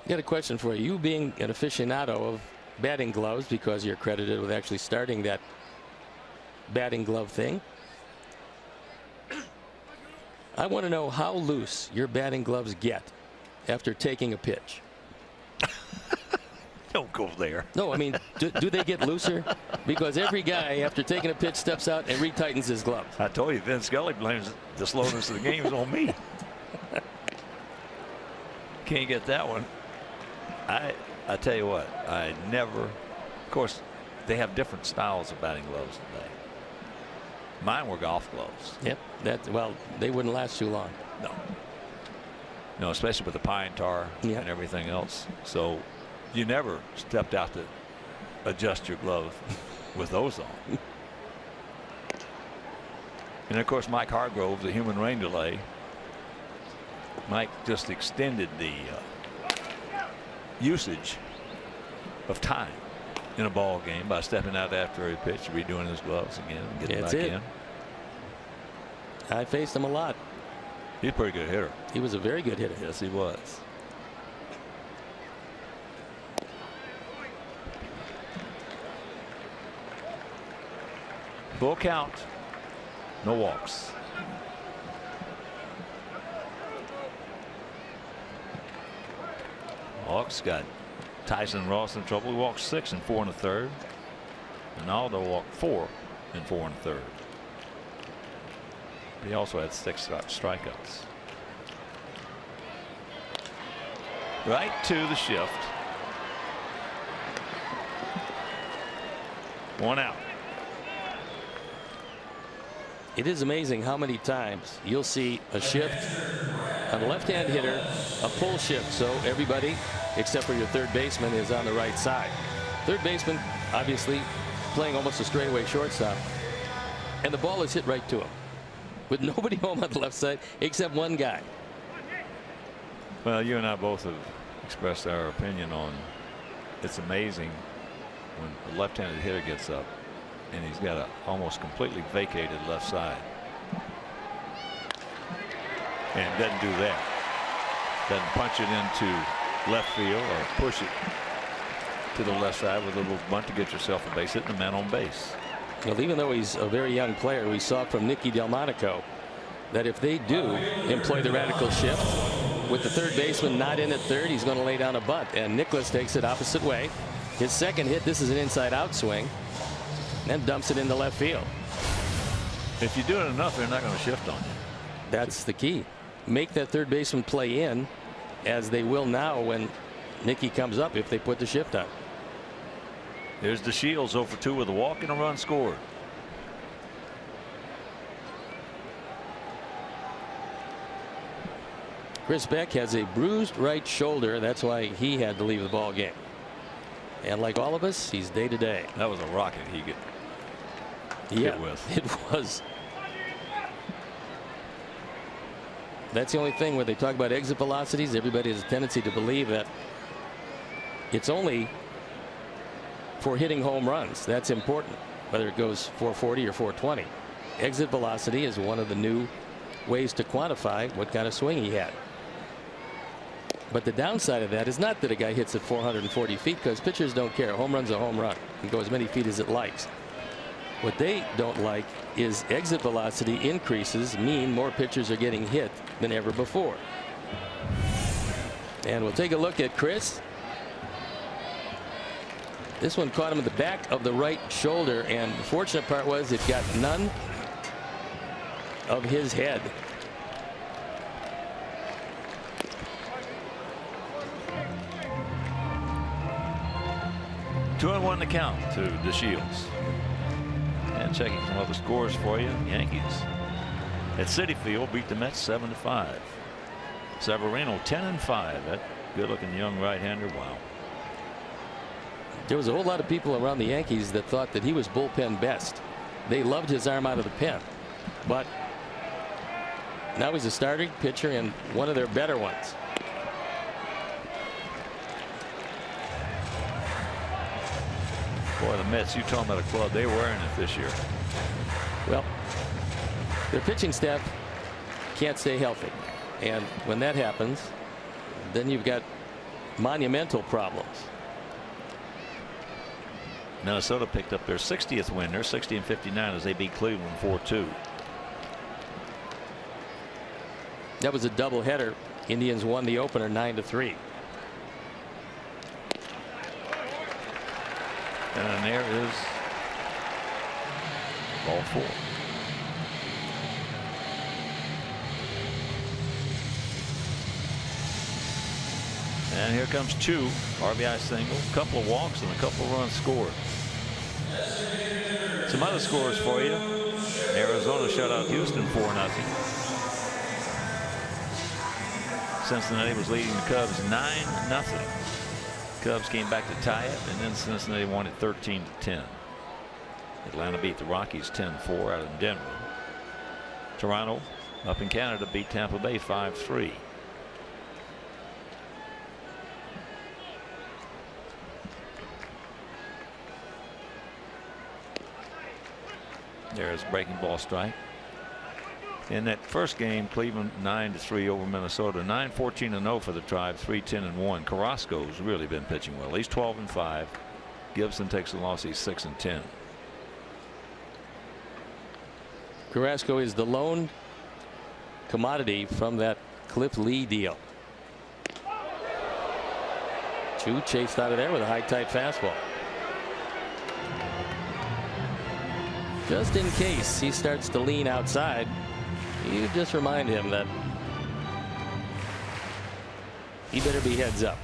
Got a question for you. You being an aficionado of batting gloves, because you're credited with actually starting that batting glove thing, I want to know how loose your batting gloves get after taking a pitch. Don't go there. No, I mean, do they get looser? Because every guy, after taking a pitch, steps out and retightens his gloves. I told you, Vince Scully blames the slowness of the game is on me. Can't get that one. I tell you what, I never, of course, they have different styles of batting gloves today. Mine were golf gloves. Yep. Well, they wouldn't last too long. No, especially with the pine tar and everything else. So you never stepped out to adjust your glove with those on. And of course, Mike Hargrove, the human rain delay. Mike just extended the usage of time in a ball game by stepping out after a pitch, redoing his gloves again, and getting back in. I faced him a lot. He's a pretty good hitter. He was a very good hitter. Yes, he was. Full count. No walks. Hawks got Tyson Ross in trouble. He walked 6 and 4 1/3. Ronaldo walked 4 and 4 1/3. He also had 6 strikeouts. Right to the shift. 1 out. It is amazing how many times you'll see a shift on a left-hand hitter, a pull shift, so everybody except for your third baseman is on the right side. Third baseman obviously playing almost a straightaway shortstop, and the ball is hit right to him with nobody home on the left side except one guy. Well, you and I both have expressed our opinion on it's amazing when a left-handed hitter gets up and he's got a almost completely vacated left side and doesn't do that. Doesn't punch it into left field or push it to the left side with a little bunt to get yourself a base hit and a man on base. Well, even though he's a very young player, we saw from Nicky Delmonico that if they do employ the radical shift with the third baseman not in at third, he's going to lay down a bunt, and Nicholas takes it opposite way. His second hit, this is an inside out swing, and dumps it into left field. If you do it enough, they're not going to shift on you. That's the key. Make that third baseman play in, as they will now when Nicky comes up if they put the shift on. There's DeShields 0 for 2 with a walk and a run scored. Chris Beck has a bruised right shoulder. That's why he had to leave the ball game. And like all of us, he's day to day. That was a rocket he get hit with. It was. That's the only thing where they talk about exit velocities. Everybody has a tendency to believe that it's only for hitting home runs. That's important, whether it goes 440 or 420. Exit velocity is one of the new ways to quantify what kind of swing he had. But the downside of that is not that a guy hits at 440 feet, because pitchers don't care. A home run's a home run. It can go as many feet as it likes. What they don't like is exit velocity increases mean more pitchers are getting hit than ever before. And we'll take a look at Chris. This one caught him in the back of the right shoulder, and the fortunate part was it got none of his head. Two and one to count to DeShields. And checking some other scores for you. Yankees at Citi Field beat the Mets 7-5. Severino 10-5. That good-looking young right-hander. Wow. There was a whole lot of people around the Yankees that thought that he was bullpen best. They loved his arm out of the pen, but now he's a starting pitcher and one of their better ones. Boy, the Mets, you talking about a club, they were in it this year. Well, their pitching staff can't stay healthy, and when that happens, then you've got monumental problems. Minnesota picked up their 60th win. They're 60-59 as they beat Cleveland 4-2. That was a doubleheader. Indians won the opener 9-3. And there is ball 4. And here comes 2 RBI single, a couple of walks, and a couple of runs scored. Some other scores for you. Arizona shut out Houston 4-0. Cincinnati was leading the Cubs 9-0. Cubs came back to tie it, and then Cincinnati won it 13-10. Atlanta beat the Rockies 10-4 out in Denver. Toronto up in Canada beat Tampa Bay 5-3. There's breaking ball strike. In that first game, Cleveland 9-3 over Minnesota. 9-14-0 for the Tribe. 3-10-1. Carrasco's really been pitching well. He's 12-5. Gibson takes a loss. He's 6-10. Carrasco is the lone commodity from that Cliff Lee deal. Chu chased out of there with a high tight fastball. Just in case he starts to lean outside, you just remind him that he better be heads up.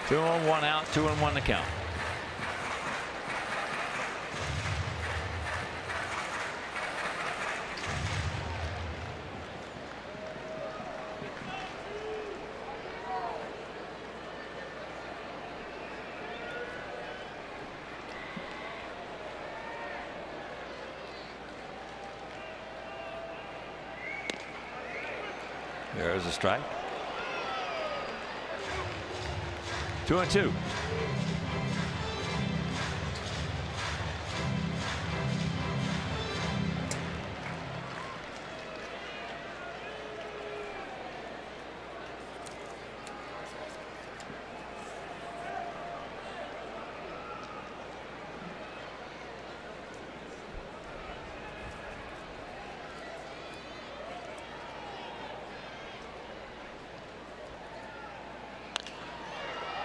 Two on, 1 out, 2-1 to count. There's a strike. 2-2.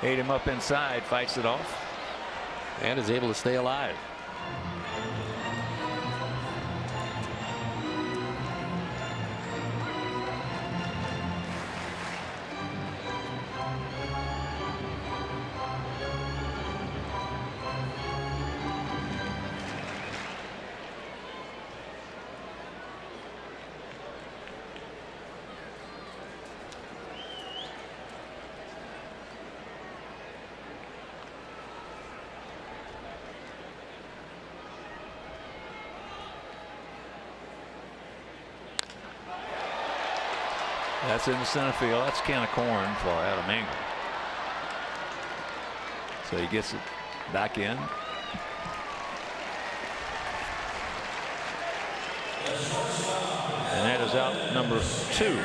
Ate him up inside, fights it off, and is able to stay alive. That's in the center field. That's a can of corn for Adam Engel. So he gets it back in. And that is out number 2.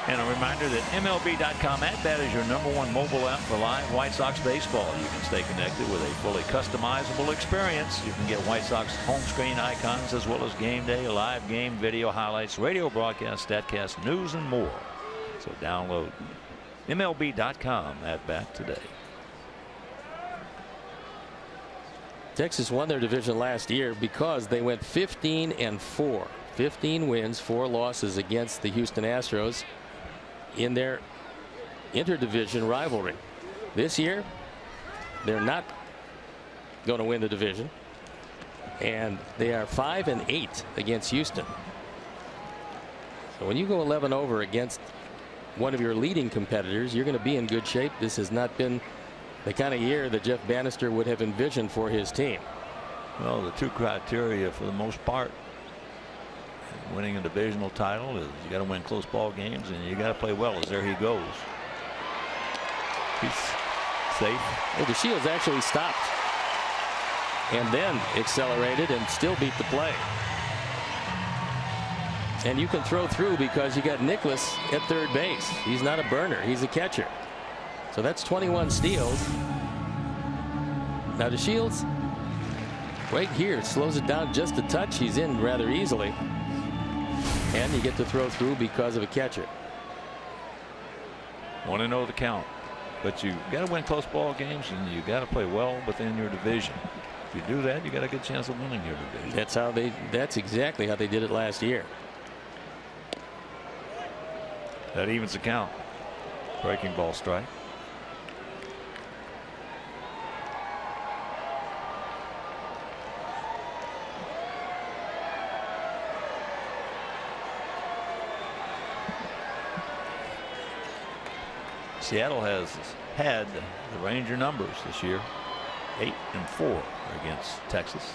And a reminder that MLB.com app, that is your #1 mobile app for live White Sox baseball. You can stay connected with a fully customizable experience. You can get White Sox home screen icons as well as game day, live game video highlights, radio broadcast, statcast, news, and more. So download MLB.com app today. Texas won their division last year because they went 15-4. 15 wins, 4 losses against the Houston Astros in their interdivision rivalry. This year, they're not going to win the division, and they are 5-8 against Houston. So when you go 11 over against one of your leading competitors, you're going to be in good shape. This has not been the kind of year that Jeff Bannister would have envisioned for his team. Well, the 2 criteria for the most part winning a divisional title is you got to win close ball games and you got to play well. As there he goes. He's safe. Well, DeShields actually stopped and then accelerated and still beat the play. And you can throw through because you got Nicholas at third base. He's not a burner. He's a catcher. So that's 21 steals. Now DeShields right here slows it down just a touch. He's in rather easily. And you get to throw through because of a catcher. 1-0 the count. But you got to win close ball games and you got to play well within your division. If you do that, you got a good chance of winning your division. That's exactly how they did it last year. That evens the count. Breaking ball strike. Seattle has had the Ranger numbers this year, 8-4 against Texas.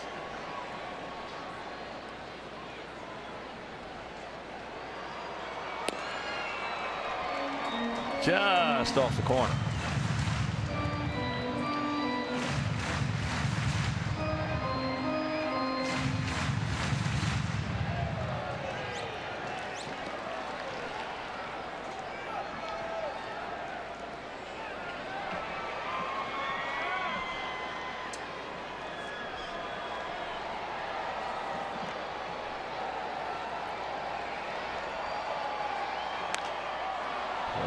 Just off the corner.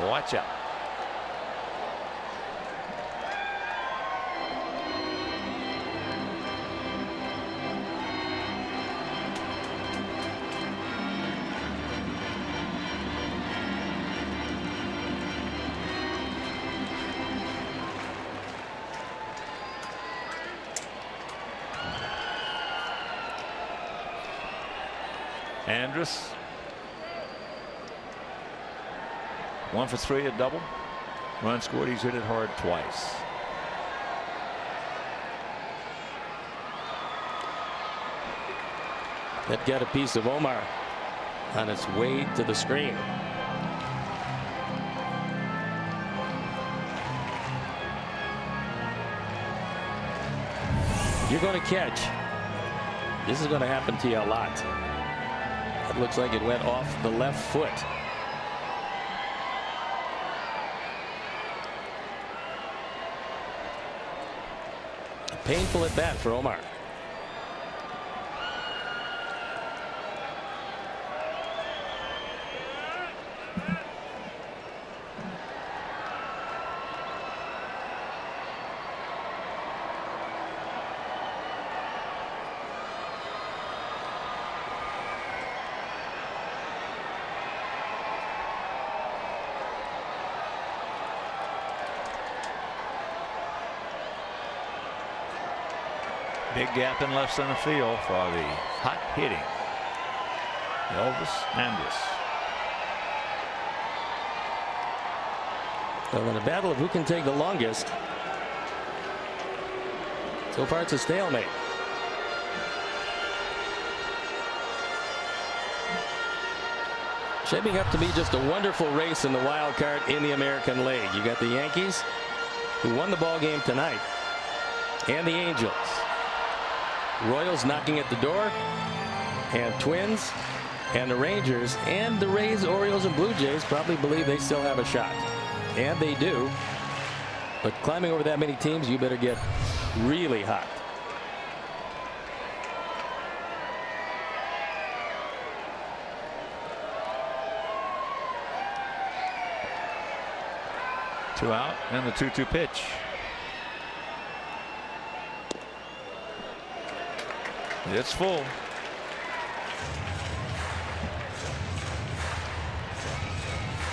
Watch out. Andrus. 1 for 3, a double. Run scored. He's hit it hard twice. That got a piece of Omar on its way to the screen. You're going to catch. This is going to happen to you a lot. It looks like it went off the left foot. Painful at bat for Omar. Big gap in left center field for the hot hitting Elvis Andrus. Well, in a battle of who can take the longest, so far it's a stalemate. Shaping up to be just a wonderful race in the wild card in the American League. You got the Yankees, who won the ball game tonight, and the Angels. Royals knocking at the door, and Twins, and the Rangers, and the Rays, Orioles, and Blue Jays probably believe they still have a shot. And they do. But climbing over that many teams, you better get really hot. Two out and the 2-2 pitch. It's full.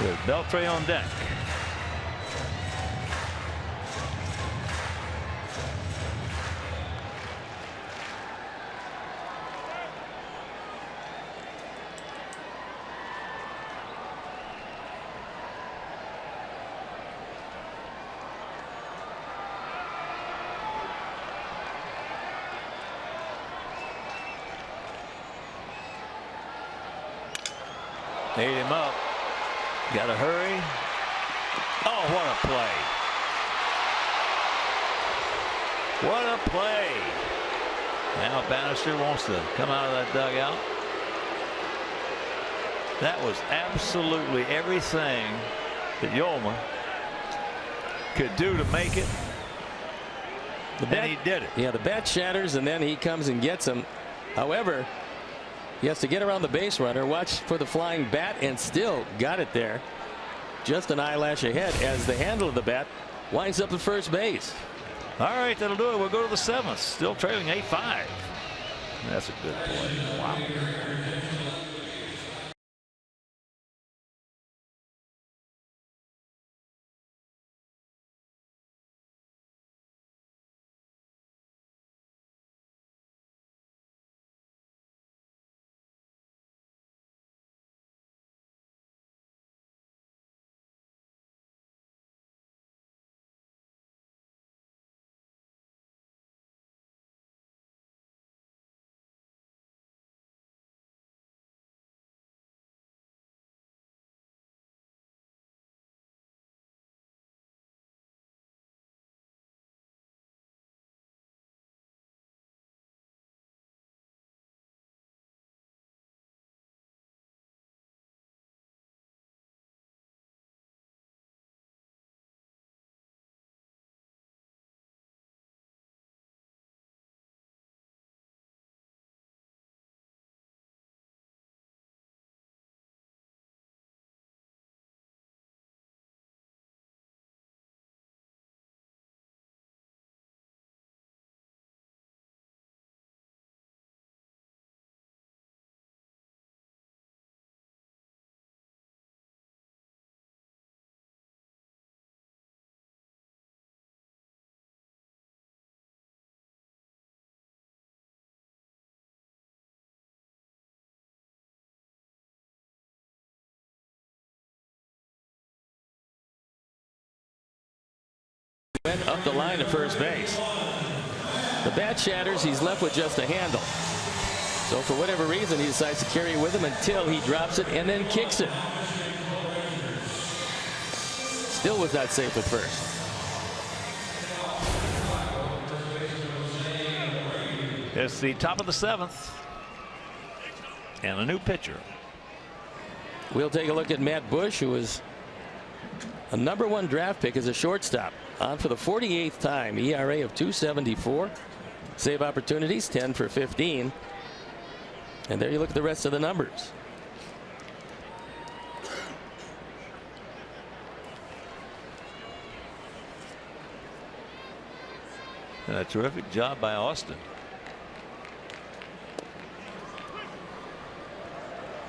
With Beltre on deck. Ate him up. Got to hurry. Oh, what a play. What a play. Now Bannister wants to come out of that dugout. That was absolutely everything that Yolmer could do to make it. And he did it. Yeah, the bat shatters, and then he comes and gets him. However, he has to get around the base runner, watch for the flying bat, and still got it there. Just an eyelash ahead as the handle of the bat winds up at first base. All right, that'll do it. We'll go to the 7th. Still trailing 8-5. That's a good play. Wow. Went up the line to first base. The bat shatters. He's left with just a handle. So for whatever reason, he decides to carry it with him until he drops it and then kicks it. Still was not safe at first. It's the top of the 7th. And a new pitcher. We'll take a look at Matt Bush, who was a #1 draft pick as a shortstop. On for the 48th time. ERA of 2.74. Save opportunities 10 for 15. And there you look at the rest of the numbers. And a terrific job by Austin.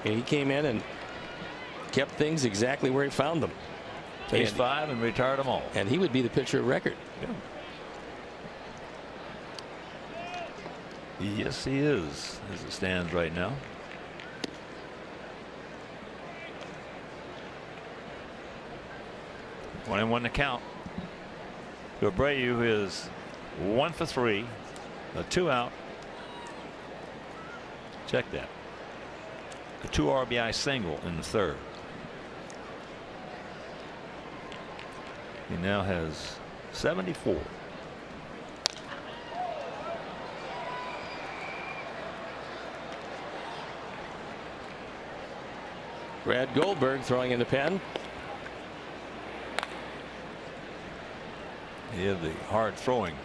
And he came in and kept things exactly where he found them. Ace 5 and retired them all. And he would be the pitcher of record. Yeah. Yes, he is, as it stands right now. One and one to count. To Abreu is 1 for 3, a 2 out. Check that. a 2 RBI single in the third. He now has 74. Brad Goldberg throwing in the pen. He had the hard throwing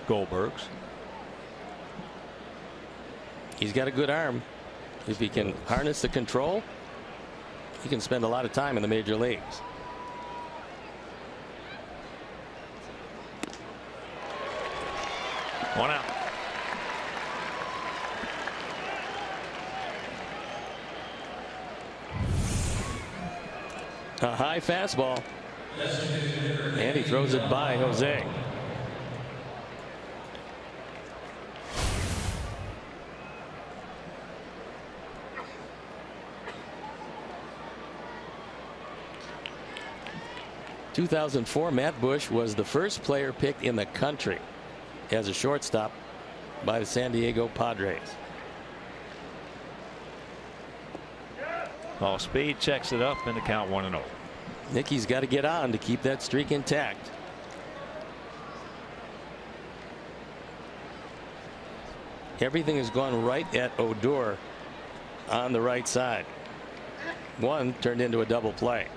Goldbergs. He's got a good arm. If he can harness the control, he can spend a lot of time in the major leagues. One out. A high fastball. And he throws it by Jose. In 2004, Matt Bush was the first player picked in the country as a shortstop by the San Diego Padres. Off speed, checks it up, and the count 1-0. Nicky's got to get on to keep that streak intact. Everything has gone right at Odor on the right side. One turned into a double play.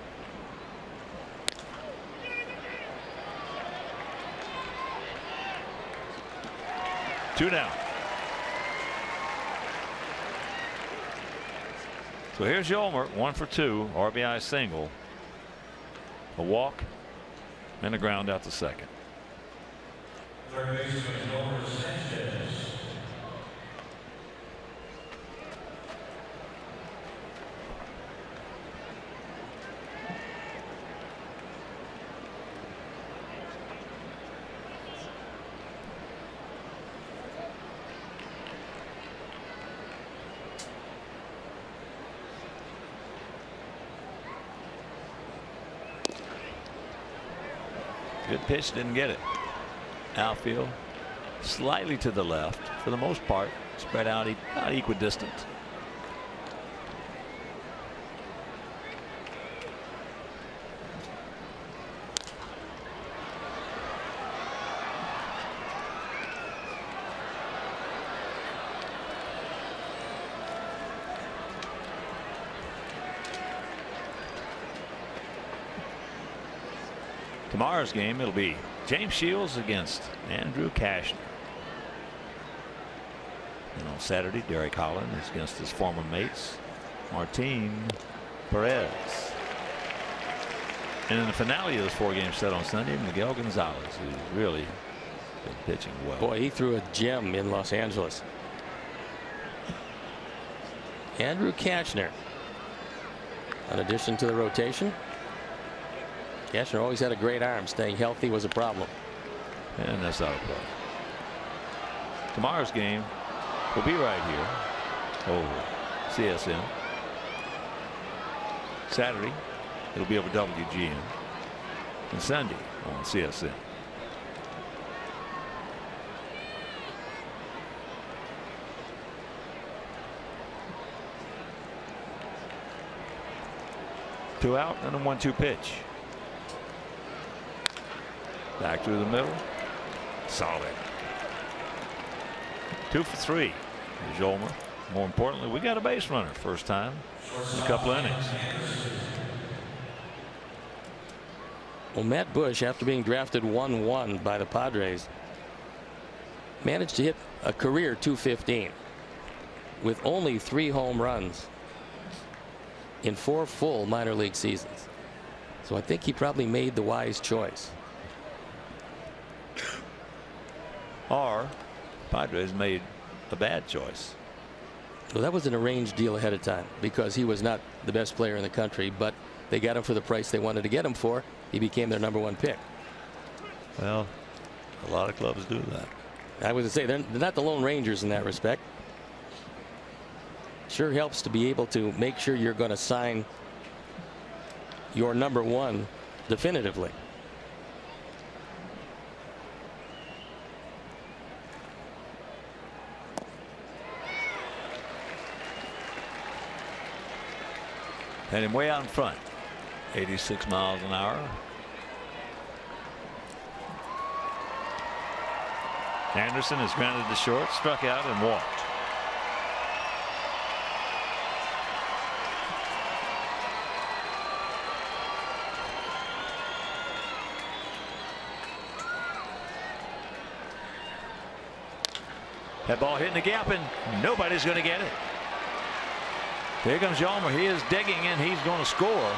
Two down. So here's Yolmer, 1 for 2, RBI single, a walk, and a ground out to second. Good pitch, didn't get it. Outfield slightly to the left for the most part, spread out about equidistant. Tomorrow's game, it'll be James Shields against Andrew Cashner. And on Saturday, Derek Holland is against his former mates, Martin Perez. And in the finale of this 4-game set on Sunday, Miguel Gonzalez, who's really been pitching well. Boy, he threw a gem in Los Angeles. Andrew Cashner, in addition to the rotation. Cashner always had a great arm. Staying healthy was a problem. And that's out of play. Tomorrow's game will be right here over CSN. Saturday, it'll be over WGN. And Sunday on CSN. Two out and a 1-2 pitch. Back through the middle. Solid. 2 for 3. Here's Yolmer. More importantly, we got a base runner first time in a couple of innings. Well, Matt Bush, after being drafted 1-1 by the Padres, managed to hit a career .215 with only 3 home runs in 4 full minor league seasons. So I think he probably made the wise choice. Or Padres made a bad choice. Well, that was an arranged deal ahead of time because he was not the best player in the country, but they got him for the price they wanted to get him for. He became their #1 pick. Well, a lot of clubs do that. I was going to say they're not the Lone Rangers in that respect. Sure helps to be able to make sure you're going to sign your #1 definitively. Heading way out in front. 86 miles an hour. Anderson is grounded to short, struck out, and walked. That ball hitting the gap, and nobody's going to get it. Here comes Yolmer. He is digging, and he's going to score.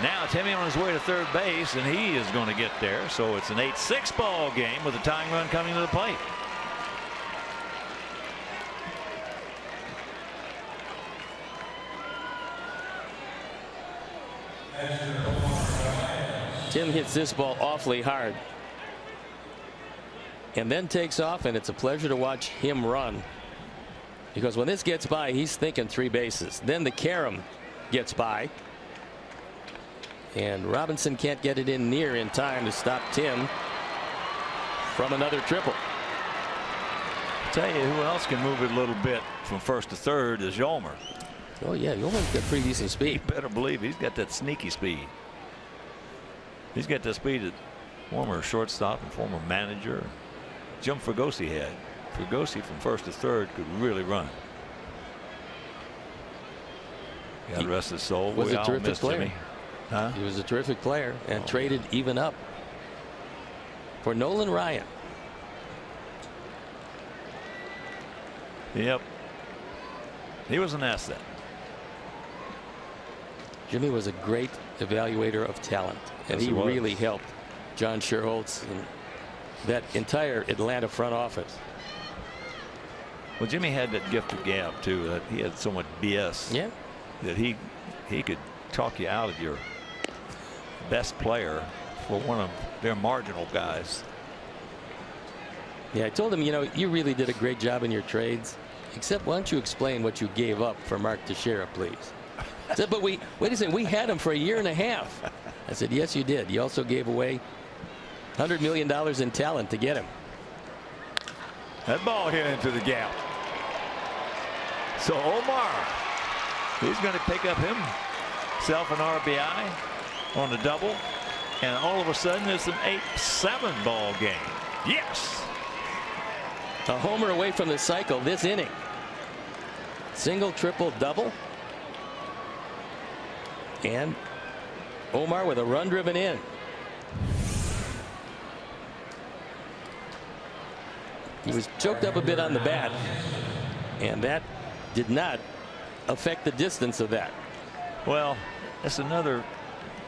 Now Timmy on his way to third base, and he is going to get there. So it's an 8-6 ball game with a tying run coming to the plate. Tim hits this ball awfully hard and then takes off, and it's a pleasure to watch him run, because when this gets by, he's thinking 3 bases. Then the carom gets by, and Robinson can't get it in near in time to stop Tim from another triple. I'll tell you who else can move it a little bit from first to third is Yolmer. Oh yeah, Yolmer's got pretty decent speed. You better believe he's got that sneaky speed. He's got the speed that former shortstop and former manager Jim Fregosi had. Fregosi from first to third could really run. God rest his soul. Was a terrific player. Jimmy. Huh? He was a terrific player, and traded even up for Nolan Ryan. Yep. He was an asset. Jimmy was a great evaluator of talent, and Yes, he he was. really helped John Sherholtz and that entire Atlanta front office. Well, Jimmy had that gift of gab too. That he had so much BS. Yeah. That he could talk you out of your best player for one of their marginal guys. Yeah, I told him, you know, you really did a great job in your trades, except why don't you explain what you gave up for Mark Teixeira, please? I said, but wait a second, we had him for a year and a half. I said, yes, you did. You also gave away $100 million in talent to get him. That ball hit into the gap. So Omar, he's going to pick up himself an RBI on the double, and all of a sudden it's an 8-7 ball game. Yes. A homer away from the cycle this inning. Single, triple, double. And Omar with a run driven in. He was choked up a bit on the bat, and that did not affect the distance of that. Well, that's another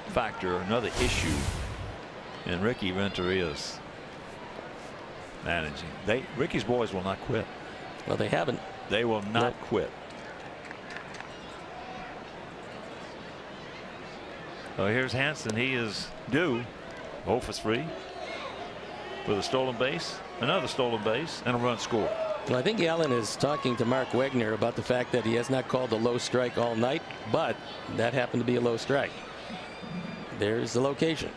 factor, another issue in Ricky Renteria's managing. Ricky's boys will not quit. Well, they haven't. They will not quit. So here's Hanson. He is due 0 for 3 with a stolen base, another stolen base, and a run scored. Well, I think Allen is talking to Mark Wegner about the fact that he has not called a low strike all night, but that happened to be a low strike. There's the location.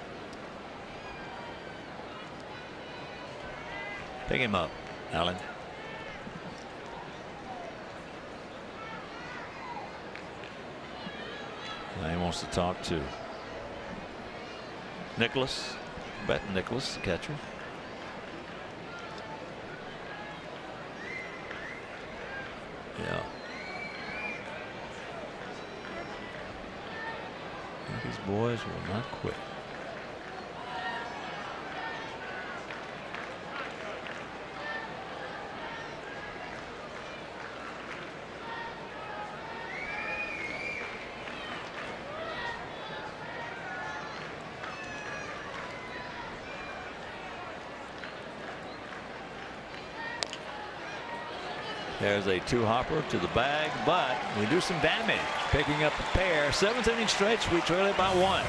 Pick him up, Allen. Now he wants to talk to Nicholas. Bet Nicholas, the catcher. Yeah. These boys will not quit. There's a 2-hopper to the bag, but we do some damage. Picking up a pair. 7th inning stretch. We trail it by 1.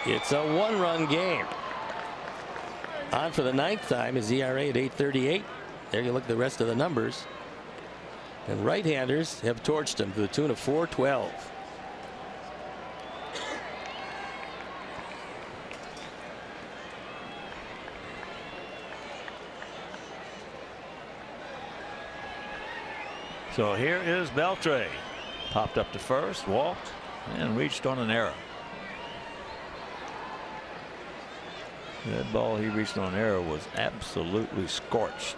It's a one-run game. On for the 9th time. His ERA at 8.38. There you look at the rest of the numbers. And right-handers have torched him to the tune of 412. So here is Beltre. Popped up to first, walked, and reached on an error. That ball he reached on error was absolutely scorched.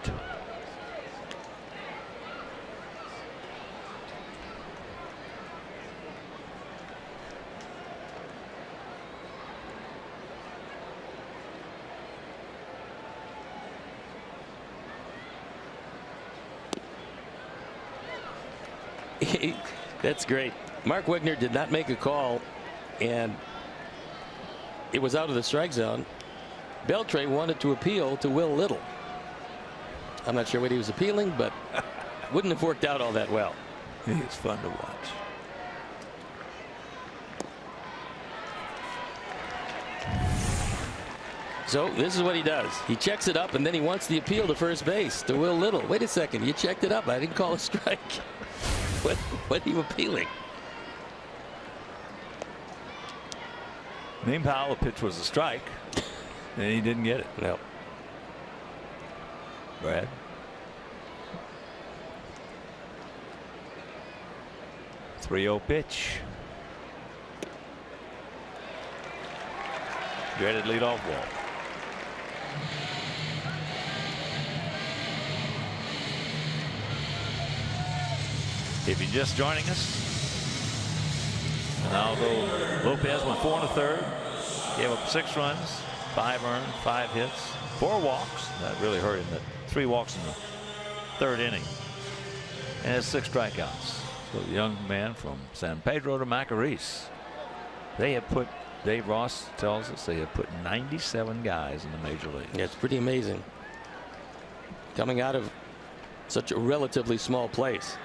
That's great. Mark Wigner did not make a call, and it was out of the strike zone. Beltre wanted to appeal to Will Little. I'm not sure what he was appealing, but wouldn't have worked out all that well. He's fun to watch. So this is what he does. He checks it up, and then he wants the appeal to first base to Will Little. Wait a second, you checked it up. I didn't call a strike. What are you appealing? Name Powell, the pitch was a strike, and he didn't get it. No. Brad. .30 pitch. Dreaded leadoff walk. If you're just joining us, and although Lopez went 4 1/3, gave up 6 runs, 5 earned, 5 hits, 4 walks. That really hurt him. 3 walks in the 3rd inning, and has 6 strikeouts. So the young man from San Pedro de Macorís. They have put, Dave Ross tells us, they have put 97 guys in the major leagues. Yeah, it's pretty amazing. Coming out of such a relatively small place.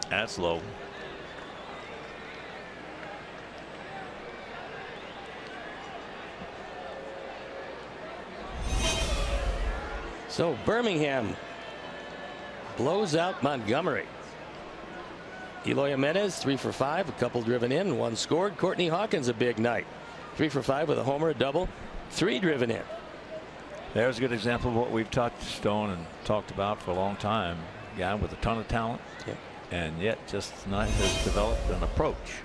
That's low. So Birmingham blows out Montgomery. Eloy Jimenez 3 for 5, a couple driven in, 1 scored. Courtney Hawkins a big night, 3 for 5 with a homer, a double, 3 driven in. There's a good example of what we've touched on and talked about for a long time. A guy with a ton of talent. Yep. And yet just tonight has developed an approach.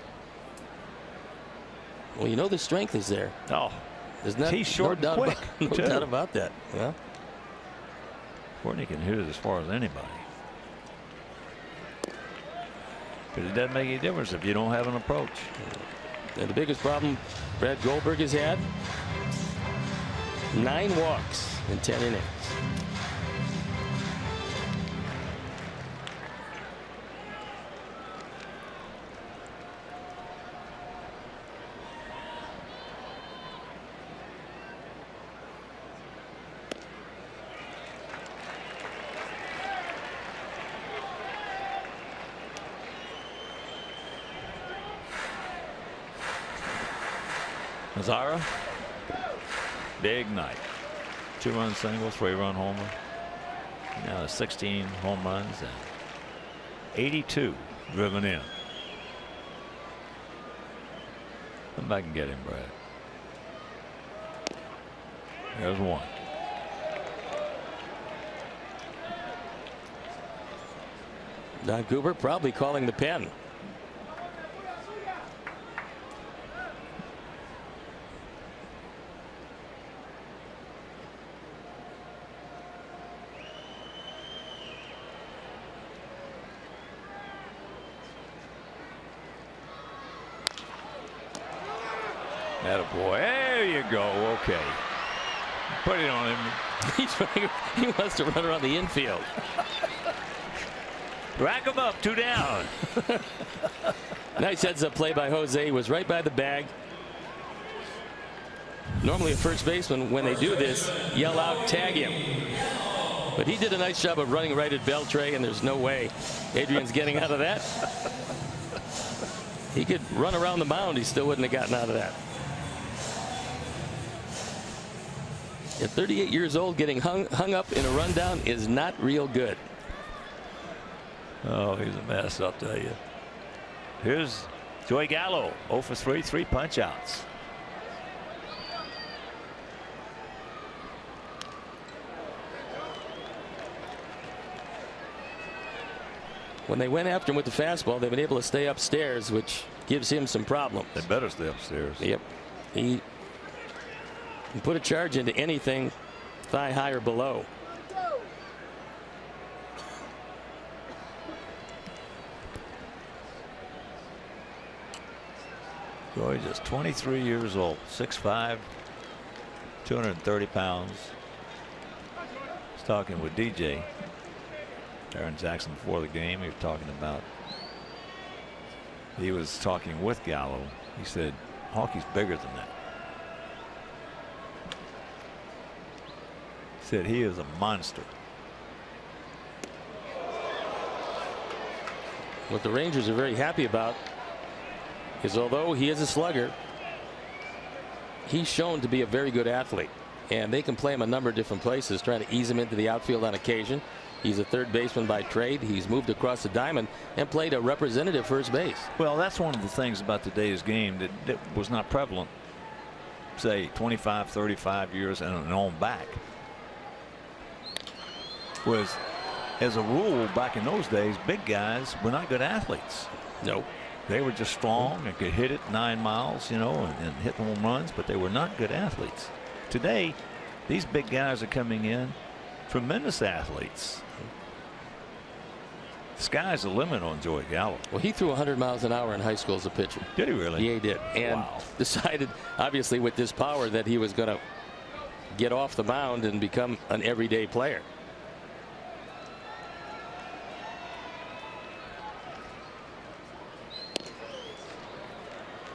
Well, you know the strength is there. Oh, There's not, he's short no and quick. No doubt about that. Yeah. Courtney can hit it as far as anybody. But it doesn't make any difference if you don't have an approach. And the biggest problem Brad Goldberg has had, 9 walks in 10 innings. Zara, big night. 2-run single, 3-run homer. Now 16 home runs and 82 driven in. Come back and get him, Brad. There's 1. Don Cooper probably calling the pen. Attaboy. There you go. Okay. Put it on him. He wants to run around the infield. Rack him up. 2 down. Nice heads up play by Jose. He was right by the bag. Normally a first baseman, when they do this, yell out, tag him. But he did a nice job of running right at Beltre, and there's no way Adrian's getting out of that. He could run around the mound. He still wouldn't have gotten out of that. At 38 years old, getting hung up in a rundown is not real good. Oh, he's a mess, I'll tell you. Here's Joey Gallo, 0 for 3, 3 punch outs. When they went after him with the fastball, they've been able to stay upstairs, which gives him some problems. They better stay upstairs. Yep. He can put a charge into anything thigh high or below. Joey just 23 years old, 6'5", 230 pounds. He's talking with DJ. Aaron Jackson before the game. He was talking about. He was talking with Gallo. He said, "Hockey's bigger than that." He said he is a monster. What the Rangers are very happy about is, although he is a slugger, he's shown to be a very good athlete, and they can play him a number of different places, trying to ease him into the outfield on occasion. He's a third baseman by trade. He's moved across the diamond and played a representative first base. Well, that's one of the things about today's game that was not prevalent, say, 25, 35 years and on back. Was, as a rule, back in those days, big guys were not good athletes. No. They were just strong and could hit it 9 miles, you know, and hit home runs, but they were not good athletes. Today, these big guys are coming in, tremendous athletes. The sky's the limit on Joey Gallo. Well, he threw 100 miles an hour in high school as a pitcher. Did he really? Yeah, he did. And decided, obviously, with this power, that he was going to get off the mound and become an everyday player.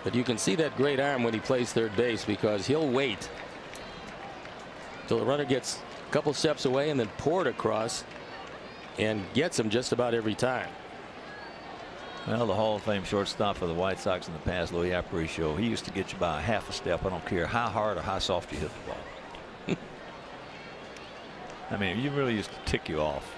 But you can see that great arm when he plays third base, because he'll wait till the runner gets a couple steps away and then pour it across and gets him just about every time. Well, the Hall of Fame shortstop for the White Sox in the past, Louis Aparicio, he used to get you by a half a step. I don't care how hard or how soft you hit the ball. I mean, you really used to tick you off.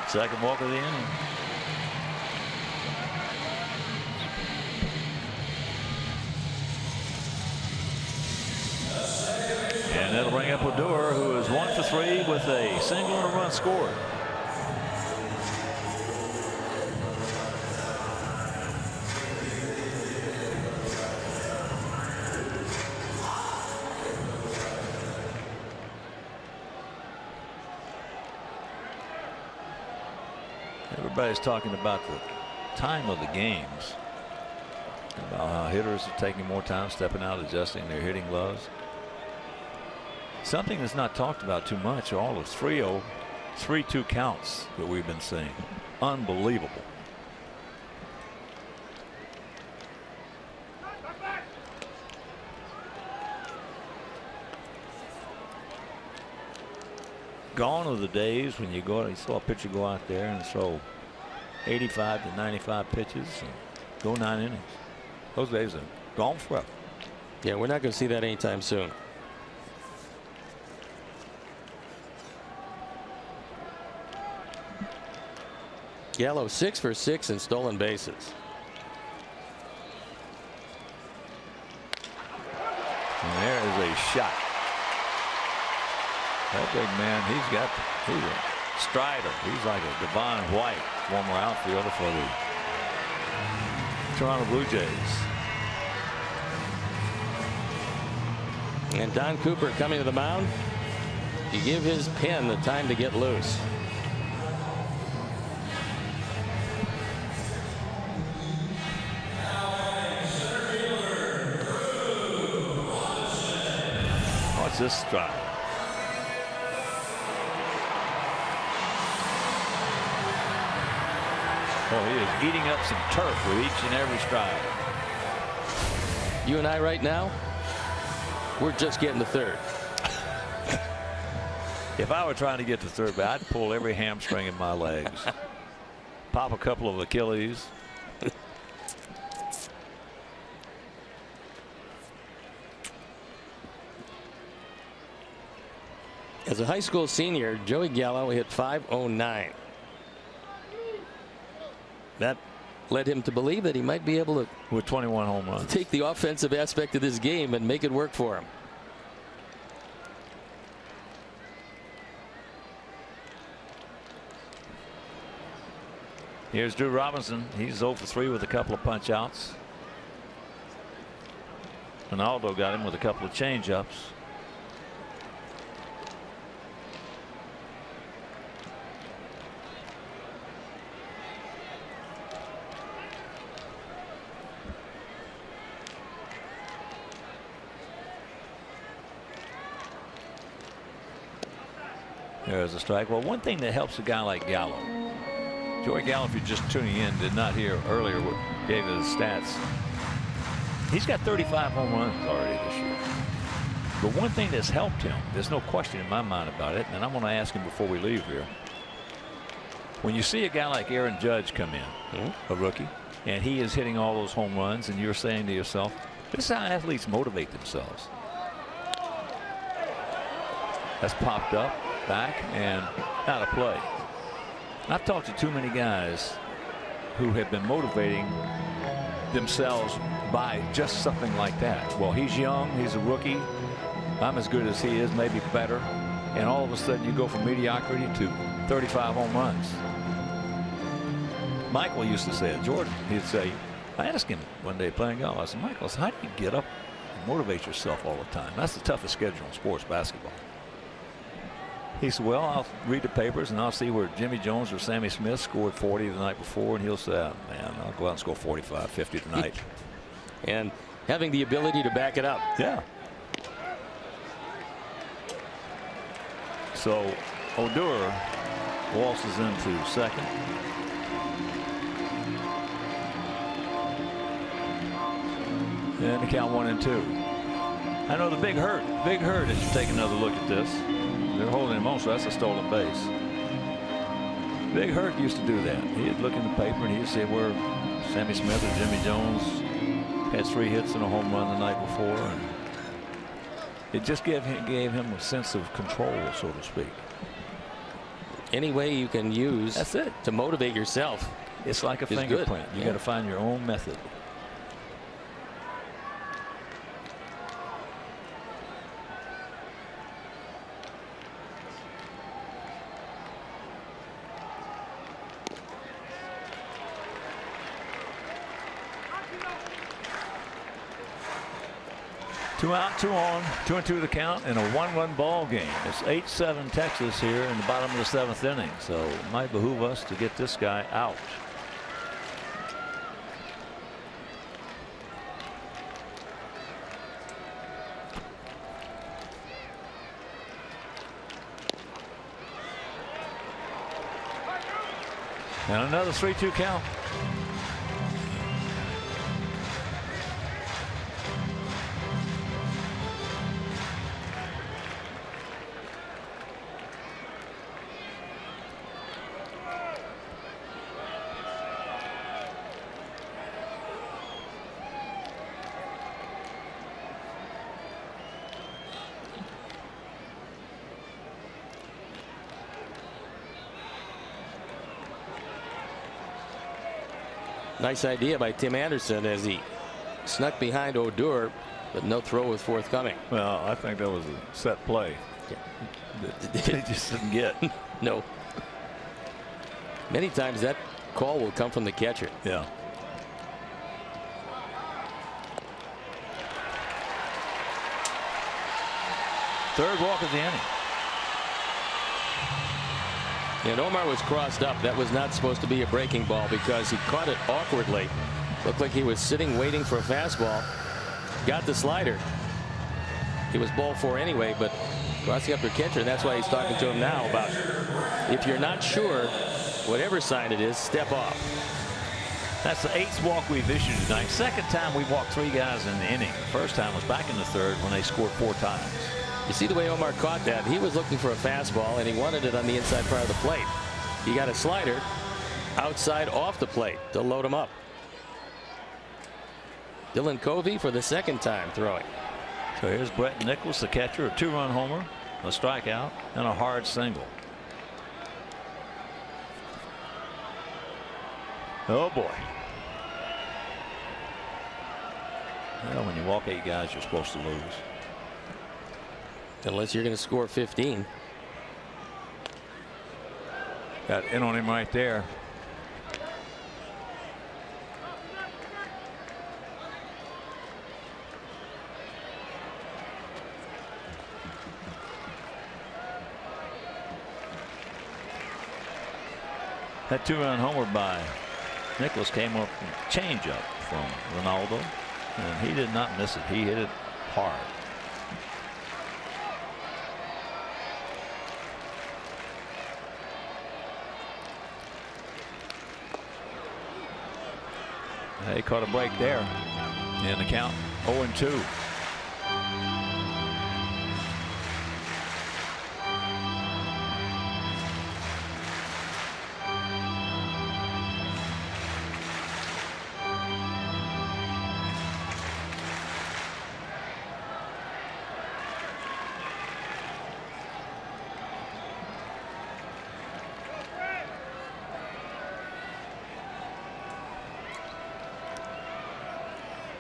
Second walk of the inning. And that'll bring up Odor, who is 1 for 3 with a single and a run scored. Everybody's talking about the time of the games, about how hitters are taking more time stepping out, adjusting their hitting gloves. Something that's not talked about too much are all the 3-0, 3-2 counts that we've been seeing. Unbelievable. Gone are the days when you saw a pitcher go out there and throw 85 to 95 pitches and go 9 innings. Those days are gone forever. Yeah, we're not going to see that anytime soon. Gallo 6 for 6 in stolen bases. And there is a shot. That big man, he's a strider. He's like a Devon White, former outfielder for the Toronto Blue Jays. And Don Cooper coming to the mound. You give his pen the time to get loose. What's this stride? Oh, he is eating up some turf with each and every stride. You and I right now, we're just getting to third. If I were trying to get to third, I'd pull every hamstring in my legs. Pop a couple of Achilles. As a high school senior, Joey Gallo hit .509. That led him to believe that he might be able to, with 21 home runs, take the offensive aspect of this game and make it work for him. Here's Drew Robinson. He's 0 for 3 with a couple of punch outs. Ronaldo got him with a couple of change ups. There's a strike. Well, one thing that helps a guy like Gallo, Joey Gallo, if you're just tuning in, did not hear earlier what gave his stats. He's got 35 home runs already this year. But one thing that's helped him, there's no question in my mind about it, and I'm going to ask him before we leave here. When you see a guy like Aaron Judge come in, a rookie, and he is hitting all those home runs, and you're saying to yourself, this is how athletes motivate themselves. That's popped up, back, and out of play. I've talked to too many guys who have been motivating themselves by just something like that. Well, he's young, he's a rookie, I'm as good as he is, maybe better, and all of a sudden you go from mediocrity to 35 home runs. Michael used to say it. Jordan, he'd say, I asked him one day playing golf, I said, Michael, how do you get up and motivate yourself all the time? That's the toughest schedule in sports basketball. He said, well, I'll read the papers and I'll see where Jimmy Jones or Sammy Smith scored 40 the night before, and he'll say, oh, man, I'll go out and score 45, 50 tonight. And having the ability to back it up. Yeah. So Odor waltzes into second. And the count 1-2. I know the Big Hurt is taking another look at this. They're holding him on, so that's a stolen base. Big Hurt used to do that. He'd look in the paper and he'd say where Sammy Smith or Jimmy Jones had 3 hits and a home run the night before. And it just gave him a sense of control, so to speak. Any way you can use that's it to motivate yourself. It's like a fingerprint. You got to find your own method. Two out, 2 on, 2-2 the count, in a 1-run ball game. It's 8-7 Texas here in the bottom of the 7th inning, so it might behoove us to get this guy out. And another 3-2 count. Nice idea by Tim Anderson as he snuck behind Odor, but no throw was forthcoming. Well, I think that was a set play. Yeah. They just didn't get. No. Many times that call will come from the catcher. Yeah. Third walk of the inning. And Omar was crossed up. That was not supposed to be a breaking ball because he caught it awkwardly. Looked like he was sitting waiting for a fastball. Got the slider. He was ball 4 anyway, but crossing up your catcher, and that's why he's talking to him now about if you're not sure, whatever sign it is, step off. That's the 8th walk we've issued tonight. Second time we walked 3 guys in the inning. The first time was back in the 3rd when they scored 4 times. You see the way Omar caught that? He was looking for a fastball, and he wanted it on the inside part of the plate. He got a slider outside off the plate to load him up. Dylan Covey for the 2nd time throwing. So here's Brett Nichols, the catcher, a 2-run homer, a strikeout, and a hard single. Oh boy. Well, when you walk 8 guys, you're supposed to lose. Unless you're going to score 15. Got in on him right there. That 2-run homer by Nicholas came up change up from Ronaldo, and he did not miss it. He hit it hard. He caught a break there, and the count 0-2.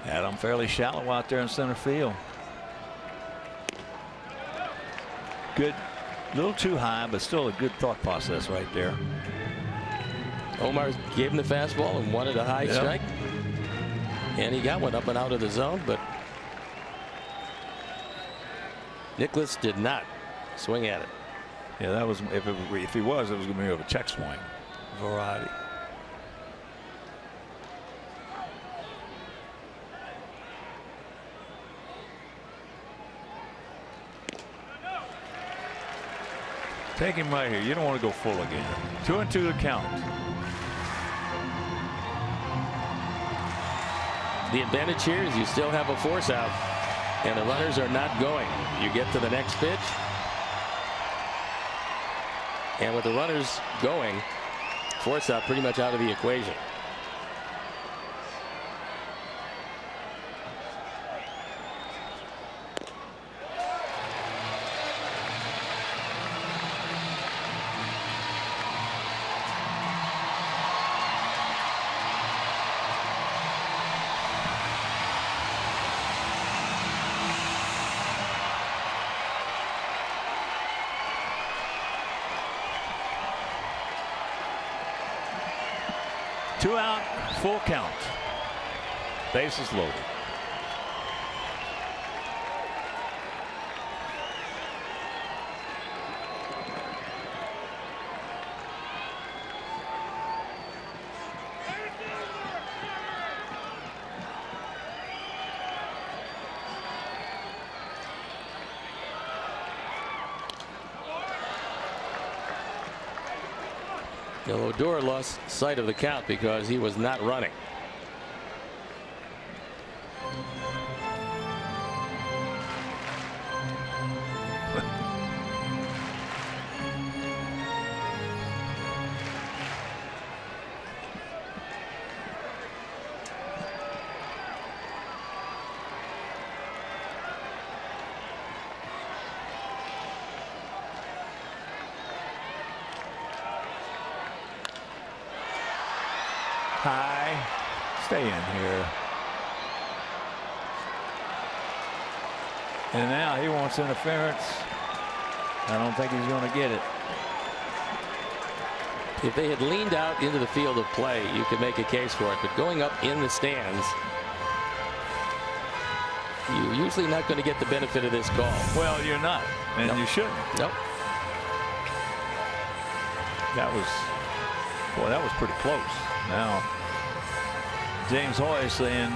Adam fairly shallow out there in center field. Good, a little too high, but still a good thought process right there. Omar gave him the fastball and wanted a high strike, and he got one up and out of the zone, but Nicholas did not swing at it. Yeah, that was if he was, it was going to be of a check swing variety. Take him right here. You don't want to go full again. 2-2 the count. The advantage here is you still have a force out, and the runners are not going. You get to the next pitch, and with the runners going, force out pretty much out of the equation. Two out, full count. Bases loaded. Odor lost sight of the count because he was not running. High, stay in here. And now he wants interference. I don't think he's going to get it. If they had leaned out into the field of play, you could make a case for it. But going up in the stands, you're usually not going to get the benefit of this call. Well, you're not, and you shouldn't. Nope. That was, boy, that was pretty close. Now, James Hoy saying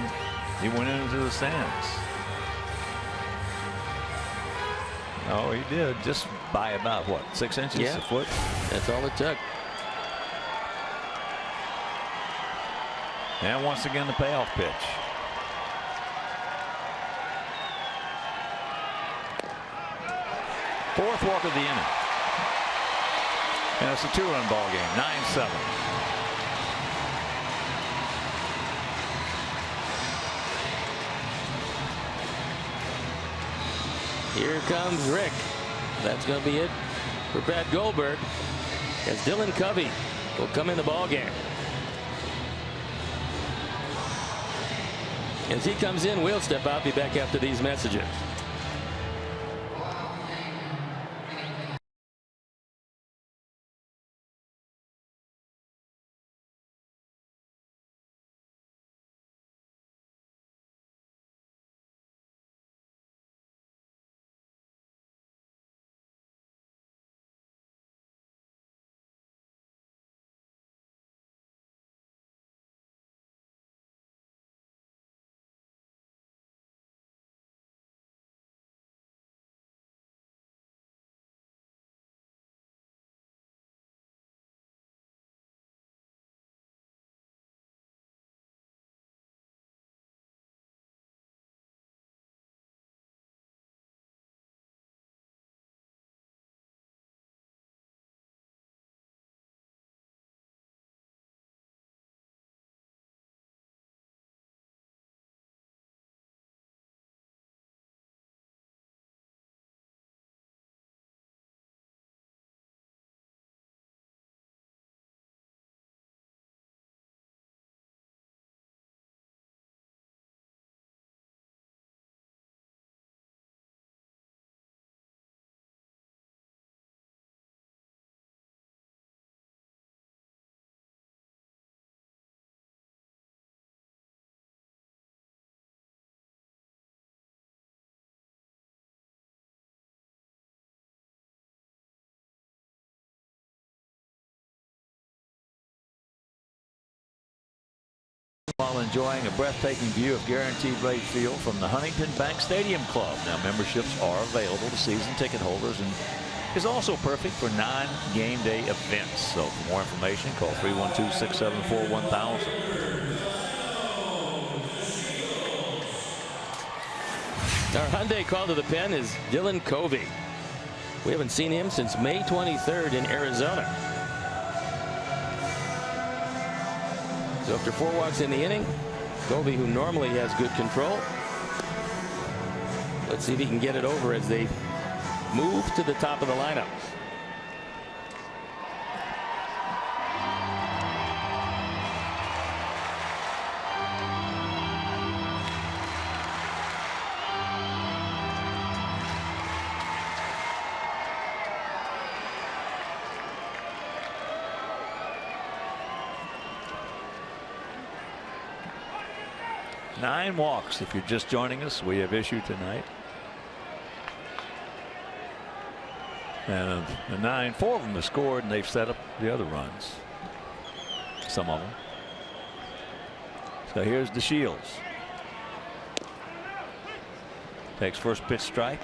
he went into the stands. Oh, he did, just by about what, 6 inches, a foot? That's all it took. And once again, the payoff pitch. Fourth walk of the inning. And it's a 2-run ball game, 9-7. Here comes Rick. That's going to be it for Pat Goldberg, as Dylan Covey will come in the ball game. As he comes in, we'll step out. Be back after these messages. While enjoying a breathtaking view of guaranteed rate field from the Huntington Bank Stadium Club. Now, memberships are available to season ticket holders and is also perfect for non-game day events. So for more information, call 312-674-1000. Our Hyundai call to the pen is Dylan Covey. We haven't seen him since May 23rd in Arizona. So after 4 walks in the inning, Covey, who normally has good control, let's see if he can get it over as they move to the top of the lineup. Nine walks. If you're just joining us, we have issued tonight. And the 9, 4 of them have scored, and they've set up the other runs. Some of them. So here's the Shields. Takes first pitch strike.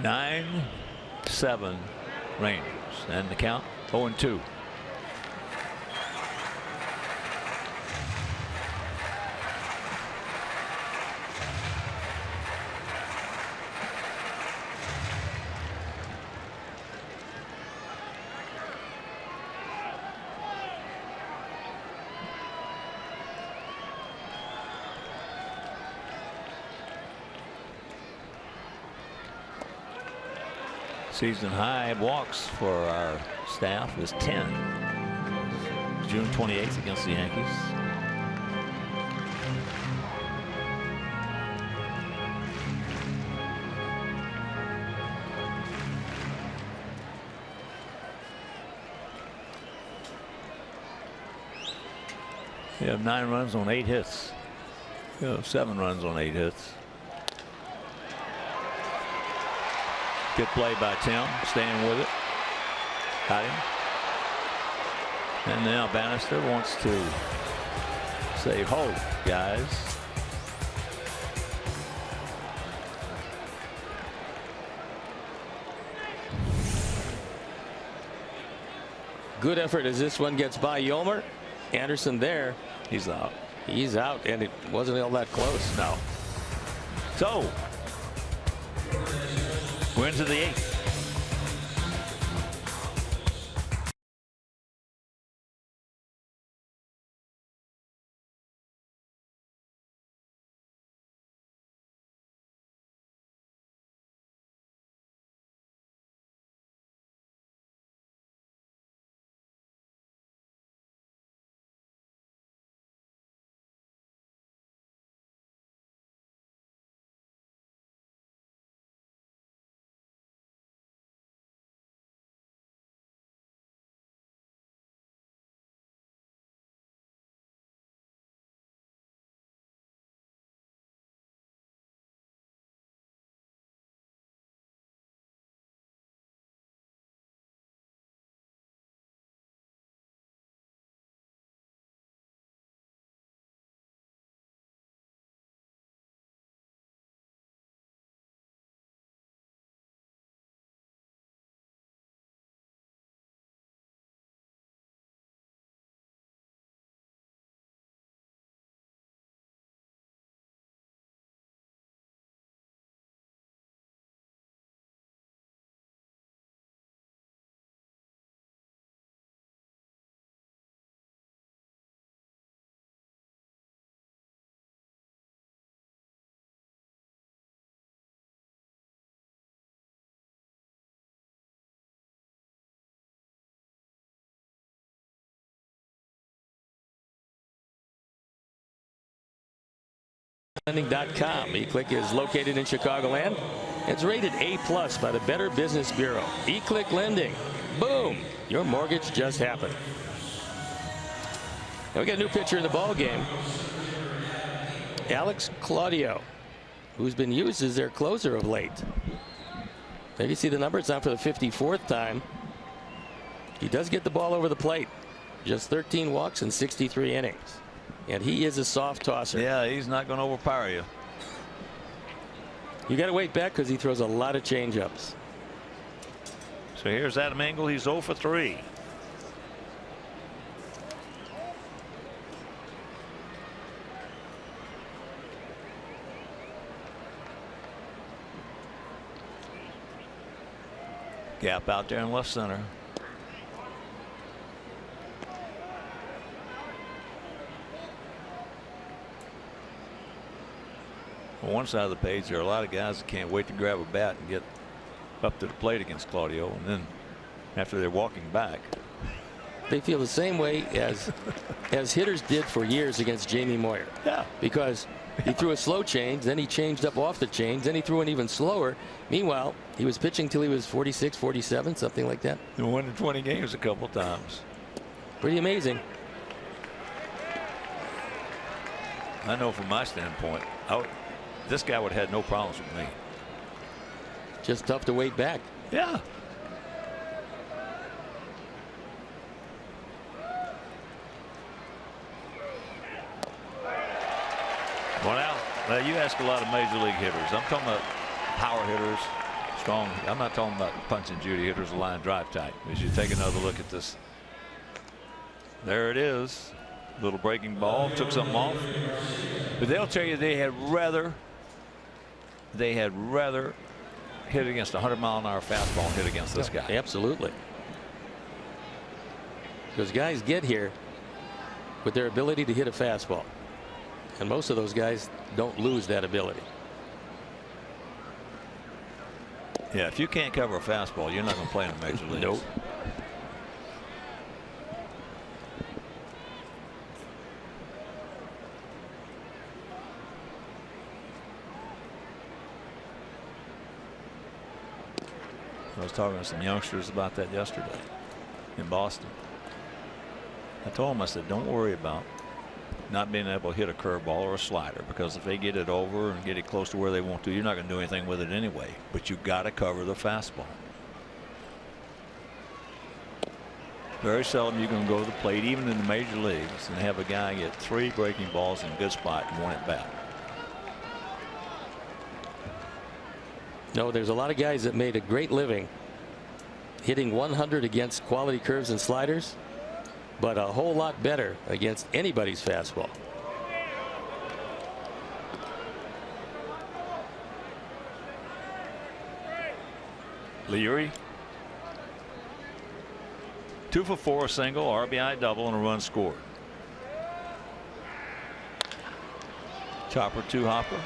Nine, 7 Rangers, and the count 0-2. Season high walks for our staff is 10. June 28th against the Yankees. We have 9 runs on 8 hits. We have 7 runs on 8 hits. Good play by Tim, staying with it. Got him. And now Bannister wants to Say ho, guys. Good effort as this one gets by Yolmer. Anderson there. He's out. He's out, and it wasn't all that close. No. So, we're into the 8th. Lending.com. eClick is located in Chicagoland. It's rated A+ by the Better Business Bureau. eClick Lending. Boom. Your mortgage just happened. Now we got a new pitcher in the ball game. Alex Claudio, who's been used as their closer of late. There you see the number. It's on for the 54th time. He does get the ball over the plate. Just 13 walks in 63 innings. And he is a soft tosser. Yeah, he's not going to overpower you. You got to wait back because he throws a lot of changeups. So here's Adam Engel. He's 0 for 3. Gap out there in left center. On one side of the page, there are a lot of guys that can't wait to grab a bat and get up to the plate against Claudio, and then after they're walking back, they feel the same way as hitters did for years against Jamie Moyer. Yeah. Because he threw a slow change, then he changed up off the change, then he threw an even slower. Meanwhile, he was pitching till he was 46, 47, something like that. and won 20 games a couple times. Pretty amazing. I know from my standpoint, this guy would have had no problems with me. Just tough to wait back. Yeah. Well, now you ask a lot of major league hitters. I'm talking about power hitters, strong. I'm not talking about punch and Judy hitters, line drive type. As you take another look at this, there it is. Little breaking ball, took something off. But they'll tell you they had rather hit against a 100-mile-an-hour fastball and hit against this guy. Absolutely. Because guys get here with their ability to hit a fastball. And most of those guys don't lose that ability. Yeah, if you can't cover a fastball, you're not going to play in the major leagues. Nope. I was talking to some youngsters about that yesterday in Boston. I told them, I said, don't worry about not being able to hit a curveball or a slider, because if they get it over and get it close to where they want to, you're not going to do anything with it anyway. But you got to cover the fastball. Very seldom you can go to the plate, even in the major leagues, and have a guy get 3 breaking balls in a good spot and 1 at bat. No, there's a lot of guys that made a great living hitting 100 against quality curves and sliders, but a whole lot better against anybody's fastball. Leary, 2 for 4, a single, RBI double, and a run scored. Chopper 2 hopper.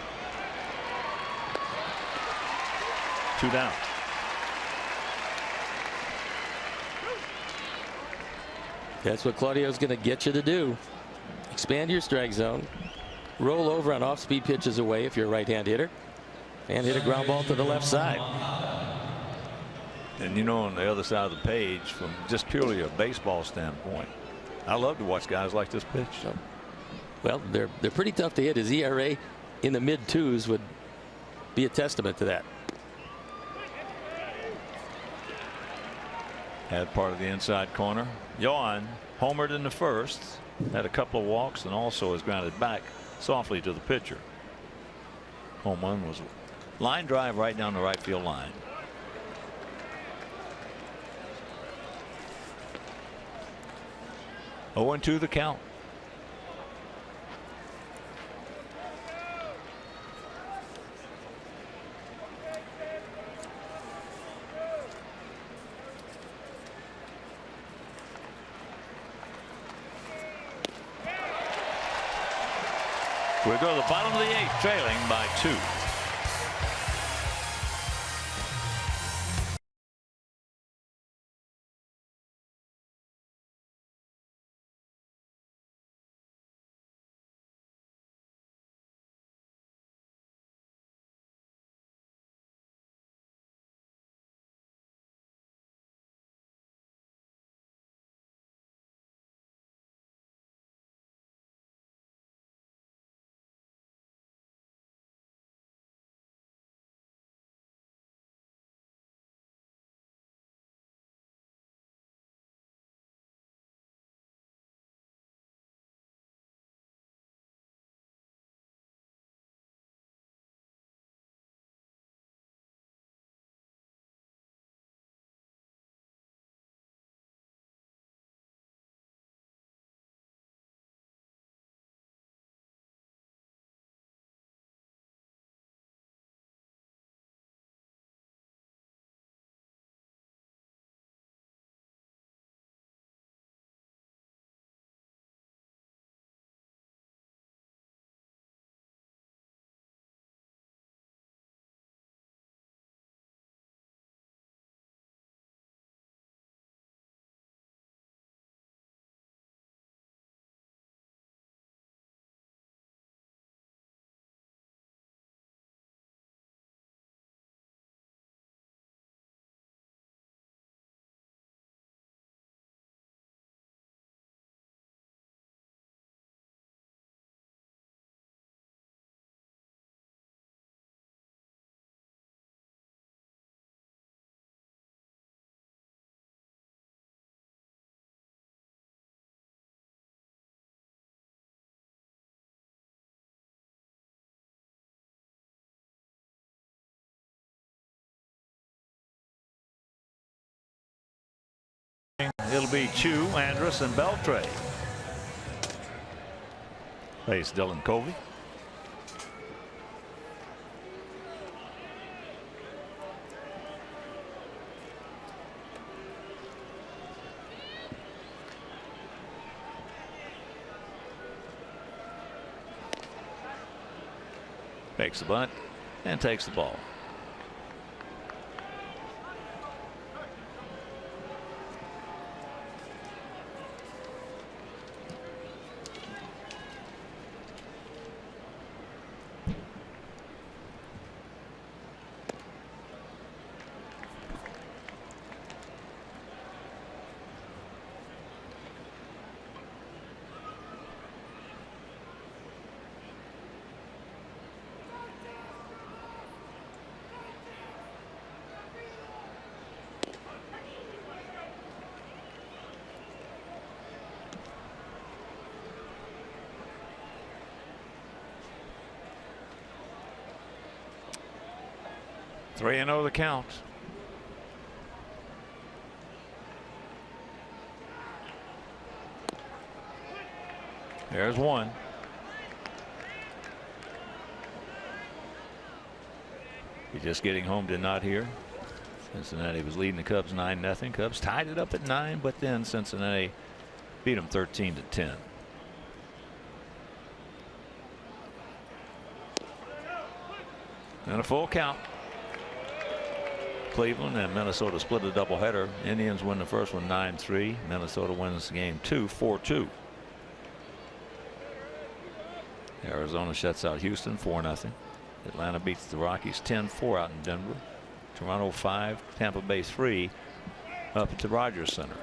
2 down. That's what Claudio's going to get you to do. Expand your strike zone. Roll over on off-speed pitches away if you're a right-hand hitter. And hit a ground ball to the left side. And you know, on the other side of the page, from just purely a baseball standpoint, I love to watch guys like this pitch. Well, they're pretty tough to hit. His ERA in the mid-2s would be a testament to that. Had part of the inside corner. Yohan homered in the first, had a couple of walks, and also has grounded back softly to the pitcher. Home run was a line drive right down the right field line. Oh, 0-2 the count. We go to the bottom of the 8th, trailing by 2. It'll be Chu, Andrus, and Beltre. Face Dylan Covey. Makes the bunt and takes the ball. 3-0 the count. There's one. He's just getting home to not here. Cincinnati was leading the Cubs 9-0. Cubs tied it up at 9, but then Cincinnati beat them 13-10. And a full count. Cleveland and Minnesota split a doubleheader. Indians win the first one 9-3. Minnesota wins game 2 4-2. Arizona shuts out Houston 4-0. Atlanta beats the Rockies 10-4 out in Denver. Toronto 5, Tampa Bay 3 up to Rogers Center.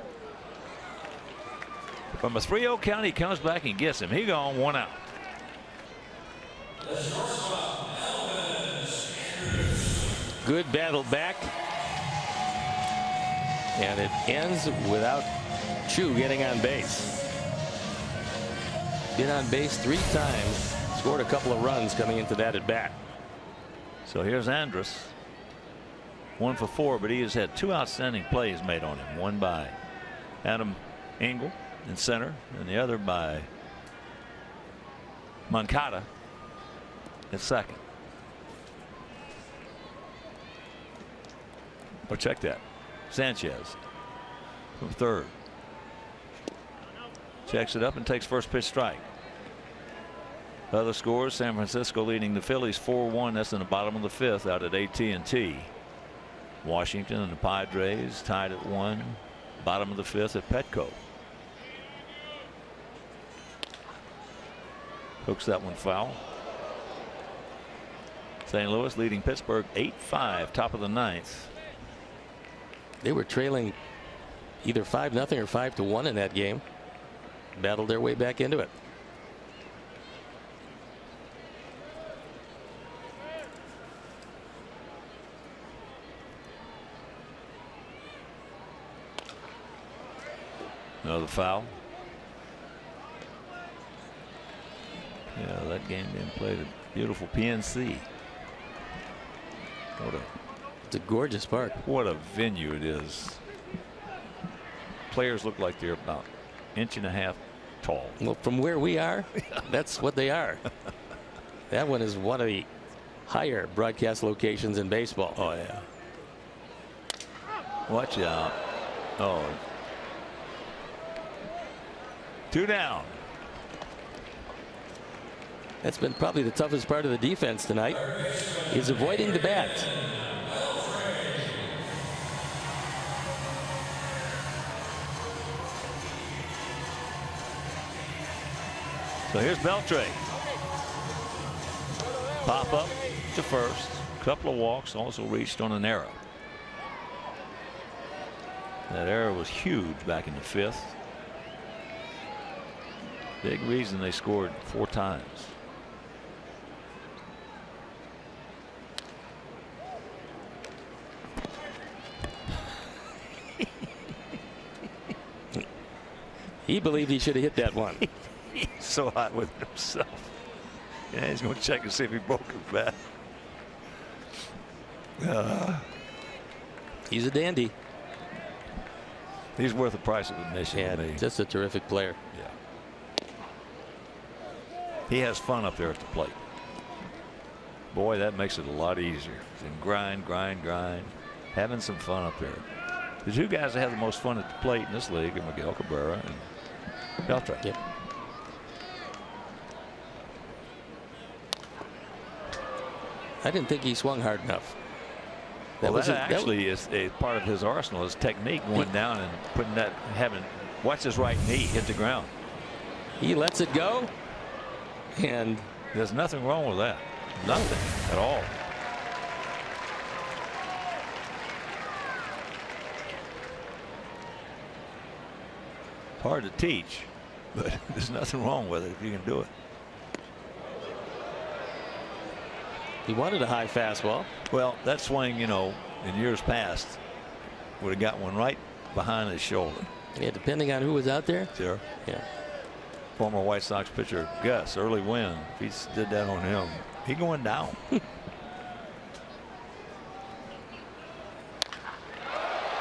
From a 3-0 count, he comes back and gets him. He gone 1 out. Good battle back. And it ends without Chu getting on base. Been on base 3 times. Scored a couple of runs coming into that at bat. So here's Andrus. 1 for 4, but he has had 2 outstanding plays made on him. One by Adam Engel in center, and the other by Moncada at second. Oh, check that. Sanchez from third. Checks it up and takes first pitch strike. Other scores: San Francisco leading the Phillies 4-1. That's in the bottom of the 5th out at AT&T. Washington and the Padres tied at 1. Bottom of the 5th at Petco. Hooks that one foul. St. Louis leading Pittsburgh 8-5. Top of the 9th. They were trailing either 5-0 or 5-1 in that game. Battled their way back into it. Another foul. Yeah, that game being played at beautiful PNC. It's a gorgeous park. What a venue it is. Players look like they're about 1.5 inches tall. Well, from where we are, that's what they are. That one is one of the higher broadcast locations in baseball. Oh yeah. Watch out. Oh. 2 down. That's been probably the toughest part of the defense tonight, is avoiding the bat. So here's Beltre. Pop up to first. Couple of walks, also reached on an error. That error was huge back in the 5th. Big reason they scored 4 times. He believed he should have hit that one. He's so hot with himself. Yeah, he's going to check and see if he broke his bat. He's a dandy. He's worth the price of admission to me. Just a terrific player. Yeah. He has fun up there at the plate. Boy, that makes it a lot easier. And grind. Having some fun up there. The 2 guys that have the most fun at the plate in this league are Miguel Cabrera and Beltre. Yep. I didn't think he swung hard enough. That is a part of his arsenal, his technique, going down and putting that, watch his right knee hit the ground. He lets it go, and there's nothing wrong with that. Nothing at all. Hard to teach, but there's nothing wrong with it if you can do it. he wanted a high fastball. Well, that swing, in years past, would have got one right behind his shoulder. Yeah, depending on who was out there. Sure. Yeah. Former White Sox pitcher Gus, early win. If he did that on him, he going down.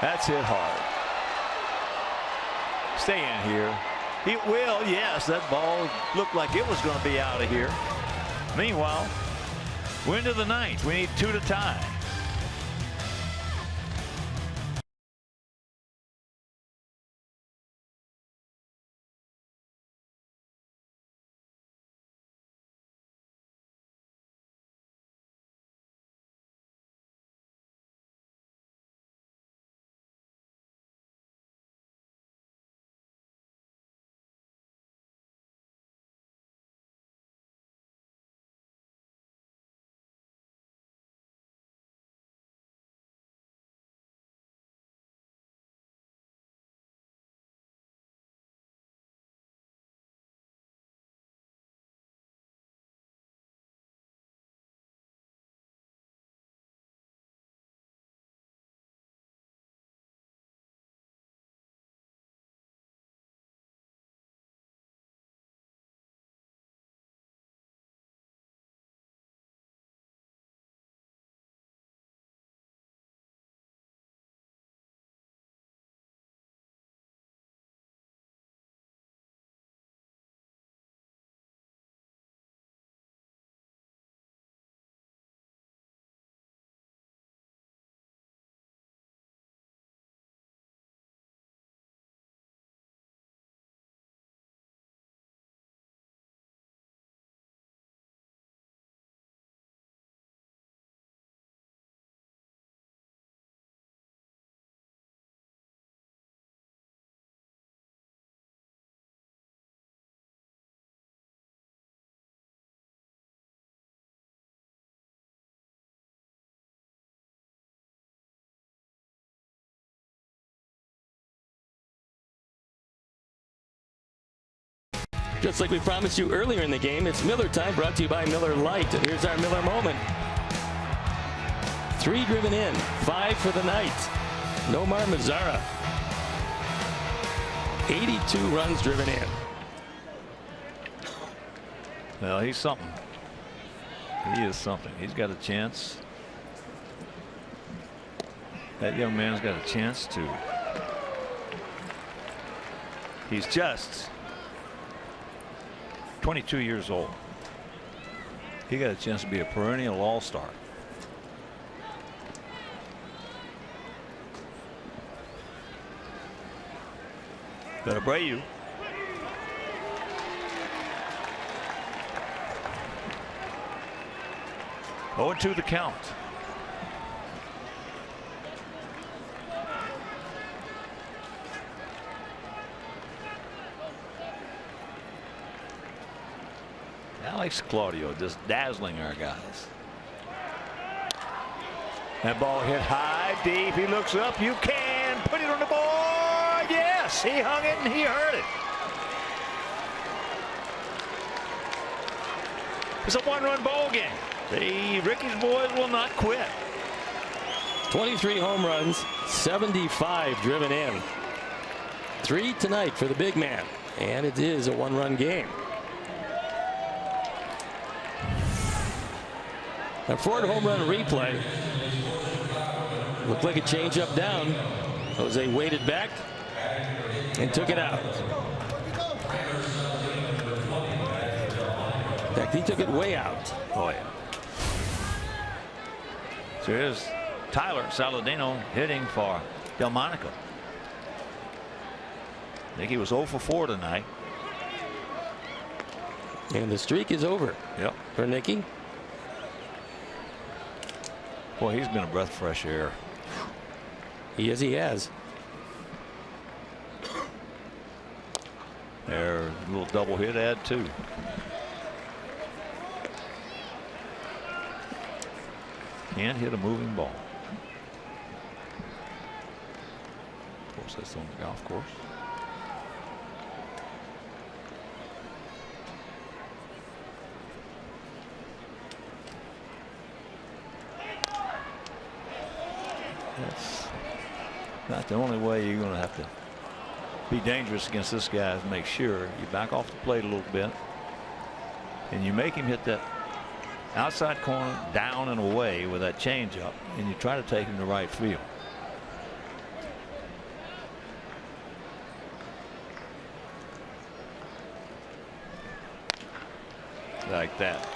That's hit hard. Stay in here. It will. Yes, that ball looked like it was going to be out of here. Meanwhile, we're into the ninth. We need 2 to tie. Just like we promised you earlier in the game, it's Miller time, brought to you by Miller Lite. And here's our Miller moment. 3 driven in, 5 for the night. Nomar Mazara. 82 runs driven in. Well, he's something. He is something. He's got a chance. That young man's got a chance to. He's just 22 years old. He got a chance to be a perennial all-star. But Abreu. Oh, 2 the count. Alex Claudio just dazzling our guys. That ball hit high, deep. He looks up. You can put it on the board. Yes, he hung it and he heard it. It's a 1-run ball game. The Ricky's boys will not quit. 23 home runs, 75 driven in. 3 tonight for the big man, and it is a 1-run game. A Ford home run replay. Looked like a changeup down. Jose waited back and took it out. In fact, he took it way out. Oh, yeah. So here's Tyler Saladino hitting for Delmonico. I think he was 0 for 4 tonight. And the streak is over. Yep. For Nicky. Boy, he's been a breath of fresh air. He has. There, a little double hit, add 2. Can't hit a moving ball. Of course, that's on the golf course. That's not the only way you're going to have to be dangerous against this guy, is make sure you back off the plate a little bit and you make him hit that outside corner down and away with that changeup, and you try to take him to right field. like that.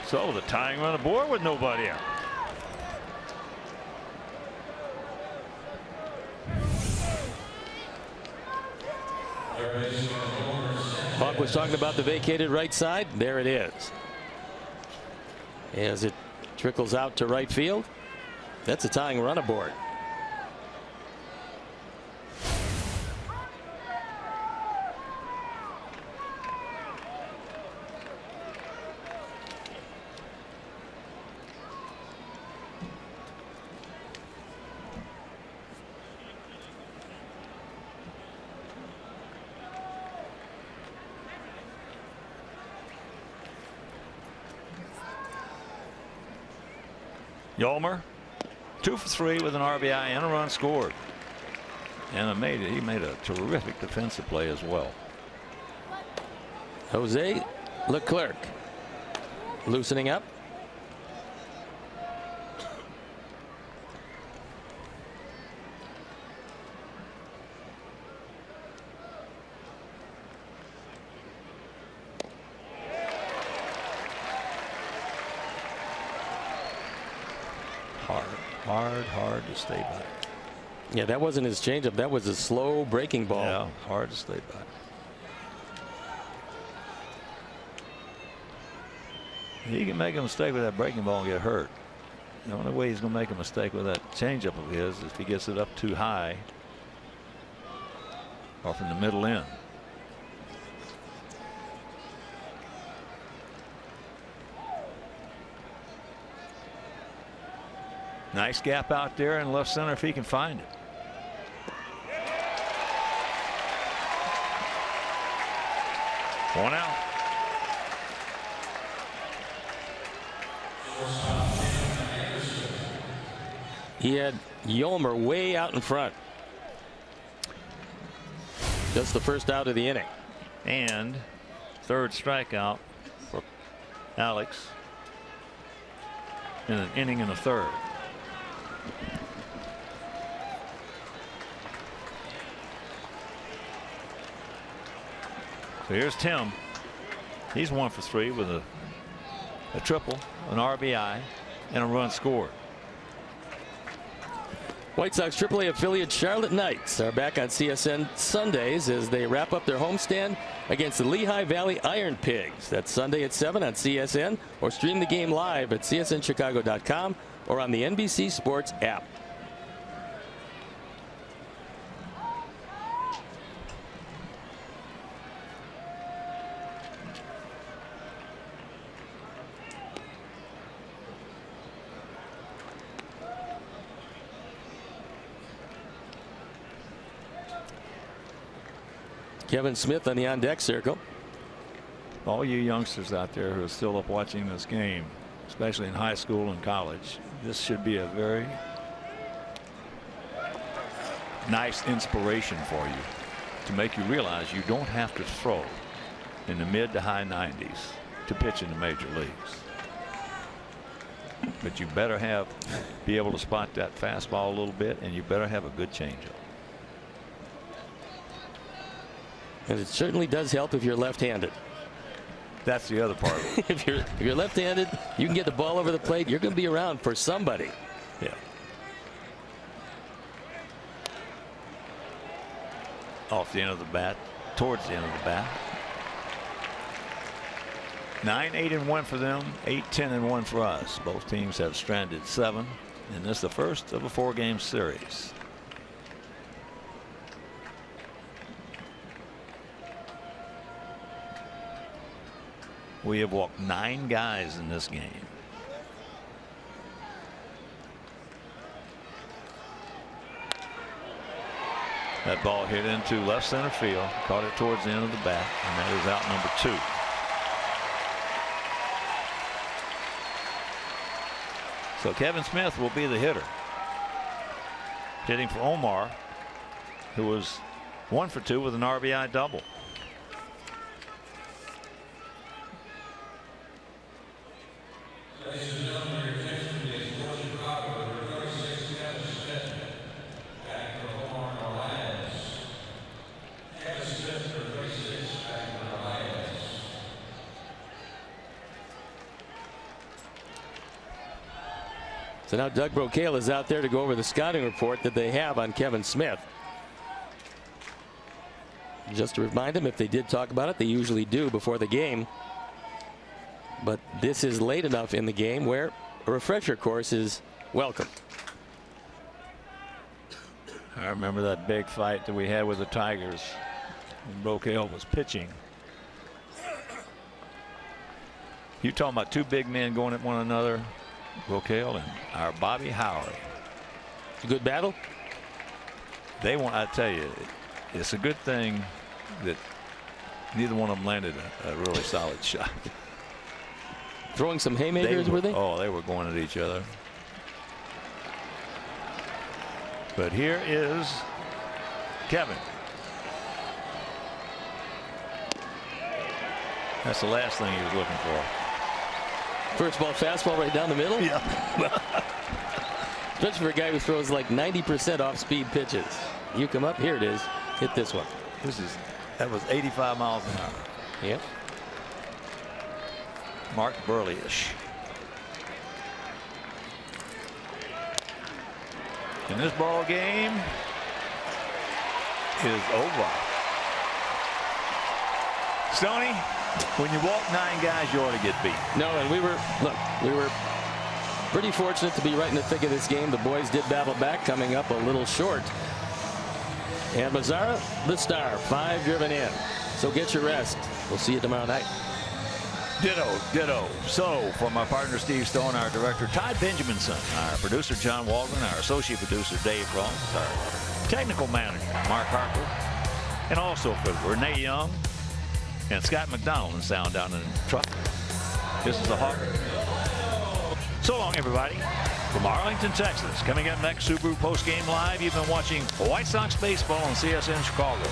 So the tying run aboard with nobody out. Hawk was talking about the vacated right side. There it is. As it trickles out to right field. That's a tying run aboard. Yolmer, 2 for 3 with an RBI and a run scored. And he made a terrific defensive play as well. Jose Leclerc loosening up. Hard to stay by. Yeah, that wasn't his changeup. That was a slow breaking ball. Yeah, hard to stay by. He can make a mistake with that breaking ball and get hurt. The only way he's going to make a mistake with that changeup of his is if he gets it up too high or from the middle end. Nice gap out there in left center if he can find it. One out. He had Yolmer way out in front. Just the first out of the inning. And third strikeout for Alex in an inning and a third. So here's Tim. He's 1 for 3 with a triple, an RBI, and a run scored. White Sox AAA affiliate Charlotte Knights are back on CSN Sundays as they wrap up their homestand against the Lehigh Valley Iron Pigs. That's Sunday at 7 on CSN, or stream the game live at csnchicago.com or on the NBC Sports app. Kevin Smith on the on-deck circle. All you youngsters out there who are still up watching this game, especially in high school and college, this should be a very nice inspiration for you to make you realize you don't have to throw in the mid to high 90s to pitch in the major leagues. But you better be able to spot that fastball a little bit, and you better have a good changeup. And it certainly does help if you're left-handed. That's the other part of it. If you're left-handed, you can get the ball over the plate. You're going to be around for somebody. Yeah. Off the end of the bat, towards the end of the bat. 9-8-1 for them, 8-10-1 for us. Both teams have stranded 7, and this is the first of a 4-game series. We have walked 9 guys in this game. That ball hit into left center field, caught it towards the end of the bat, and that is out number 2. So Kevin Smith will be the hitter, hitting for Omar, who was 1 for 2 with an RBI double. So now Doug Brocail is out there to go over the scouting report that they have on Kevin Smith. Just to remind them, if they did talk about it, they usually do before the game. But this is late enough in the game where a refresher course is welcome. I remember that big fight that we had with the Tigers when Brocail was pitching. You talking about two big men going at one another, Brocail and our Bobby Howard. It's a good battle. They want, I tell you, it's a good thing that neither one of them landed a really solid shot. Throwing some haymakers, were they? Oh, they were going at each other. But here is Kevin. That's the last thing he was looking for. First ball fastball right down the middle. Yeah. Especially for a guy who throws like 90% off-speed pitches. You come up, here it is. Hit this one. That was 85 miles an hour. Yep. Mark Burley-ish. And this ball game is over. Stoney, when you walk 9 guys, you ought to get beat. No, and we were pretty fortunate to be right in the thick of this game. The boys did battle back, coming up a little short. And Mazzara, the star, 5 driven in. So get your rest. We'll see you tomorrow night. Ditto. So, from our partner Steve Stone, our director Todd Benjaminson, our producer John Waldron, our associate producer Dave Ross, our technical manager Mark Harper, and also for Renee Young and Scott McDonald in sound down in the truck. This is the Hawker. So long, everybody. From Arlington, Texas, coming up next, Subaru Postgame Live. You've been watching White Sox baseball on CSN Chicago.